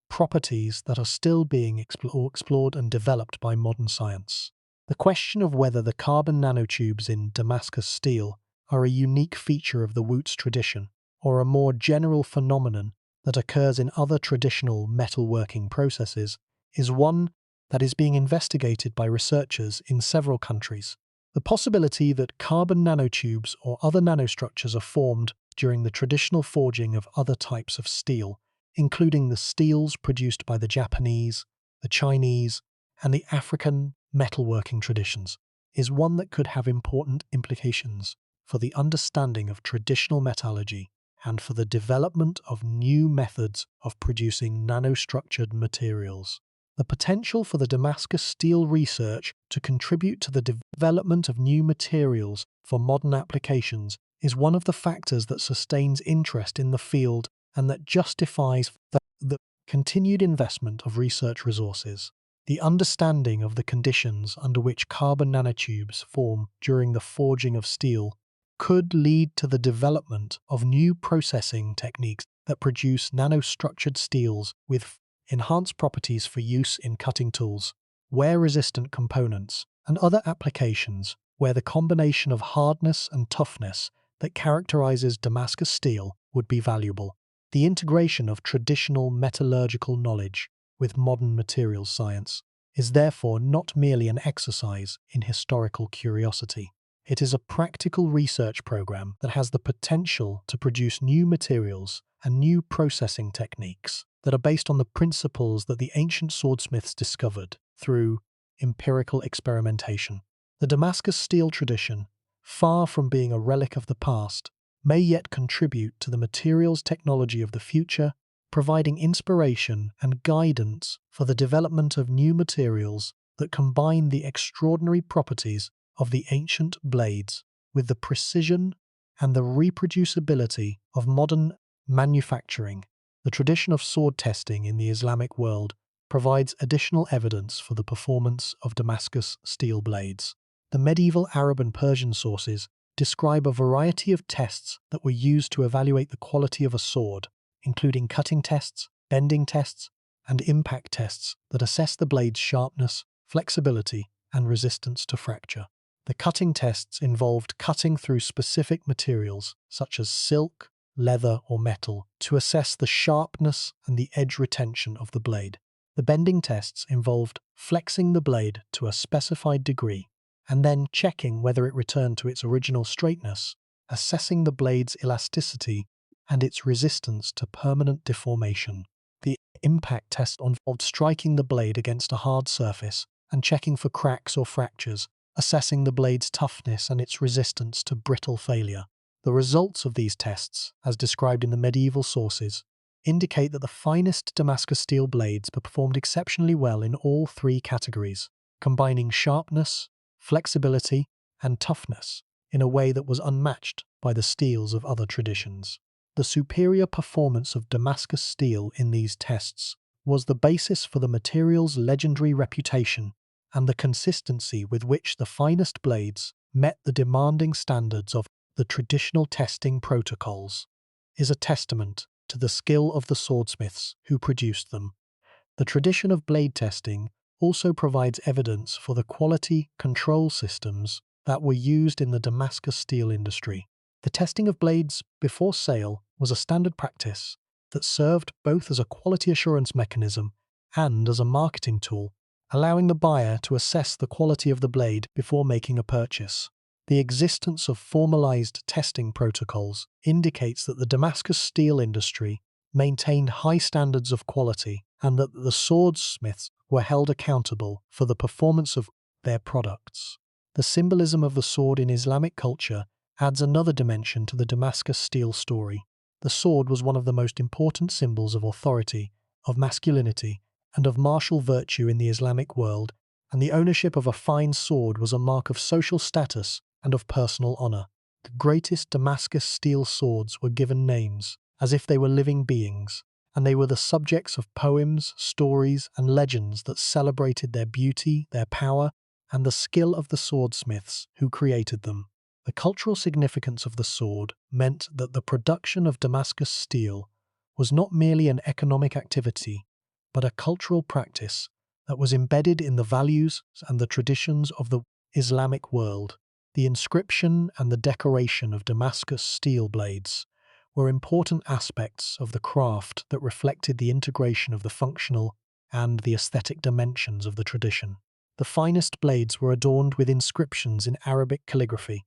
A: properties that are still being explored and developed by modern science. The question of whether the carbon nanotubes in Damascus steel are a unique feature of the Wootz tradition, or a more general phenomenon that occurs in other traditional metalworking processes, is one that is being investigated by researchers in several countries. The possibility that carbon nanotubes or other nanostructures are formed during the traditional forging of other types of steel, including the steels produced by the Japanese, the Chinese, and the African metalworking traditions, is one that could have important implications for the understanding of traditional metallurgy and for the development of new methods of producing nanostructured materials. The potential for the Damascus steel research to contribute to the development of new materials for modern applications is one of the factors that sustains interest in the field and that justifies the continued investment of research resources. The understanding of the conditions under which carbon nanotubes form during the forging of steel could lead to the development of new processing techniques that produce nanostructured steels with enhanced properties for use in cutting tools, wear-resistant components, and other applications where the combination of hardness and toughness that characterizes Damascus steel would be valuable. The integration of traditional metallurgical knowledge with modern materials science is therefore not merely an exercise in historical curiosity. It is a practical research program that has the potential to produce new materials and new processing techniques that are based on the principles that the ancient swordsmiths discovered through empirical experimentation. The Damascus steel tradition, far from being a relic of the past, may yet contribute to the materials technology of the future, providing inspiration and guidance for the development of new materials that combine the extraordinary properties of the ancient blades with the precision and the reproducibility of modern manufacturing. The tradition of sword testing in the Islamic world provides additional evidence for the performance of Damascus steel blades. The medieval Arab and Persian sources describe a variety of tests that were used to evaluate the quality of a sword, including cutting tests, bending tests, and impact tests that assess the blade's sharpness, flexibility, and resistance to fracture. The cutting tests involved cutting through specific materials, such as silk, leather, or metal, to assess the sharpness and the edge retention of the blade. The bending tests involved flexing the blade to a specified degree, and then checking whether it returned to its original straightness, assessing the blade's elasticity and its resistance to permanent deformation. The impact test involved striking the blade against a hard surface and checking for cracks or fractures, assessing the blade's toughness and its resistance to brittle failure. The results of these tests, as described in the medieval sources, indicate that the finest Damascus steel blades performed exceptionally well in all three categories, combining sharpness, flexibility, and toughness in a way that was unmatched by the steels of other traditions. The superior performance of Damascus steel in these tests was the basis for the material's legendary reputation, and the consistency with which the finest blades met the demanding standards of the traditional testing protocols is a testament to the skill of the swordsmiths who produced them. The tradition of blade testing also provides evidence for the quality control systems that were used in the Damascus steel industry. The testing of blades before sale was a standard practice that served both as a quality assurance mechanism and as a marketing tool, allowing the buyer to assess the quality of the blade before making a purchase. The existence of formalized testing protocols indicates that the Damascus steel industry maintained high standards of quality and that the swordsmiths were held accountable for the performance of their products. The symbolism of the sword in Islamic culture adds another dimension to the Damascus steel story. The sword was one of the most important symbols of authority, of masculinity, and of martial virtue in the Islamic world, and the ownership of a fine sword was a mark of social status and of personal honor. The greatest Damascus steel swords were given names, as if they were living beings, and they were the subjects of poems, stories, and legends that celebrated their beauty, their power, and the skill of the swordsmiths who created them. The cultural significance of the sword meant that the production of Damascus steel was not merely an economic activity, but a cultural practice that was embedded in the values and the traditions of the Islamic world. The inscription and the decoration of Damascus steel blades were important aspects of the craft that reflected the integration of the functional and the aesthetic dimensions of the tradition. The finest blades were adorned with inscriptions in Arabic calligraphy,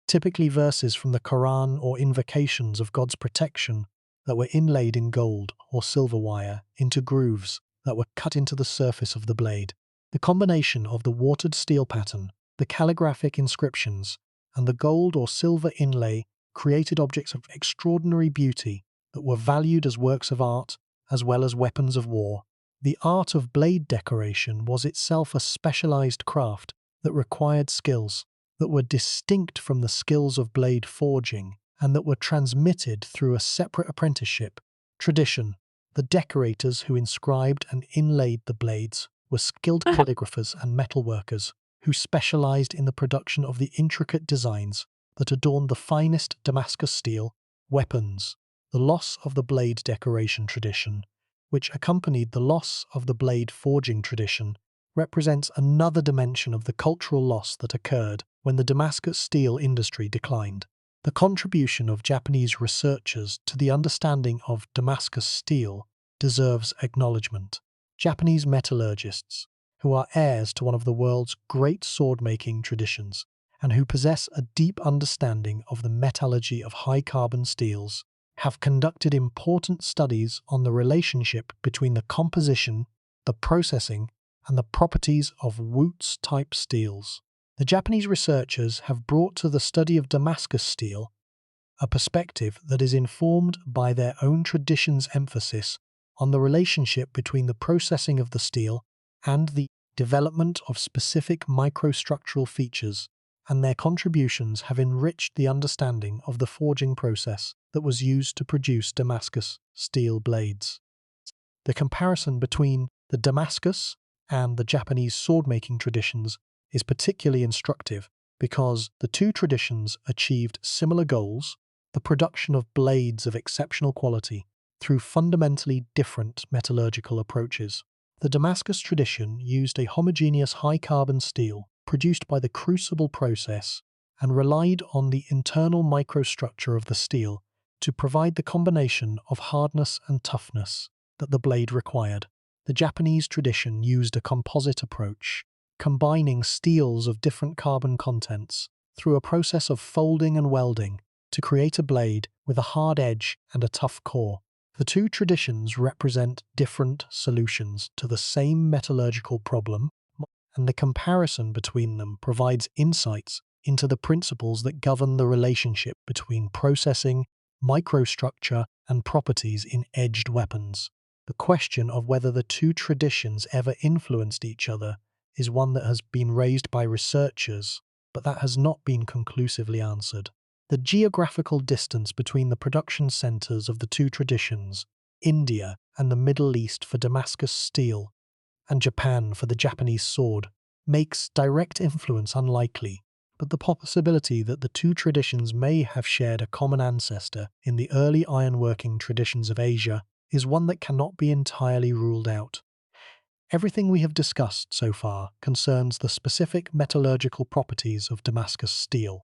A: typically verses from the Quran or invocations of God's protection that were inlaid in gold or silver wire into grooves that were cut into the surface of the blade. The combination of the watered steel pattern, the calligraphic inscriptions, and the gold or silver inlay created objects of extraordinary beauty that were valued as works of art as well as weapons of war. The art of blade decoration was itself a specialized craft that required skills that were distinct from the skills of blade forging and that were transmitted through a separate apprenticeship tradition. The decorators who inscribed and inlaid the blades were skilled calligraphers and metalworkers who specialized in the production of the intricate designs that adorned the finest Damascus steel weapons. The loss of the blade decoration tradition, which accompanied the loss of the blade forging tradition, represents another dimension of the cultural loss that occurred when the Damascus steel industry declined. The contribution of Japanese researchers to the understanding of Damascus steel deserves acknowledgement. Japanese metallurgists, who are heirs to one of the world's great sword-making traditions, and who possess a deep understanding of the metallurgy of high-carbon steels, have conducted important studies on the relationship between the composition, the processing, and the properties of Wootz-type steels. The Japanese researchers have brought to the study of Damascus steel a perspective that is informed by their own tradition's emphasis on the relationship between the processing of the steel and the development of specific microstructural features, and their contributions have enriched the understanding of the forging process that was used to produce Damascus steel blades. The comparison between the Damascus and the Japanese sword-making traditions is particularly instructive because the two traditions achieved similar goals, the production of blades of exceptional quality, through fundamentally different metallurgical approaches. The Damascus tradition used a homogeneous high-carbon steel produced by the crucible process and relied on the internal microstructure of the steel to provide the combination of hardness and toughness that the blade required. The Japanese tradition used a composite approach, combining steels of different carbon contents through a process of folding and welding to create a blade with a hard edge and a tough core. The two traditions represent different solutions to the same metallurgical problem, and the comparison between them provides insights into the principles that govern the relationship between processing, microstructure, and properties in edged weapons. The question of whether the two traditions ever influenced each other is one that has been raised by researchers, but that has not been conclusively answered. The geographical distance between the production centers of the two traditions, India and the Middle East for Damascus steel, and Japan for the Japanese sword, makes direct influence unlikely, but the possibility that the two traditions may have shared a common ancestor in the early ironworking traditions of Asia is one that cannot be entirely ruled out. Everything we have discussed so far concerns the specific metallurgical properties of Damascus steel,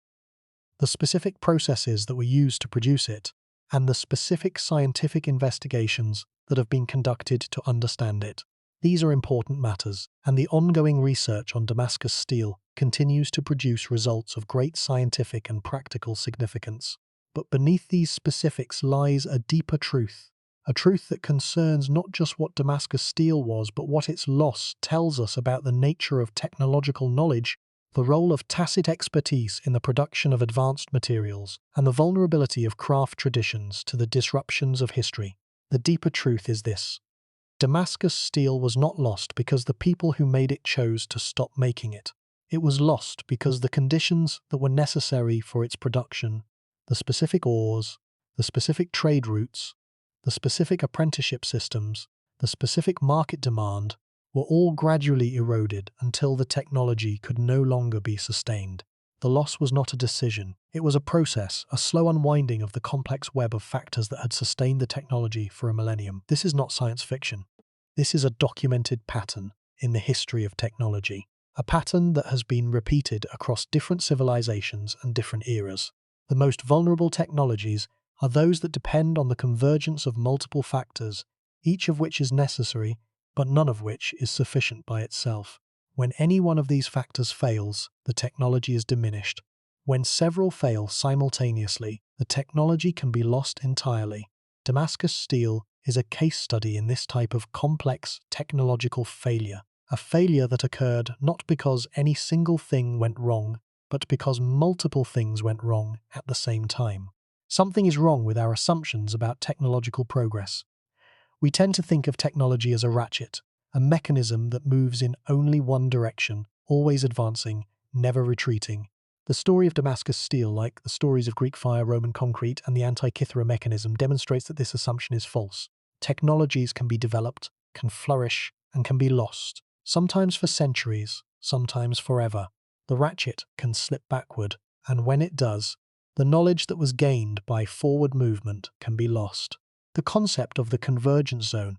A: the specific processes that were used to produce it, and the specific scientific investigations that have been conducted to understand it. These are important matters, and the ongoing research on Damascus steel continues to produce results of great scientific and practical significance. But beneath these specifics lies a deeper truth, a truth that concerns not just what Damascus steel was, but what its loss tells us about the nature of technological knowledge, the role of tacit expertise in the production of advanced materials, and the vulnerability of craft traditions to the disruptions of history. The deeper truth is this: Damascus steel was not lost because the people who made it chose to stop making it. It was lost because the conditions that were necessary for its production, the specific ores, the specific trade routes, the specific apprenticeship systems, the specific market demand, were all gradually eroded until the technology could no longer be sustained. The loss was not a decision. It was a process, a slow unwinding of the complex web of factors that had sustained the technology for a millennium. This is not science fiction. This is a documented pattern in the history of technology, a pattern that has been repeated across different civilizations and different eras. The most vulnerable technologies are those that depend on the convergence of multiple factors, each of which is necessary, but none of which is sufficient by itself. When any one of these factors fails, the technology is diminished. When several fail simultaneously, the technology can be lost entirely. Damascus steel is a case study in this type of complex technological failure, a failure that occurred not because any single thing went wrong, but because multiple things went wrong at the same time. Something is wrong with our assumptions about technological progress. We tend to think of technology as a ratchet, a mechanism that moves in only one direction, always advancing, never retreating. The story of Damascus steel, like the stories of Greek fire, Roman concrete, and the Antikythera mechanism, demonstrates that this assumption is false. Technologies can be developed, can flourish, and can be lost, sometimes for centuries, sometimes forever. The ratchet can slip backward, and when it does, the knowledge that was gained by forward movement can be lost. The concept of the convergence zone,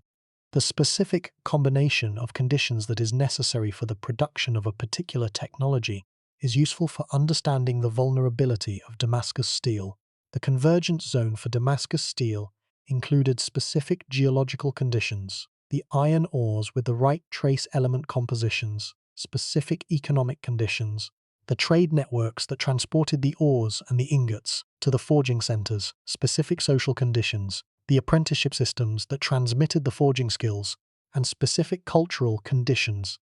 A: the specific combination of conditions that is necessary for the production of a particular technology, is useful for understanding the vulnerability of Damascus steel. The convergence zone for Damascus steel included specific geological conditions, the iron ores with the right trace element compositions, specific economic conditions, the trade networks that transported the ores and the ingots to the forging centers, specific social conditions, the apprenticeship systems that transmitted the forging skills, and specific cultural conditions,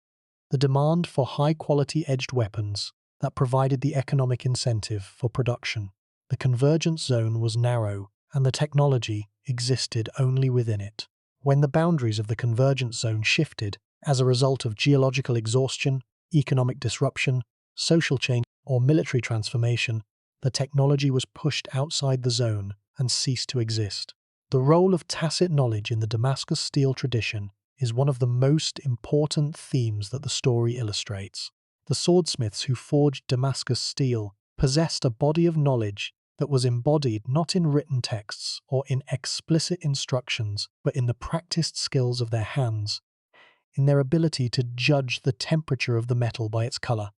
A: the demand for high-quality edged weapons that provided the economic incentive for production. The convergence zone was narrow, and the technology existed only within it. When the boundaries of the convergence zone shifted as a result of geological exhaustion, economic disruption, social change, or military transformation, the technology was pushed outside the zone and ceased to exist. The role of tacit knowledge in the Damascus steel tradition is one of the most important themes that the story illustrates. The swordsmiths who forged Damascus steel possessed a body of knowledge that was embodied not in written texts or in explicit instructions, but in the practiced skills of their hands, in their ability to judge the temperature of the metal by its color,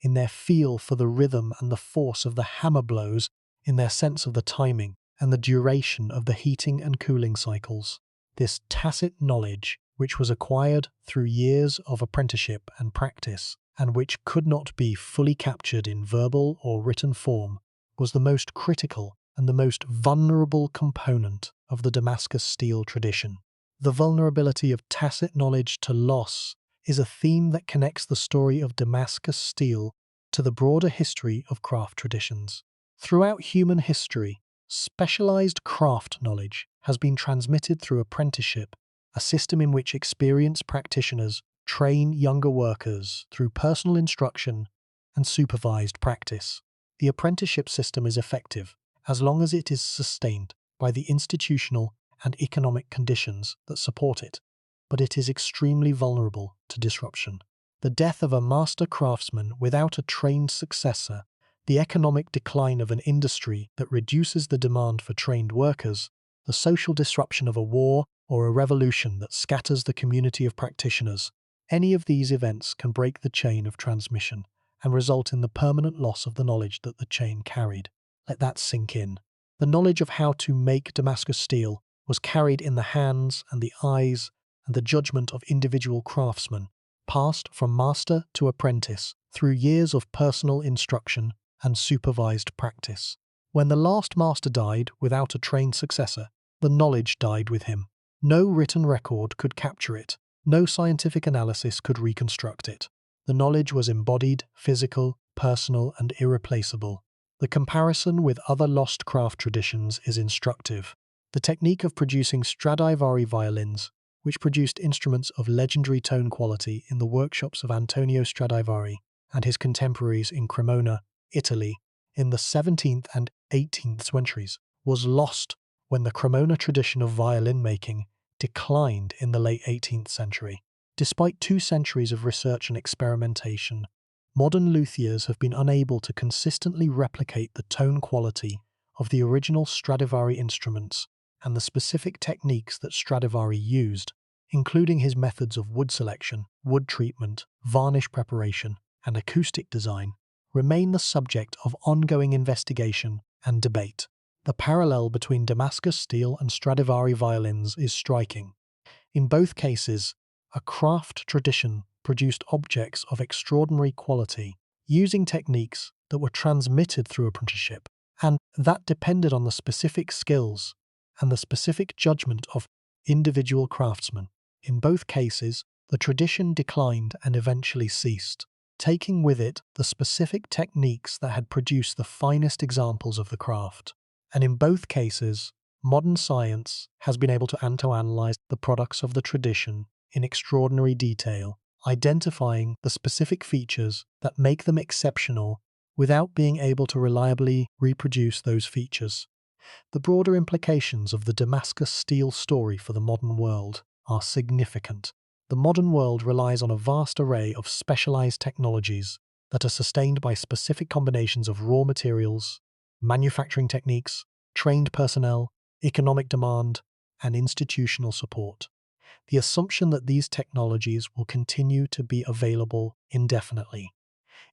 A: in their feel for the rhythm and the force of the hammer blows, in their sense of the timing and the duration of the heating and cooling cycles. This tacit knowledge, which was acquired through years of apprenticeship and practice, and which could not be fully captured in verbal or written form, was the most critical and the most vulnerable component of the Damascus steel tradition. The vulnerability of tacit knowledge to loss is a theme that connects the story of Damascus steel to the broader history of craft traditions. Throughout human history, specialized craft knowledge has been transmitted through apprenticeship, a system in which experienced practitioners train younger workers through personal instruction and supervised practice. The apprenticeship system is effective as long as it is sustained by the institutional and economic conditions that support it, but it is extremely vulnerable to disruption. The death of a master craftsman without a trained successor, the economic decline of an industry that reduces the demand for trained workers, the social disruption of a war or a revolution that scatters the community of practitioners, any of these events can break the chain of transmission and result in the permanent loss of the knowledge that the chain carried. Let that sink in. The knowledge of how to make Damascus steel was carried in the hands and the eyes and the judgment of individual craftsmen, passed from master to apprentice through years of personal instruction and supervised practice. When the last master died without a trained successor, the knowledge died with him. No written record could capture it. No scientific analysis could reconstruct it. The knowledge was embodied, physical, personal, and irreplaceable. The comparison with other lost craft traditions is instructive. The technique of producing Stradivari violins, which produced instruments of legendary tone quality in the workshops of Antonio Stradivari and his contemporaries in Cremona, Italy, in the 17th and 18th centuries, was lost when the Cremona tradition of violin making declined in the late 18th century. Despite 2 centuries of research and experimentation, modern luthiers have been unable to consistently replicate the tone quality of the original Stradivari instruments and the specific techniques that Stradivari used, including his methods of wood selection, wood treatment, varnish preparation, and acoustic design, remain the subject of ongoing investigation and debate. The parallel between Damascus steel and Stradivari violins is striking. In both cases, a craft tradition produced objects of extraordinary quality, using techniques that were transmitted through apprenticeship, and that depended on the specific skills and the specific judgment of individual craftsmen. In both cases, the tradition declined and eventually ceased, taking with it the specific techniques that had produced the finest examples of the craft. And in both cases, modern science has been able to analyze the products of the tradition in extraordinary detail, identifying the specific features that make them exceptional without being able to reliably reproduce those features. The broader implications of the Damascus steel story for the modern world are significant. The modern world relies on a vast array of specialized technologies that are sustained by specific combinations of raw materials, manufacturing techniques, trained personnel, economic demand, and institutional support. The assumption that these technologies will continue to be available indefinitely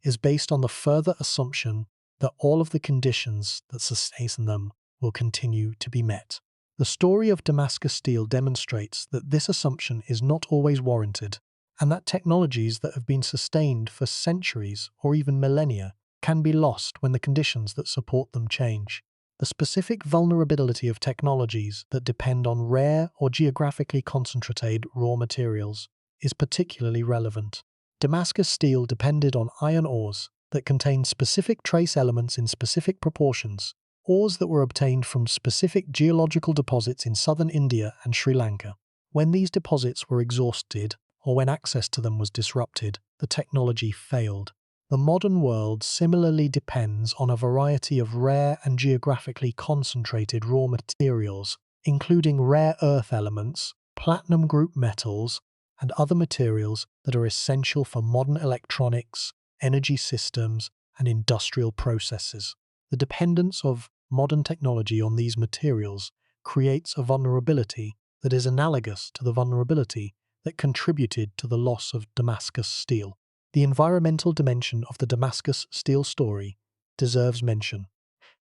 A: is based on the further assumption that all of the conditions that sustain them will continue to be met. The story of Damascus steel demonstrates that this assumption is not always warranted, and that technologies that have been sustained for centuries or even millennia can be lost when the conditions that support them change. The specific vulnerability of technologies that depend on rare or geographically concentrated raw materials is particularly relevant. Damascus steel depended on iron ores that contained specific trace elements in specific proportions, ores that were obtained from specific geological deposits in southern India and Sri Lanka. When these deposits were exhausted, or when access to them was disrupted, the technology failed. The modern world similarly depends on a variety of rare and geographically concentrated raw materials, including rare earth elements, platinum group metals, and other materials that are essential for modern electronics, energy systems, and industrial processes. The dependence of modern technology on these materials creates a vulnerability that is analogous to the vulnerability that contributed to the loss of Damascus Steel. The environmental dimension of the Damascus Steel story deserves mention.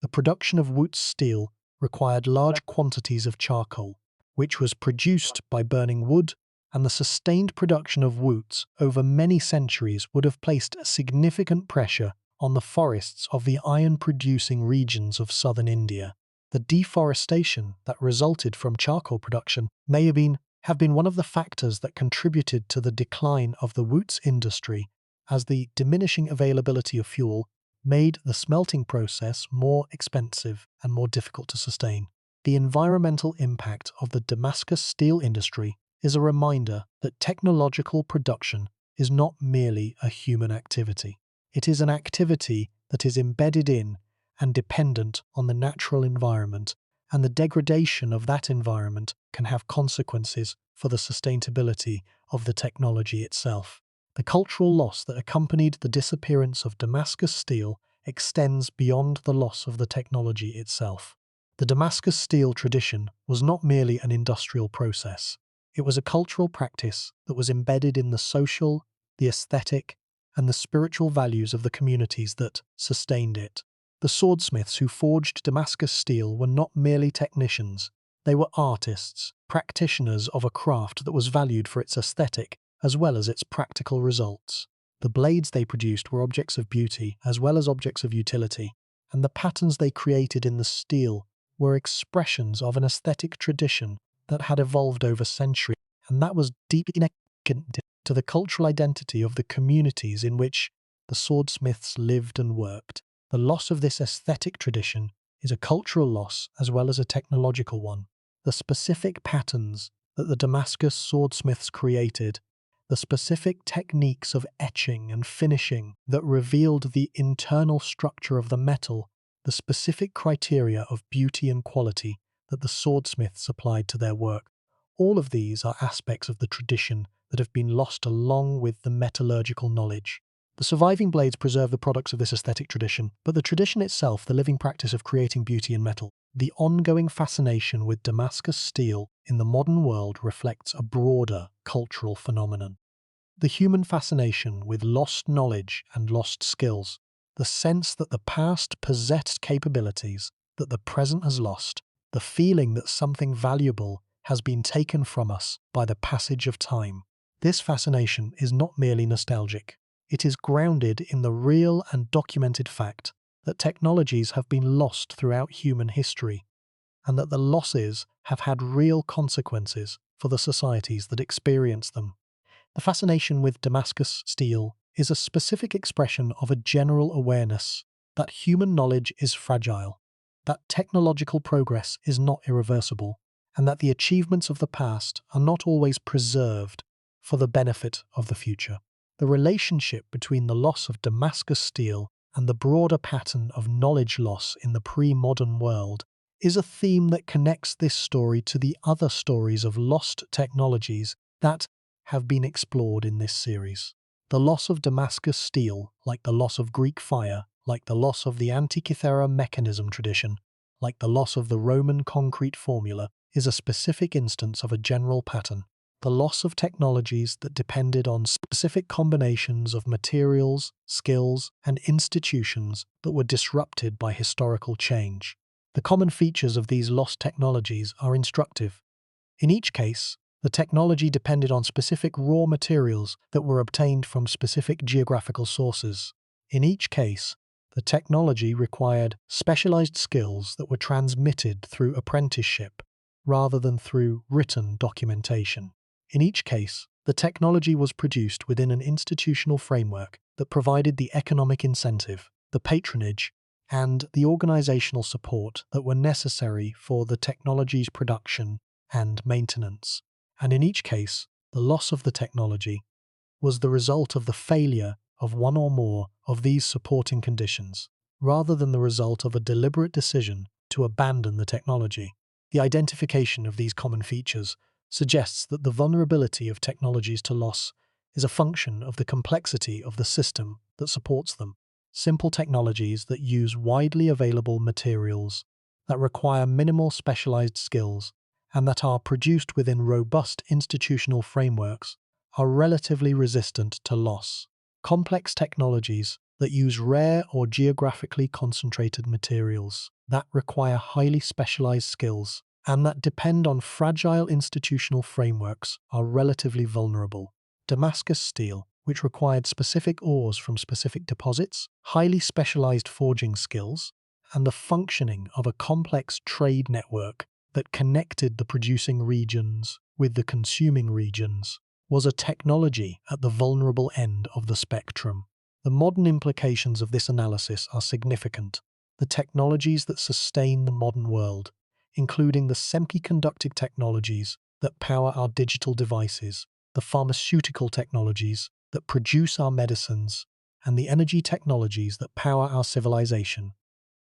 A: The production of Wootz steel required large quantities of charcoal, which was produced by burning wood, and the sustained production of Wootz over many centuries would have placed significant pressure on the forests of the iron-producing regions of southern India. The deforestation that resulted from charcoal production may have been one of the factors that contributed to the decline of the Wootz industry, as the diminishing availability of fuel made the smelting process more expensive and more difficult to sustain. The environmental impact of the Damascus steel industry is a reminder that technological production is not merely a human activity. It is an activity that is embedded in and dependent on the natural environment, and the degradation of that environment can have consequences for the sustainability of the technology itself. The cultural loss that accompanied the disappearance of Damascus steel extends beyond the loss of the technology itself. The Damascus steel tradition was not merely an industrial process. It was a cultural practice that was embedded in the social, the aesthetic, and the spiritual values of the communities that sustained it. The swordsmiths who forged Damascus steel were not merely technicians. They were artists, practitioners of a craft that was valued for its aesthetic as well as its practical results. The blades they produced were objects of beauty as well as objects of utility, and the patterns they created in the steel were expressions of an aesthetic tradition that had evolved over centuries, and that was deeply connected to the cultural identity of the communities in which the swordsmiths lived and worked. The loss of this aesthetic tradition is a cultural loss as well as a technological one. The specific patterns that the Damascus swordsmiths created, the specific techniques of etching and finishing that revealed the internal structure of the metal, the specific criteria of beauty and quality that the swordsmiths applied to their work, all of these are aspects of the tradition that have been lost along with the metallurgical knowledge. The surviving blades preserve the products of this aesthetic tradition, but the tradition itself, the living practice of creating beauty in metal, the ongoing fascination with Damascus steel in the modern world reflects a broader cultural phenomenon. The human fascination with lost knowledge and lost skills, the sense that the past possessed capabilities that the present has lost, the feeling that something valuable has been taken from us by the passage of time. This fascination is not merely nostalgic. It is grounded in the real and documented fact that technologies have been lost throughout human history, and that the losses have had real consequences for the societies that experience them. The fascination with Damascus steel is a specific expression of a general awareness that human knowledge is fragile, that technological progress is not irreversible, and that the achievements of the past are not always preserved for the benefit of the future. The relationship between the loss of Damascus steel and the broader pattern of knowledge loss in the pre-modern world is a theme that connects this story to the other stories of lost technologies that have been explored in this series. The loss of Damascus steel, like the loss of Greek fire, like the loss of the Antikythera mechanism tradition, like the loss of the Roman concrete formula, is a specific instance of a general pattern. The loss of technologies that depended on specific combinations of materials, skills, and institutions that were disrupted by historical change. The common features of these lost technologies are instructive. In each case, the technology depended on specific raw materials that were obtained from specific geographical sources. In each case, the technology required specialized skills that were transmitted through apprenticeship rather than through written documentation. In each case, the technology was produced within an institutional framework that provided the economic incentive, the patronage, and the organizational support that were necessary for the technology's production and maintenance. And in each case, the loss of the technology was the result of the failure of one or more of these supporting conditions, rather than the result of a deliberate decision to abandon the technology. The identification of these common features suggests that the vulnerability of technologies to loss is a function of the complexity of the system that supports them. Simple technologies that use widely available materials, that require minimal specialized skills, and that are produced within robust institutional frameworks are relatively resistant to loss. Complex technologies that use rare or geographically concentrated materials, that require highly specialized skills, and that depend on fragile institutional frameworks are relatively vulnerable. Damascus Steel, which required specific ores from specific deposits, highly specialized forging skills, and the functioning of a complex trade network that connected the producing regions with the consuming regions, was a technology at the vulnerable end of the spectrum. The modern implications of this analysis are significant. The technologies that sustain the modern world, including the semiconductor technologies that power our digital devices, the pharmaceutical technologies that produce our medicines, and the energy technologies that power our civilization,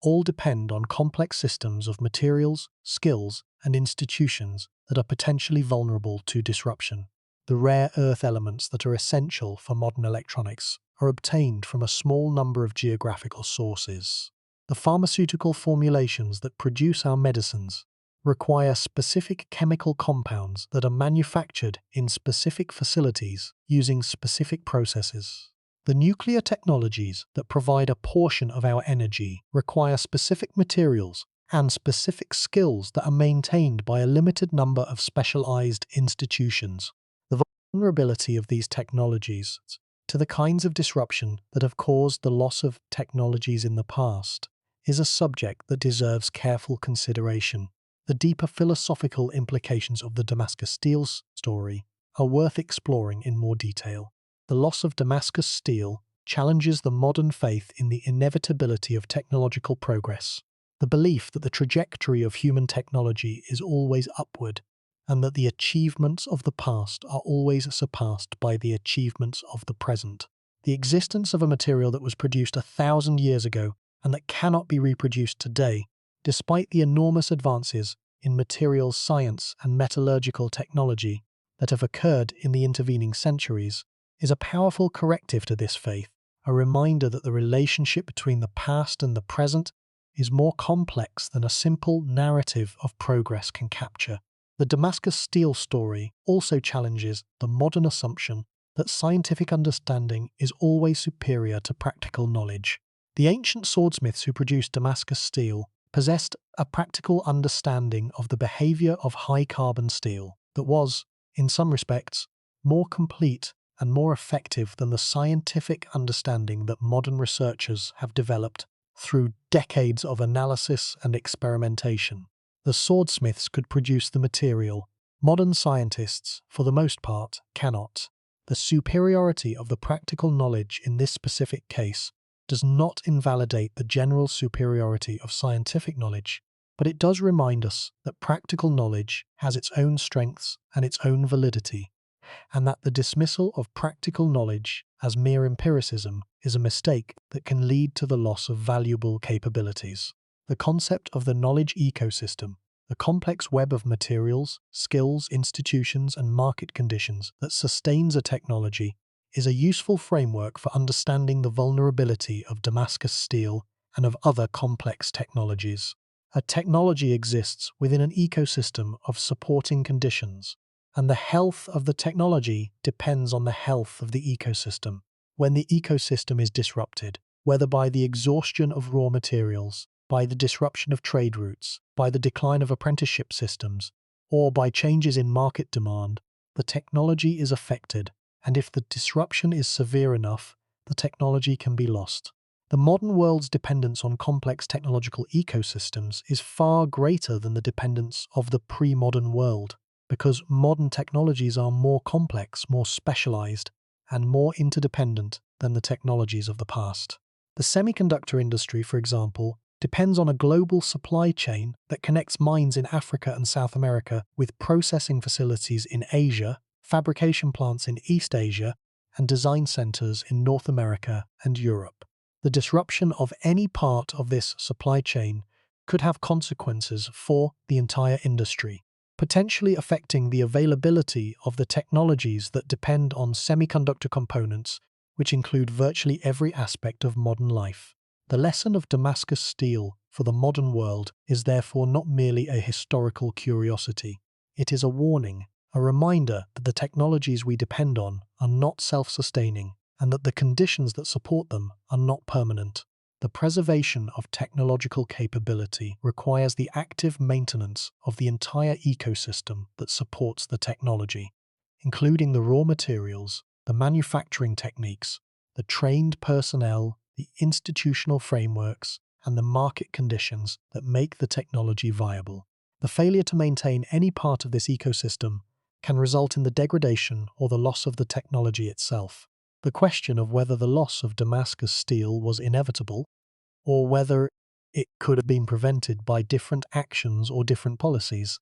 A: all depend on complex systems of materials, skills, and institutions that are potentially vulnerable to disruption. The rare earth elements that are essential for modern electronics are obtained from a small number of geographical sources. The pharmaceutical formulations that produce our medicines require specific chemical compounds that are manufactured in specific facilities using specific processes. The nuclear technologies that provide a portion of our energy require specific materials and specific skills that are maintained by a limited number of specialized institutions. The vulnerability of these technologies to the kinds of disruption that have caused the loss of technologies in the past is a subject that deserves careful consideration. The deeper philosophical implications of the Damascus Steel story are worth exploring in more detail. The loss of Damascus Steel challenges the modern faith in the inevitability of technological progress, the belief that the trajectory of human technology is always upward, and that the achievements of the past are always surpassed by the achievements of the present. The existence of a material that was produced 1,000 years ago and that cannot be reproduced today, despite the enormous advances in materials science and metallurgical technology that have occurred in the intervening centuries, is a powerful corrective to this faith, a reminder that the relationship between the past and the present is more complex than a simple narrative of progress can capture. The Damascus Steel story also challenges the modern assumption that scientific understanding is always superior to practical knowledge. The ancient swordsmiths who produced Damascus steel possessed a practical understanding of the behavior of high-carbon steel that was, in some respects, more complete and more effective than the scientific understanding that modern researchers have developed through decades of analysis and experimentation. The swordsmiths could produce the material. Modern scientists, for the most part, cannot. The superiority of the practical knowledge in this specific case does not invalidate the general superiority of scientific knowledge, but it does remind us that practical knowledge has its own strengths and its own validity, and that the dismissal of practical knowledge as mere empiricism is a mistake that can lead to the loss of valuable capabilities. The concept of the knowledge ecosystem, the complex web of materials, skills, institutions, and market conditions that sustains a technology, is a useful framework for understanding the vulnerability of Damascus steel and of other complex technologies. A technology exists within an ecosystem of supporting conditions, and the health of the technology depends on the health of the ecosystem. When the ecosystem is disrupted, whether by the exhaustion of raw materials, by the disruption of trade routes, by the decline of apprenticeship systems, or by changes in market demand, the technology is affected, and if the disruption is severe enough, the technology can be lost. The modern world's dependence on complex technological ecosystems is far greater than the dependence of the pre-modern world, because modern technologies are more complex, more specialized, and more interdependent than the technologies of the past. The semiconductor industry, for example, depends on a global supply chain that connects mines in Africa and South America with processing facilities in Asia, fabrication plants in East Asia, and design centers in North America and Europe. The disruption of any part of this supply chain could have consequences for the entire industry, potentially affecting the availability of the technologies that depend on semiconductor components which include virtually every aspect of modern life. The lesson of Damascus Steel for the modern world is therefore not merely a historical curiosity. It is a warning, a reminder that the technologies we depend on are not self-sustaining and that the conditions that support them are not permanent. The preservation of technological capability requires the active maintenance of the entire ecosystem that supports the technology, including the raw materials, the manufacturing techniques, the trained personnel, the institutional frameworks, and the market conditions that make the technology viable. The failure to maintain any part of this ecosystem can result in the degradation or the loss of the technology itself. The question of whether the loss of Damascus Steel was inevitable, or whether it could have been prevented by different actions or different policies,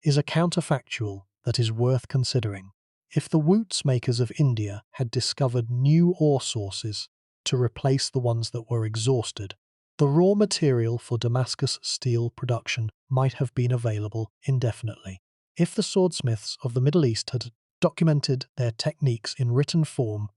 A: is a counterfactual that is worth considering. If the Wootz makers of India had discovered new ore sources to replace the ones that were exhausted, the raw material for Damascus steel production might have been available indefinitely. If the swordsmiths of the Middle East had documented their techniques in written form,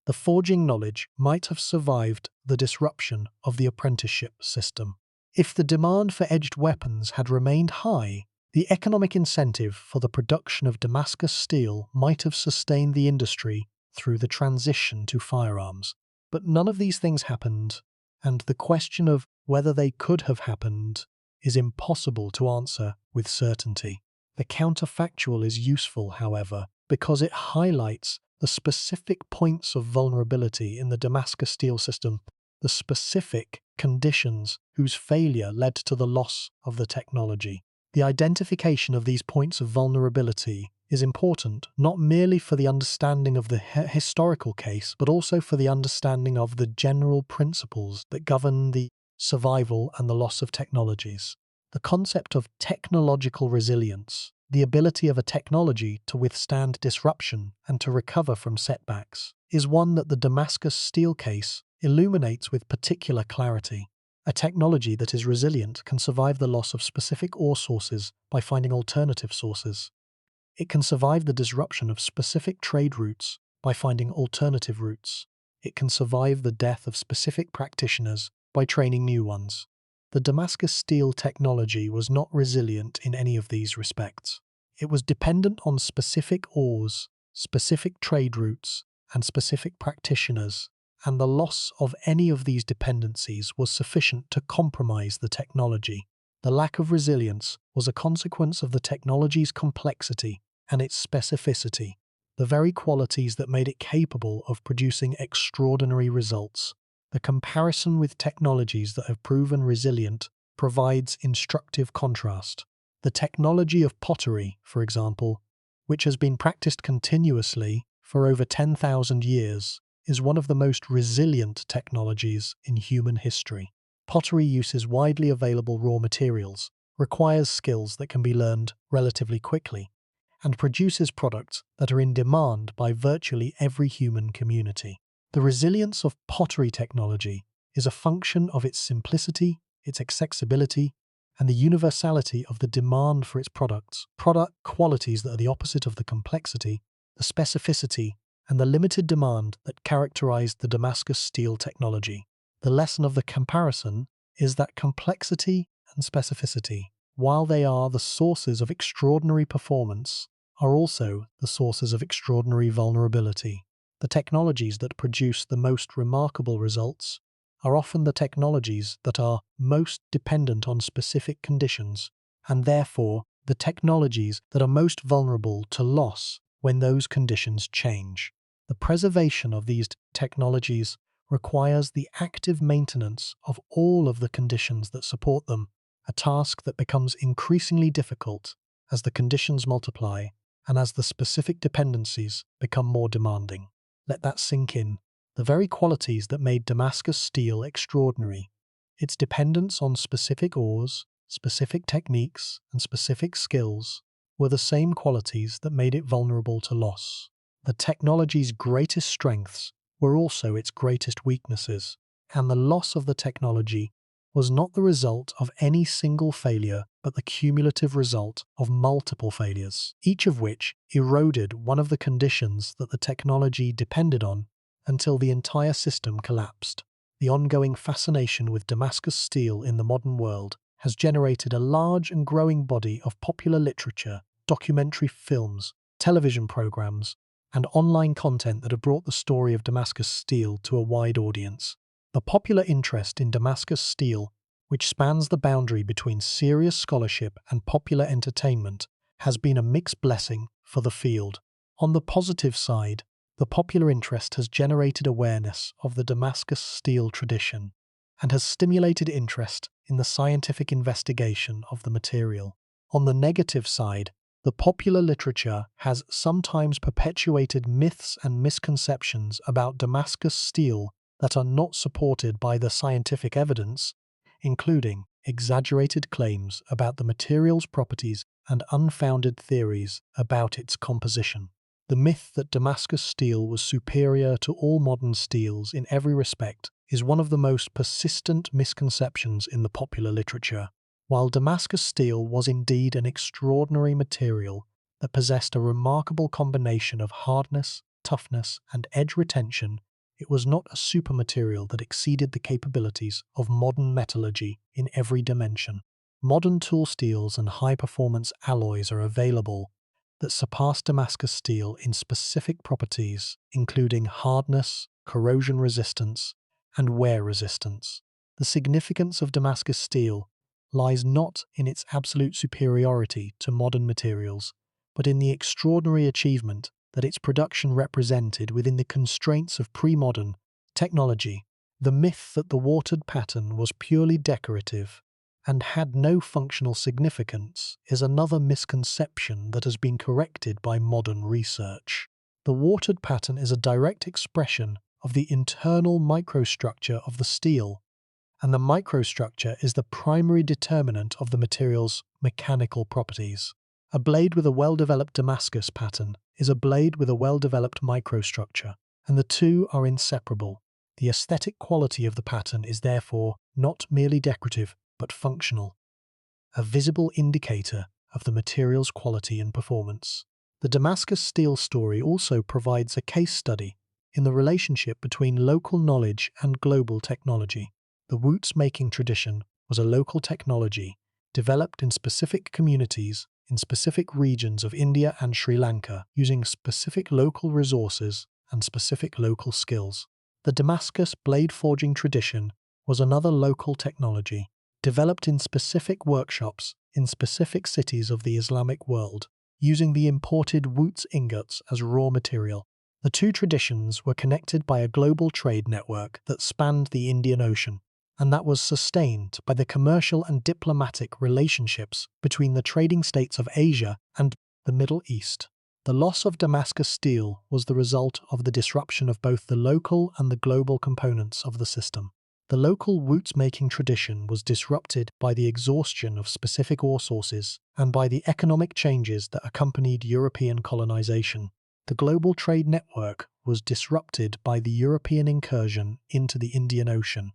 A: the forging knowledge might have survived the disruption of the apprenticeship system. If the demand for edged weapons had remained high, the economic incentive for the production of Damascus steel might have sustained the industry through the transition to firearms. But none of these things happened, and the question of whether they could have happened is impossible to answer with certainty. The counterfactual is useful, however, because it highlights the specific points of vulnerability in the Damascus steel system, the specific conditions whose failure led to the loss of the technology. The identification of these points of vulnerability is important not merely for the understanding of the historical case, but also for the understanding of the general principles that govern the survival and the loss of technologies. The concept of technological resilience, the ability of a technology to withstand disruption and to recover from setbacks, is one that the Damascus steel case illuminates with particular clarity. A technology that is resilient can survive the loss of specific ore sources by finding alternative sources. It can survive the disruption of specific trade routes by finding alternative routes. It can survive the death of specific practitioners by training new ones. The Damascus steel technology was not resilient in any of these respects. It was dependent on specific ores, specific trade routes, and specific practitioners, and the loss of any of these dependencies was sufficient to compromise the technology. The lack of resilience was a consequence of the technology's complexity and its specificity, the very qualities that made it capable of producing extraordinary results. The comparison with technologies that have proven resilient provides instructive contrast. The technology of pottery, for example, which has been practiced continuously for over 10,000 years, is one of the most resilient technologies in human history. Pottery uses widely available raw materials, requires skills that can be learned relatively quickly, and produces products that are in demand by virtually every human community. The resilience of pottery technology is a function of its simplicity, its accessibility, and the universality of the demand for its products, product qualities that are the opposite of the complexity, the specificity, and the limited demand that characterized the Damascus steel technology. The lesson of the comparison is that complexity and specificity, while they are the sources of extraordinary performance, are also the sources of extraordinary vulnerability. The technologies that produce the most remarkable results are often the technologies that are most dependent on specific conditions, and therefore the technologies that are most vulnerable to loss when those conditions change. The preservation of these technologies requires the active maintenance of all of the conditions that support them, a task that becomes increasingly difficult as the conditions multiply and as the specific dependencies become more demanding. Let that sink in. The very qualities that made Damascus steel extraordinary, its dependence on specific ores, specific techniques, and specific skills, were the same qualities that made it vulnerable to loss. The technology's greatest strengths were also its greatest weaknesses, and the loss of the technology was not the result of any single failure, but the cumulative result of multiple failures, each of which eroded one of the conditions that the technology depended on until the entire system collapsed. The ongoing fascination with Damascus steel in the modern world has generated a large and growing body of popular literature, documentary films, television programs, and online content that have brought the story of Damascus steel to a wide audience. The popular interest in Damascus steel, which spans the boundary between serious scholarship and popular entertainment, has been a mixed blessing for the field. On the positive side, the popular interest has generated awareness of the Damascus steel tradition and has stimulated interest in the scientific investigation of the material. On the negative side, the popular literature has sometimes perpetuated myths and misconceptions about Damascus steel that are not supported by the scientific evidence, including exaggerated claims about the material's properties and unfounded theories about its composition. The myth that Damascus steel was superior to all modern steels in every respect is one of the most persistent misconceptions in the popular literature. While Damascus steel was indeed an extraordinary material that possessed a remarkable combination of hardness, toughness, and edge retention, it was not a supermaterial that exceeded the capabilities of modern metallurgy in every dimension. Modern tool steels and high-performance alloys are available that surpass Damascus steel in specific properties, including hardness, corrosion resistance, and wear resistance. The significance of Damascus steel lies not in its absolute superiority to modern materials, but in the extraordinary achievement that its production represented within the constraints of pre-modern technology. The myth that the watered pattern was purely decorative and had no functional significance is another misconception that has been corrected by modern research. The watered pattern is a direct expression of the internal microstructure of the steel, and the microstructure is the primary determinant of the material's mechanical properties. A blade with a well-developed Damascus pattern is a blade with a well-developed microstructure, and the two are inseparable. The aesthetic quality of the pattern is therefore not merely decorative, but functional, a visible indicator of the material's quality and performance. The Damascus steel story also provides a case study in the relationship between local knowledge and global technology. The Wootz making tradition was a local technology developed in specific communities in specific regions of India and Sri Lanka using specific local resources and specific local skills. The Damascus blade forging tradition was another local technology developed in specific workshops in specific cities of the Islamic world, using the imported Wootz ingots as raw material. The two traditions were connected by a global trade network that spanned the Indian Ocean, and that was sustained by the commercial and diplomatic relationships between the trading states of Asia and the Middle East. The loss of Damascus steel was the result of the disruption of both the local and the global components of the system. The local Wootz-making tradition was disrupted by the exhaustion of specific ore sources and by the economic changes that accompanied European colonization. The global trade network was disrupted by the European incursion into the Indian Ocean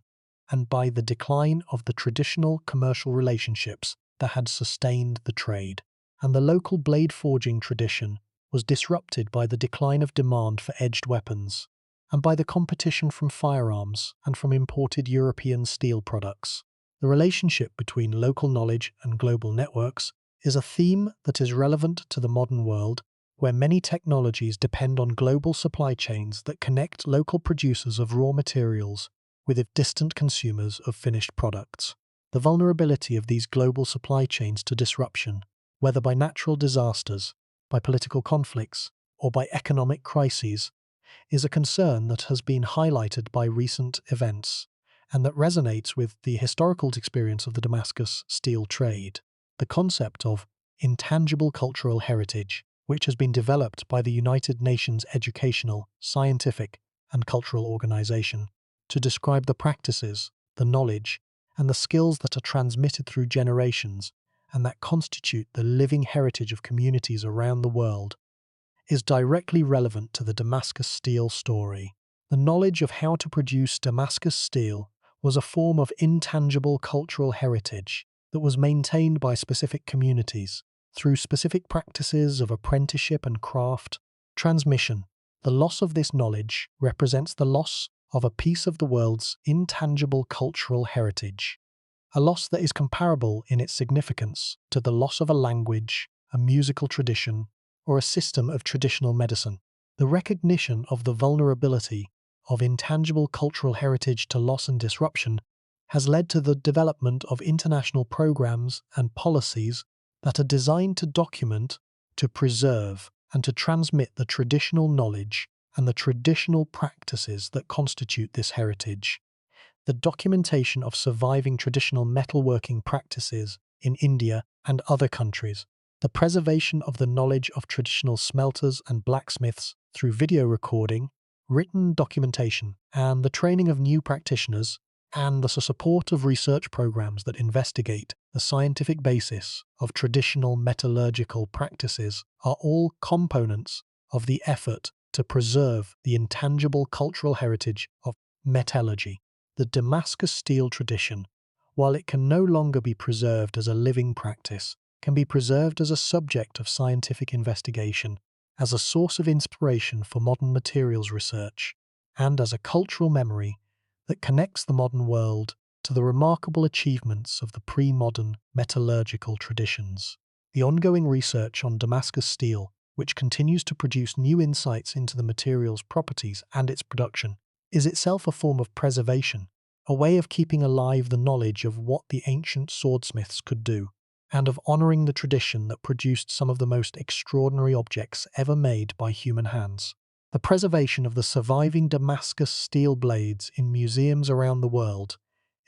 A: and by the decline of the traditional commercial relationships that had sustained the trade. And the local blade forging tradition was disrupted by the decline of demand for edged weapons and by the competition from firearms and from imported European steel products. The relationship between local knowledge and global networks is a theme that is relevant to the modern world, where many technologies depend on global supply chains that connect local producers of raw materials with distant consumers of finished products. The vulnerability of these global supply chains to disruption, whether by natural disasters, by political conflicts, or by economic crises, is a concern that has been highlighted by recent events and that resonates with the historical experience of the Damascus steel trade. The concept of intangible cultural heritage, which has been developed by the United Nations Educational, Scientific, and Cultural Organization to describe the practices, the knowledge, and the skills that are transmitted through generations and that constitute the living heritage of communities around the world, is directly relevant to the Damascus steel story. The knowledge of how to produce Damascus steel was a form of intangible cultural heritage that was maintained by specific communities through specific practices of apprenticeship and craft, transmission, The loss of this knowledge represents the loss of a piece of the world's intangible cultural heritage, a loss that is comparable in its significance to the loss of a language, a musical tradition, or a system of traditional medicine. The recognition of the vulnerability of intangible cultural heritage to loss and disruption has led to the development of international programs and policies that are designed to document, to preserve, and to transmit the traditional knowledge and the traditional practices that constitute this heritage. The documentation of surviving traditional metalworking practices in India and other countries, the preservation of the knowledge of traditional smelters and blacksmiths through video recording, written documentation, and the training of new practitioners, and the support of research programs that investigate the scientific basis of traditional metallurgical practices are all components of the effort to preserve the intangible cultural heritage of metallurgy. The Damascus Steel tradition, while it can no longer be preserved as a living practice, can be preserved as a subject of scientific investigation, as a source of inspiration for modern materials research, and as a cultural memory that connects the modern world to the remarkable achievements of the pre-modern metallurgical traditions. The ongoing research on Damascus steel, which continues to produce new insights into the material's properties and its production, is itself a form of preservation, a way of keeping alive the knowledge of what the ancient swordsmiths could do, and of honouring the tradition that produced some of the most extraordinary objects ever made by human hands. The preservation of the surviving Damascus steel blades in museums around the world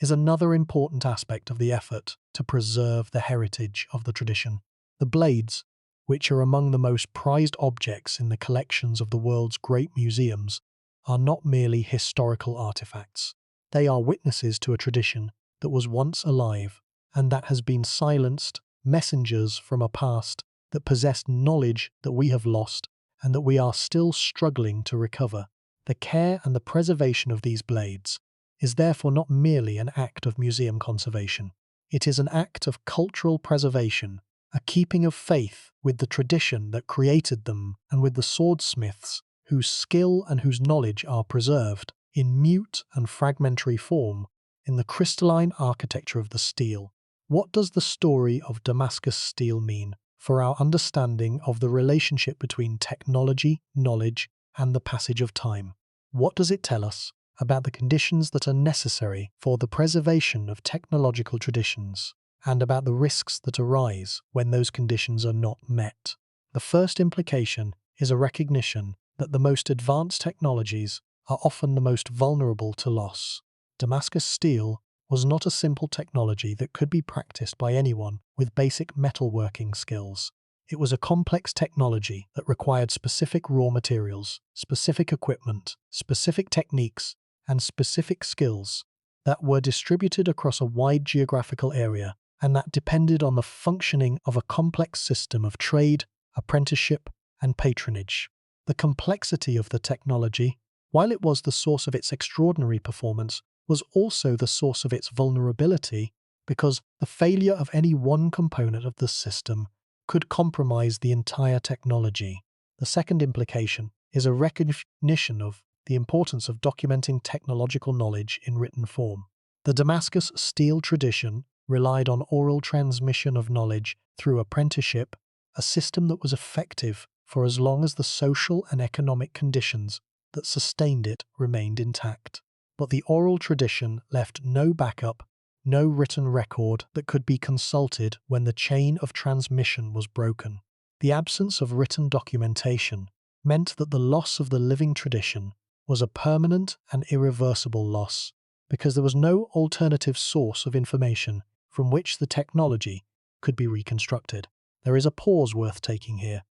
A: is another important aspect of the effort to preserve the heritage of the tradition. The blades, which are among the most prized objects in the collections of the world's great museums, are not merely historical artifacts. They are witnesses to a tradition that was once alive and that has been silenced, messengers from a past that possessed knowledge that we have lost and that we are still struggling to recover. The care and the preservation of these blades is therefore not merely an act of museum conservation. It is an act of cultural preservation, a keeping of faith with the tradition that created them and with the swordsmiths whose skill and whose knowledge are preserved in mute and fragmentary form in the crystalline architecture of the steel. What does the story of Damascus steel mean for our understanding of the relationship between technology, knowledge, and the passage of time? What does it tell us about the conditions that are necessary for the preservation of technological traditions, and about the risks that arise when those conditions are not met? The first implication is a recognition that the most advanced technologies are often the most vulnerable to loss. Damascus steel was not a simple technology that could be practiced by anyone with basic metalworking skills. It was a complex technology that required specific raw materials, specific equipment, specific techniques, and specific skills that were distributed across a wide geographical area and that depended on the functioning of a complex system of trade, apprenticeship, and patronage. The complexity of the technology, while it was the source of its extraordinary performance, was also the source of its vulnerability, because the failure of any one component of the system could compromise the entire technology. The second implication is a recognition of the importance of documenting technological knowledge in written form. The Damascus steel tradition relied on oral transmission of knowledge through apprenticeship, a system that was effective for as long as the social and economic conditions that sustained it remained intact. But the oral tradition left no backup, no written record that could be consulted when the chain of transmission was broken. The absence of written documentation meant that the loss of the living tradition was a permanent and irreversible loss, because there was no alternative source of information from which the technology could be reconstructed. There is a pause worth taking here.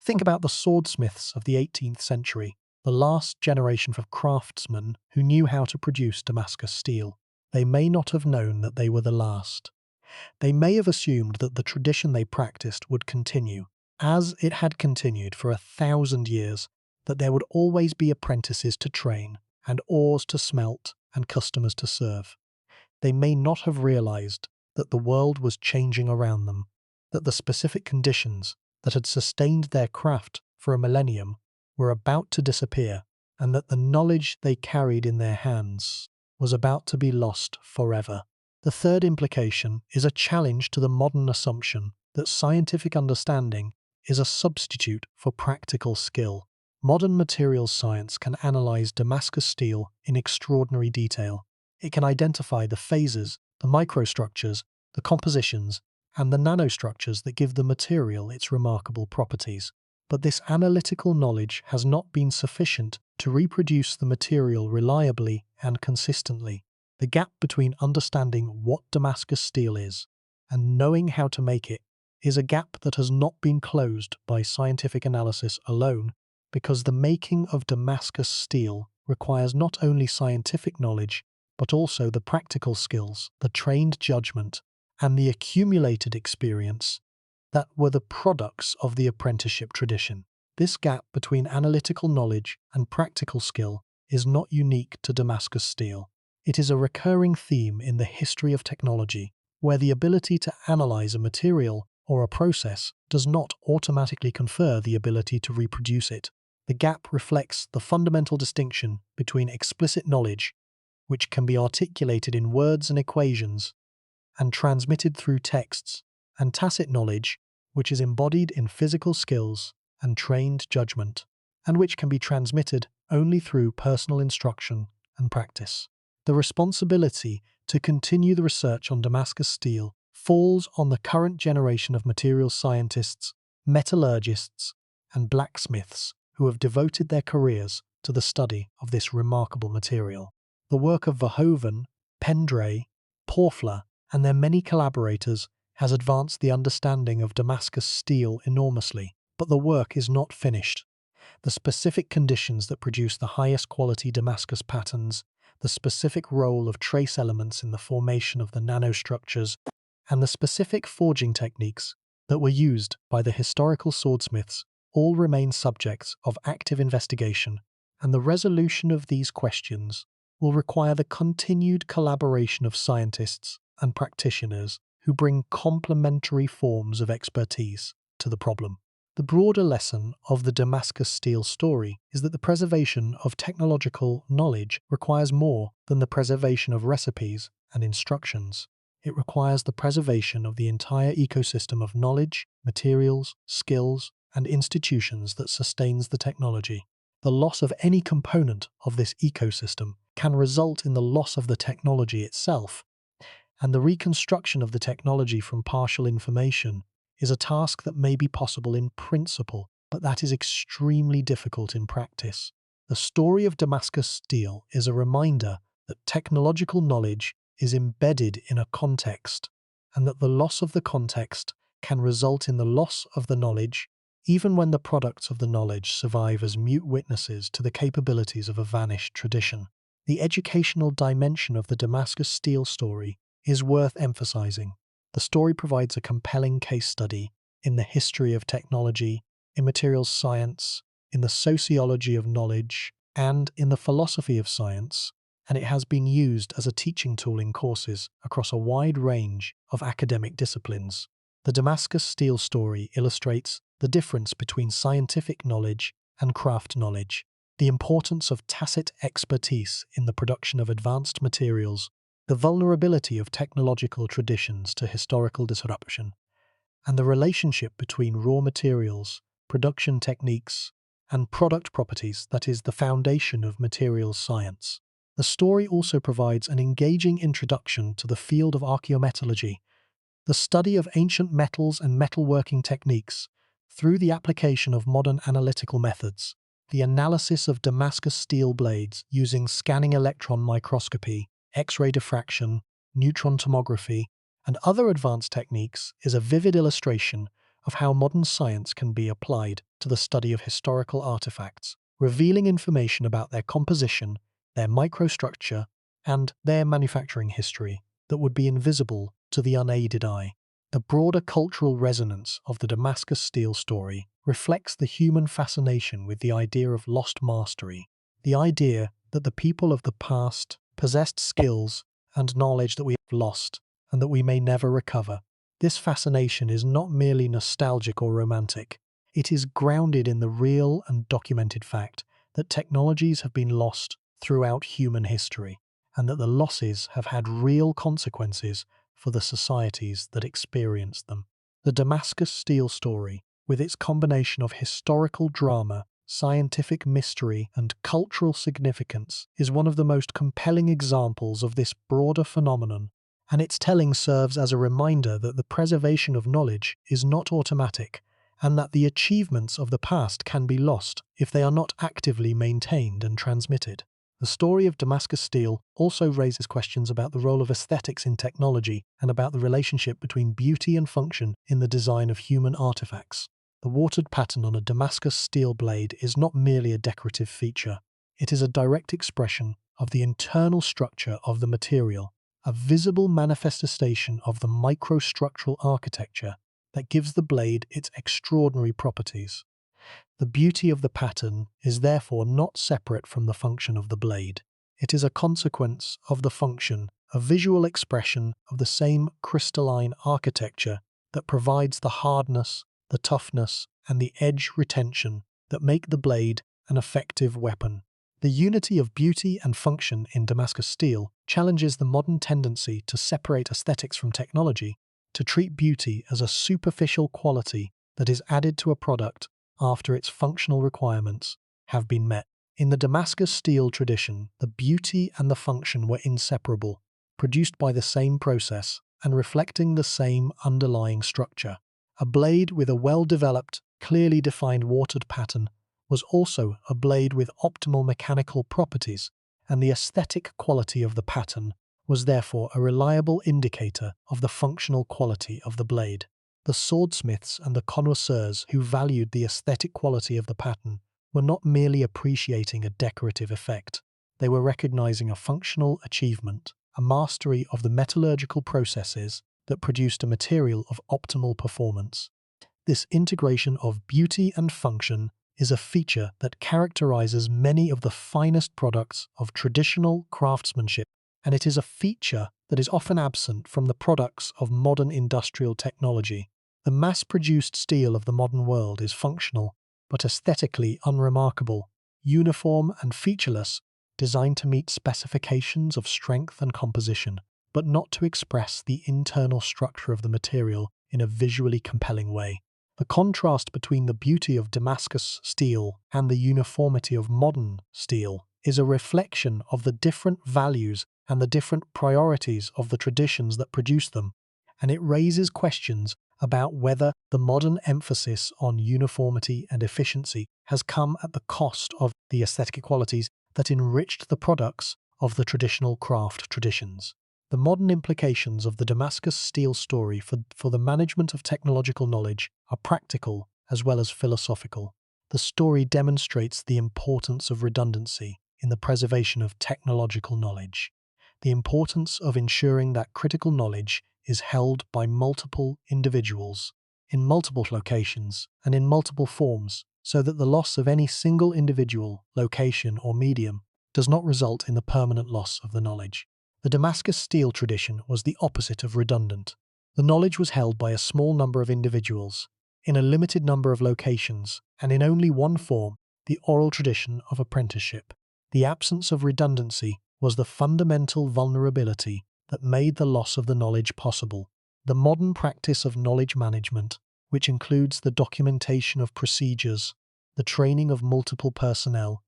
A: Think about the swordsmiths of the 18th century, the last generation of craftsmen who knew how to produce Damascus steel. They may not have known that they were the last. They may have assumed that the tradition they practiced would continue, as it had continued for 1,000 years, that there would always be apprentices to train, and ores to smelt, and customers to serve. They may not have realized that the world was changing around them, that the specific conditions that had sustained their craft for a millennium were about to disappear, and that the knowledge they carried in their hands was about to be lost forever. The third implication is a challenge to the modern assumption that scientific understanding is a substitute for practical skill. Modern materials science can analyze Damascus steel in extraordinary detail. It can identify the phases, the microstructures, the compositions, and the nanostructures that give the material its remarkable properties. But this analytical knowledge has not been sufficient to reproduce the material reliably and consistently. The gap between understanding what Damascus steel is and knowing how to make it is a gap that has not been closed by scientific analysis alone, because the making of Damascus steel requires not only scientific knowledge, but also the practical skills, the trained judgment, and the accumulated experience that were the products of the apprenticeship tradition. This gap between analytical knowledge and practical skill is not unique to Damascus steel. It is a recurring theme in the history of technology, where the ability to analyze a material or a process does not automatically confer the ability to reproduce it. The gap reflects the fundamental distinction between explicit knowledge, which can be articulated in words and equations, and transmitted through texts, and tacit knowledge, which is embodied in physical skills and trained judgment, and which can be transmitted only through personal instruction and practice. The responsibility to continue the research on Damascus steel falls on the current generation of materials scientists, metallurgists, and blacksmiths who have devoted their careers to the study of this remarkable material. The work of Verhoeven, Pendray, Porfler, and their many collaborators has advanced the understanding of Damascus steel enormously, but the work is not finished. The specific conditions that produce the highest quality Damascus patterns, the specific role of trace elements in the formation of the nanostructures, and the specific forging techniques that were used by the historical swordsmiths all remain subjects of active investigation, and the resolution of these questions will require the continued collaboration of scientists and practitioners who bring complementary forms of expertise to the problem. The broader lesson of the Damascus steel story is that the preservation of technological knowledge requires more than the preservation of recipes and instructions. It requires the preservation of the entire ecosystem of knowledge, materials, skills, and institutions that sustains the technology. The loss of any component of this ecosystem can result in the loss of the technology itself, and the reconstruction of the technology from partial information is a task that may be possible in principle, but that is extremely difficult in practice. The story of Damascus steel is a reminder that technological knowledge is embedded in a context, and that the loss of the context can result in the loss of the knowledge, even when the products of the knowledge survive as mute witnesses to the capabilities of a vanished tradition. The educational dimension of the Damascus steel story is worth emphasizing. The story provides a compelling case study in the history of technology, in materials science, in the sociology of knowledge, and in the philosophy of science, and it has been used as a teaching tool in courses across a wide range of academic disciplines. The Damascus steel story illustrates the difference between scientific knowledge and craft knowledge, the importance of tacit expertise in the production of advanced materials, the vulnerability of technological traditions to historical disruption, and the relationship between raw materials, production techniques, and product properties that is the foundation of materials science. The story also provides an engaging introduction to the field of archaeometallurgy, the study of ancient metals and metalworking techniques through the application of modern analytical methods. The analysis of Damascus steel blades using scanning electron microscopy, X-ray diffraction, neutron tomography, and other advanced techniques is a vivid illustration of how modern science can be applied to the study of historical artifacts, revealing information about their composition, their microstructure, and their manufacturing history that would be invisible to the unaided eye. The broader cultural resonance of the Damascus steel story reflects the human fascination with the idea of lost mastery, the idea that the people of the past possessed skills and knowledge that we have lost and that we may never recover. This fascination is not merely nostalgic or romantic. It is grounded in the real and documented fact that technologies have been lost throughout human history, and that the losses have had real consequences for the societies that experienced them. The Damascus Steel story, with its combination of historical drama, scientific mystery, and cultural significance, is one of the most compelling examples of this broader phenomenon, and its telling serves as a reminder that the preservation of knowledge is not automatic, and that the achievements of the past can be lost if they are not actively maintained and transmitted. The story of Damascus Steel also raises questions about the role of aesthetics in technology and about the relationship between beauty and function in the design of human artifacts. The watered pattern on a Damascus steel blade is not merely a decorative feature. It is a direct expression of the internal structure of the material, a visible manifestation of the microstructural architecture that gives the blade its extraordinary properties. The beauty of the pattern is therefore not separate from the function of the blade. It is a consequence of the function, a visual expression of the same crystalline architecture that provides the hardness, the toughness, and the edge retention that make the blade an effective weapon. The unity of beauty and function in Damascus steel challenges the modern tendency to separate aesthetics from technology, to treat beauty as a superficial quality that is added to a product after its functional requirements have been met. In the Damascus steel tradition, the beauty and the function were inseparable, produced by the same process and reflecting the same underlying structure. A blade with a well-developed, clearly defined watered pattern was also a blade with optimal mechanical properties, and the aesthetic quality of the pattern was therefore a reliable indicator of the functional quality of the blade. The swordsmiths and the connoisseurs who valued the aesthetic quality of the pattern were not merely appreciating a decorative effect. They were recognizing a functional achievement, a mastery of the metallurgical processes that produced a material of optimal performance. This integration of beauty and function is a feature that characterizes many of the finest products of traditional craftsmanship, and it is a feature that is often absent from the products of modern industrial technology. The mass-produced steel of the modern world is functional, but aesthetically unremarkable, uniform and featureless, designed to meet specifications of strength and composition, but not to express the internal structure of the material in a visually compelling way. The contrast between the beauty of Damascus steel and the uniformity of modern steel is a reflection of the different values and the different priorities of the traditions that produce them, and it raises questions about whether the modern emphasis on uniformity and efficiency has come at the cost of the aesthetic qualities that enriched the products of the traditional craft traditions. The modern implications of the Damascus steel story for the management of technological knowledge are practical as well as philosophical. The story demonstrates the importance of redundancy in the preservation of technological knowledge, the importance of ensuring that critical knowledge is held by multiple individuals, in multiple locations, and in multiple forms, so that the loss of any single individual, location, or medium does not result in the permanent loss of the knowledge. The Damascus steel tradition was the opposite of redundant. The knowledge was held by a small number of individuals, in a limited number of locations, and in only one form, the oral tradition of apprenticeship. The absence of redundancy was the fundamental vulnerability that made the loss of the knowledge possible. The modern practice of knowledge management, which includes the documentation of procedures, the training of multiple personnel,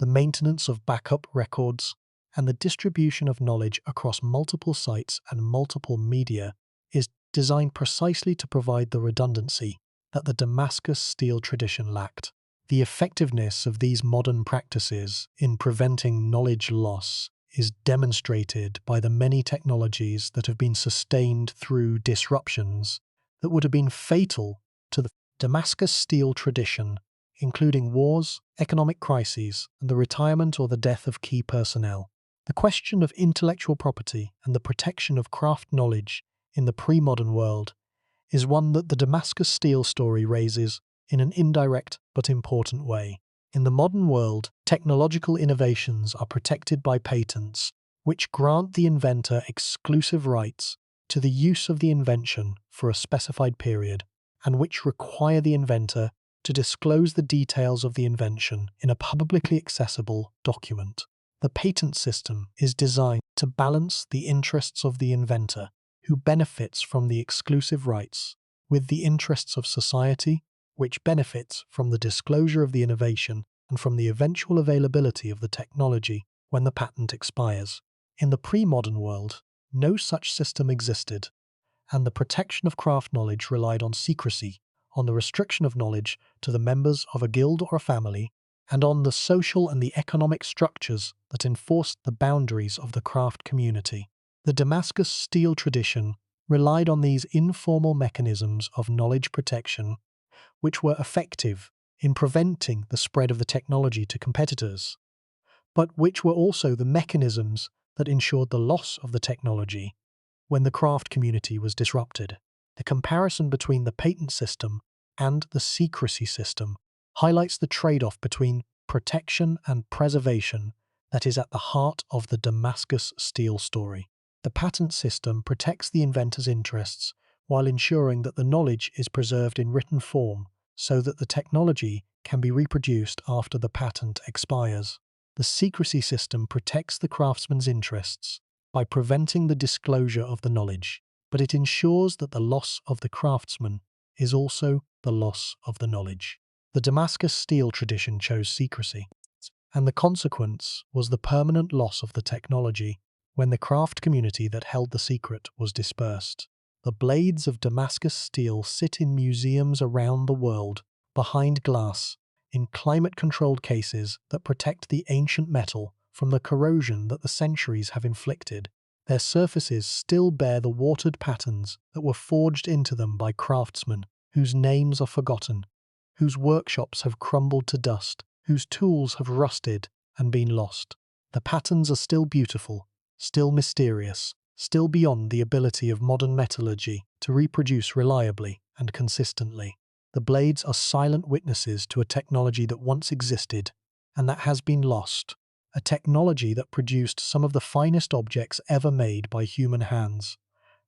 A: the maintenance of backup records, and the distribution of knowledge across multiple sites and multiple media, is designed precisely to provide the redundancy that the Damascus steel tradition lacked. The effectiveness of these modern practices in preventing knowledge loss is demonstrated by the many technologies that have been sustained through disruptions that would have been fatal to the Damascus steel tradition, including wars, economic crises, and the retirement or the death of key personnel. The question of intellectual property and the protection of craft knowledge in the pre-modern world is one that the Damascus steel story raises in an indirect but important way. In the modern world, technological innovations are protected by patents, which grant the inventor exclusive rights to the use of the invention for a specified period, and which require the inventor to to disclose the details of the invention in a publicly accessible document. The patent system is designed to balance the interests of the inventor, who benefits from the exclusive rights, with the interests of society, which benefits from the disclosure of the innovation and from the eventual availability of the technology when the patent expires. In the pre-modern world, no such system existed, and the protection of craft knowledge relied on secrecy, on the restriction of knowledge to the members of a guild or a family, and on the social and the economic structures that enforced the boundaries of the craft community. The Damascus Steel tradition relied on these informal mechanisms of knowledge protection, which were effective in preventing the spread of the technology to competitors, but which were also the mechanisms that ensured the loss of the technology when the craft community was disrupted. The comparison between the patent system and the secrecy system highlights the trade-off between protection and preservation that is at the heart of the Damascus Steel story. The patent system protects the inventor's interests while ensuring that the knowledge is preserved in written form so that the technology can be reproduced after the patent expires. The secrecy system protects the craftsman's interests by preventing the disclosure of the knowledge, but it ensures that the loss of the craftsman is also the loss of the knowledge. The Damascus Steel tradition chose secrecy, and the consequence was the permanent loss of the technology when the craft community that held the secret was dispersed. The blades of Damascus Steel sit in museums around the world, behind glass, in climate-controlled cases that protect the ancient metal from the corrosion that the centuries have inflicted. Their surfaces still bear the watered patterns that were forged into them by craftsmen whose names are forgotten, whose workshops have crumbled to dust, whose tools have rusted and been lost. The patterns are still beautiful, still mysterious, still beyond the ability of modern metallurgy to reproduce reliably and consistently. The blades are silent witnesses to a technology that once existed and that has been lost, a technology that produced some of the finest objects ever made by human hands,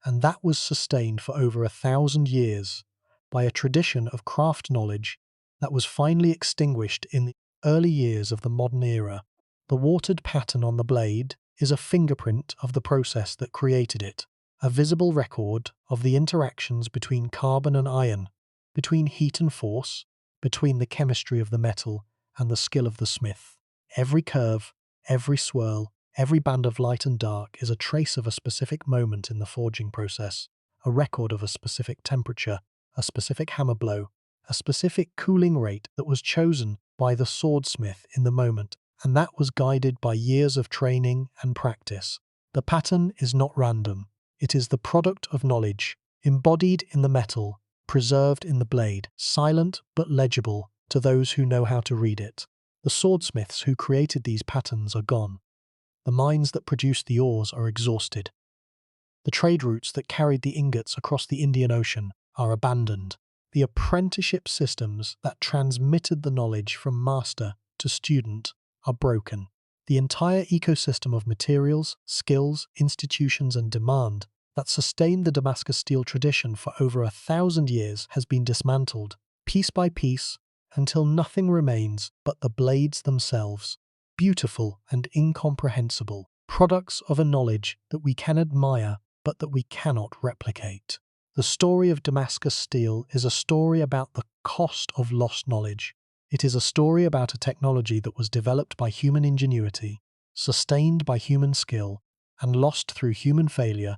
A: and that was sustained for over 1,000 years by a tradition of craft knowledge that was finally extinguished in the early years of the modern era. The watered pattern on the blade is a fingerprint of the process that created it, a visible record of the interactions between carbon and iron, between heat and force, between the chemistry of the metal and the skill of the smith. Every curve, every swirl, every band of light and dark is a trace of a specific moment in the forging process, a record of a specific temperature, a specific hammer blow, a specific cooling rate that was chosen by the swordsmith in the moment, and that was guided by years of training and practice. The pattern is not random. It is the product of knowledge, embodied in the metal, preserved in the blade, silent but legible to those who know how to read it. The swordsmiths who created these patterns are gone. The mines that produced the ores are exhausted. The trade routes that carried the ingots across the Indian Ocean are abandoned. The apprenticeship systems that transmitted the knowledge from master to student are broken. The entire ecosystem of materials, skills, institutions, and demand that sustained the Damascus Steel tradition for over 1,000 years has been dismantled, piece by piece, until nothing remains but the blades themselves, beautiful and incomprehensible, products of a knowledge that we can admire but that we cannot replicate. The story of Damascus Steel is a story about the cost of lost knowledge. It is a story about a technology that was developed by human ingenuity, sustained by human skill, and lost through human failure,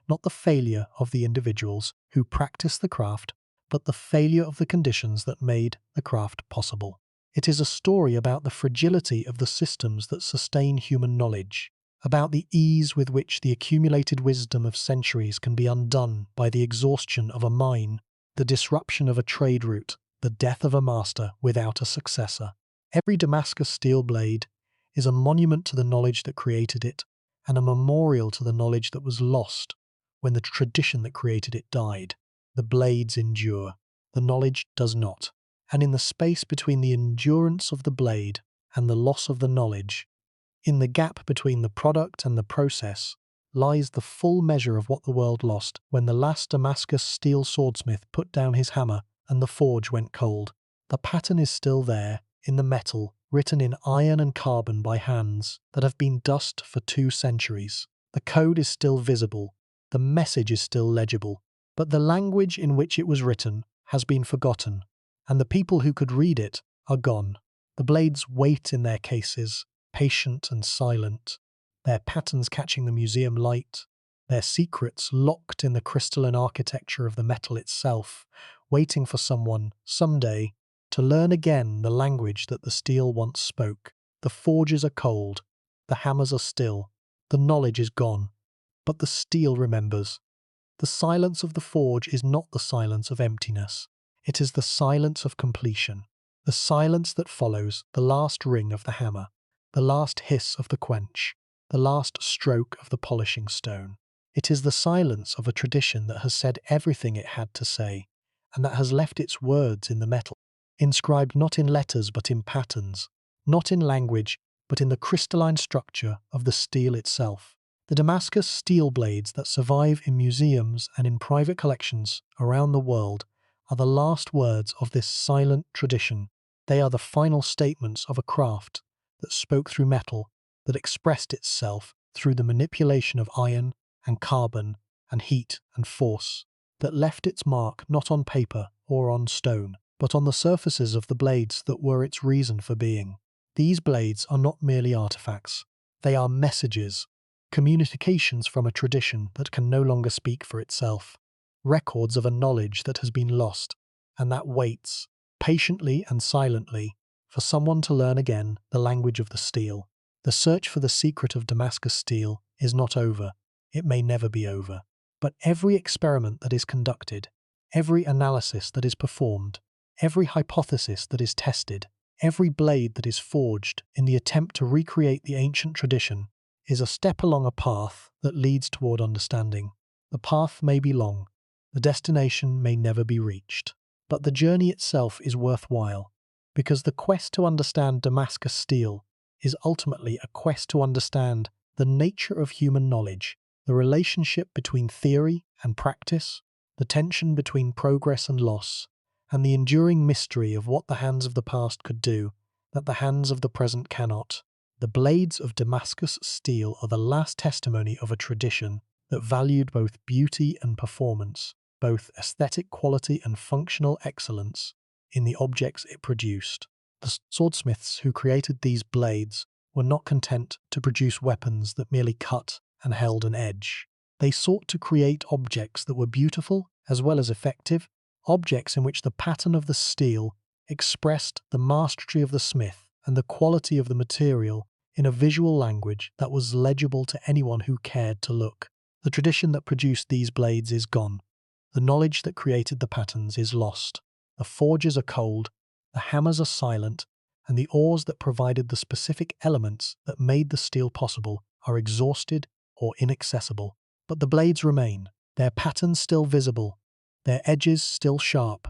A: not the failure of the individuals who practiced the craft, but the failure of the conditions that made the craft possible. It is a story about the fragility of the systems that sustain human knowledge, about the ease with which the accumulated wisdom of centuries can be undone by the exhaustion of a mine, the disruption of a trade route, the death of a master without a successor. Every Damascus steel blade is a monument to the knowledge that created it, and a memorial to the knowledge that was lost when the tradition that created it died. The blades endure, the knowledge does not, and in the space between the endurance of the blade and the loss of the knowledge, in the gap between the product and the process, lies the full measure of what the world lost when the last Damascus steel swordsmith put down his hammer and the forge went cold. The pattern is still there, in the metal, written in iron and carbon by hands that have been dust for 2 centuries. The code is still visible, the message is still legible, but the language in which it was written has been forgotten, and the people who could read it are gone. The blades wait in their cases, patient and silent, their patterns catching the museum light, their secrets locked in the crystalline architecture of the metal itself, waiting for someone, someday, to learn again the language that the steel once spoke. The forges are cold, the hammers are still, the knowledge is gone, but the steel remembers. The silence of the forge is not the silence of emptiness, it is the silence of completion, the silence that follows the last ring of the hammer, the last hiss of the quench, the last stroke of the polishing stone. It is the silence of a tradition that has said everything it had to say, and that has left its words in the metal, inscribed not in letters but in patterns, not in language but in the crystalline structure of the steel itself. The Damascus steel blades that survive in museums and in private collections around the world are the last words of this silent tradition. They are the final statements of a craft that spoke through metal, that expressed itself through the manipulation of iron and carbon and heat and force, that left its mark not on paper or on stone, but on the surfaces of the blades that were its reason for being. These blades are not merely artifacts, they are messages, communications from a tradition that can no longer speak for itself, records of a knowledge that has been lost, and that waits, patiently and silently, for someone to learn again the language of the steel. The search for the secret of Damascus steel is not over, it may never be over, but every experiment that is conducted, every analysis that is performed, every hypothesis that is tested, every blade that is forged in the attempt to recreate the ancient tradition is a step along a path that leads toward understanding. The path may be long, the destination may never be reached, but the journey itself is worthwhile, because the quest to understand Damascus steel is ultimately a quest to understand the nature of human knowledge, the relationship between theory and practice, the tension between progress and loss, and the enduring mystery of what the hands of the past could do that the hands of the present cannot. The blades of Damascus steel are the last testimony of a tradition that valued both beauty and performance, both aesthetic quality and functional excellence in the objects it produced. The swordsmiths who created these blades were not content to produce weapons that merely cut and held an edge. They sought to create objects that were beautiful as well as effective, objects in which the pattern of the steel expressed the mastery of the smith and the quality of the material in a visual language that was legible to anyone who cared to look. The tradition that produced these blades is gone. The knowledge that created the patterns is lost. The forges are cold, the hammers are silent, and the ores that provided the specific elements that made the steel possible are exhausted or inaccessible. But the blades remain, their patterns still visible, their edges still sharp,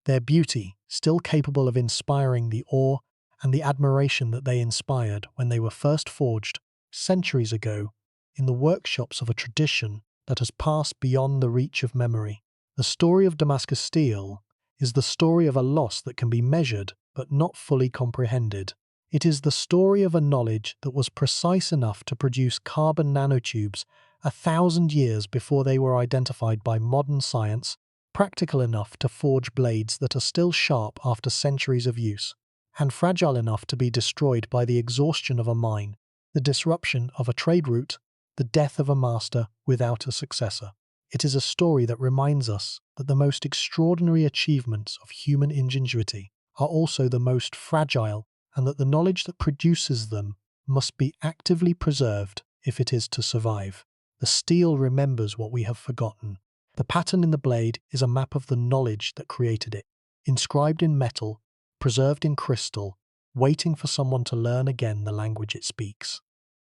A: their beauty still capable of inspiring the awe and the admiration that they inspired when they were first forged, centuries ago, in the workshops of a tradition that has passed beyond the reach of memory. The story of Damascus steel is the story of a loss that can be measured but not fully comprehended. It is the story of a knowledge that was precise enough to produce carbon nanotubes 1,000 years before they were identified by modern science, practical enough to forge blades that are still sharp after centuries of use, and fragile enough to be destroyed by the exhaustion of a mine, the disruption of a trade route, the death of a master without a successor. It is a story that reminds us that the most extraordinary achievements of human ingenuity are also the most fragile, and that the knowledge that produces them must be actively preserved if it is to survive. The steel remembers what we have forgotten. The pattern in the blade is a map of the knowledge that created it, inscribed in metal, preserved in crystal, waiting for someone to learn again the language it speaks.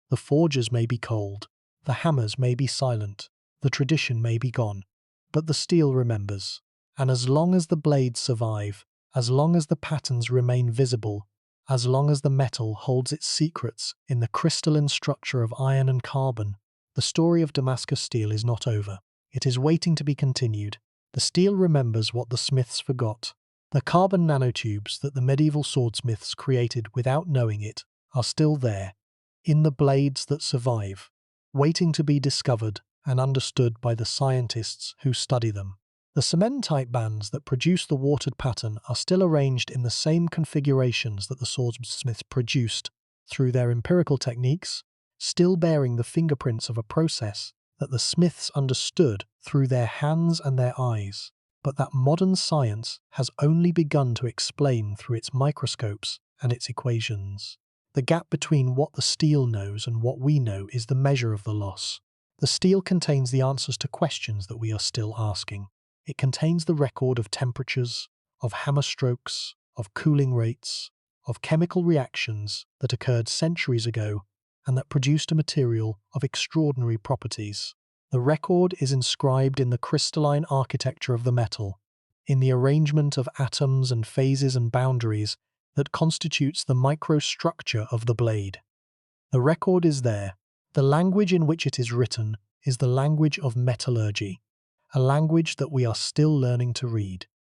A: The forges may be cold, the hammers may be silent, the tradition may be gone, but the steel remembers. And as long as the blades survive, as long as the patterns remain visible, as long as the metal holds its secrets in the crystalline structure of iron and carbon, the story of Damascus steel is not over. It is waiting to be continued. The steel remembers what the smiths forgot. The carbon nanotubes that the medieval swordsmiths created without knowing it are still there, in the blades that survive, waiting to be discovered and understood by the scientists who study them. The cementite bands that produce the watered pattern are still arranged in the same configurations that the swordsmiths produced through their empirical techniques, still bearing the fingerprints of a process that the smiths understood through their hands and their eyes, but that modern science has only begun to explain through its microscopes and its equations. The gap between what the steel knows and what we know is the measure of the loss. The steel contains the answers to questions that we are still asking. It contains the record of temperatures, of hammer strokes, of cooling rates, of chemical reactions that occurred centuries ago and that produced a material of extraordinary properties. The record is inscribed in the crystalline architecture of the metal, in the arrangement of atoms and phases and boundaries that constitutes the microstructure of the blade. The record is there. The language in which it is written is the language of metallurgy, a language that we are still learning to read.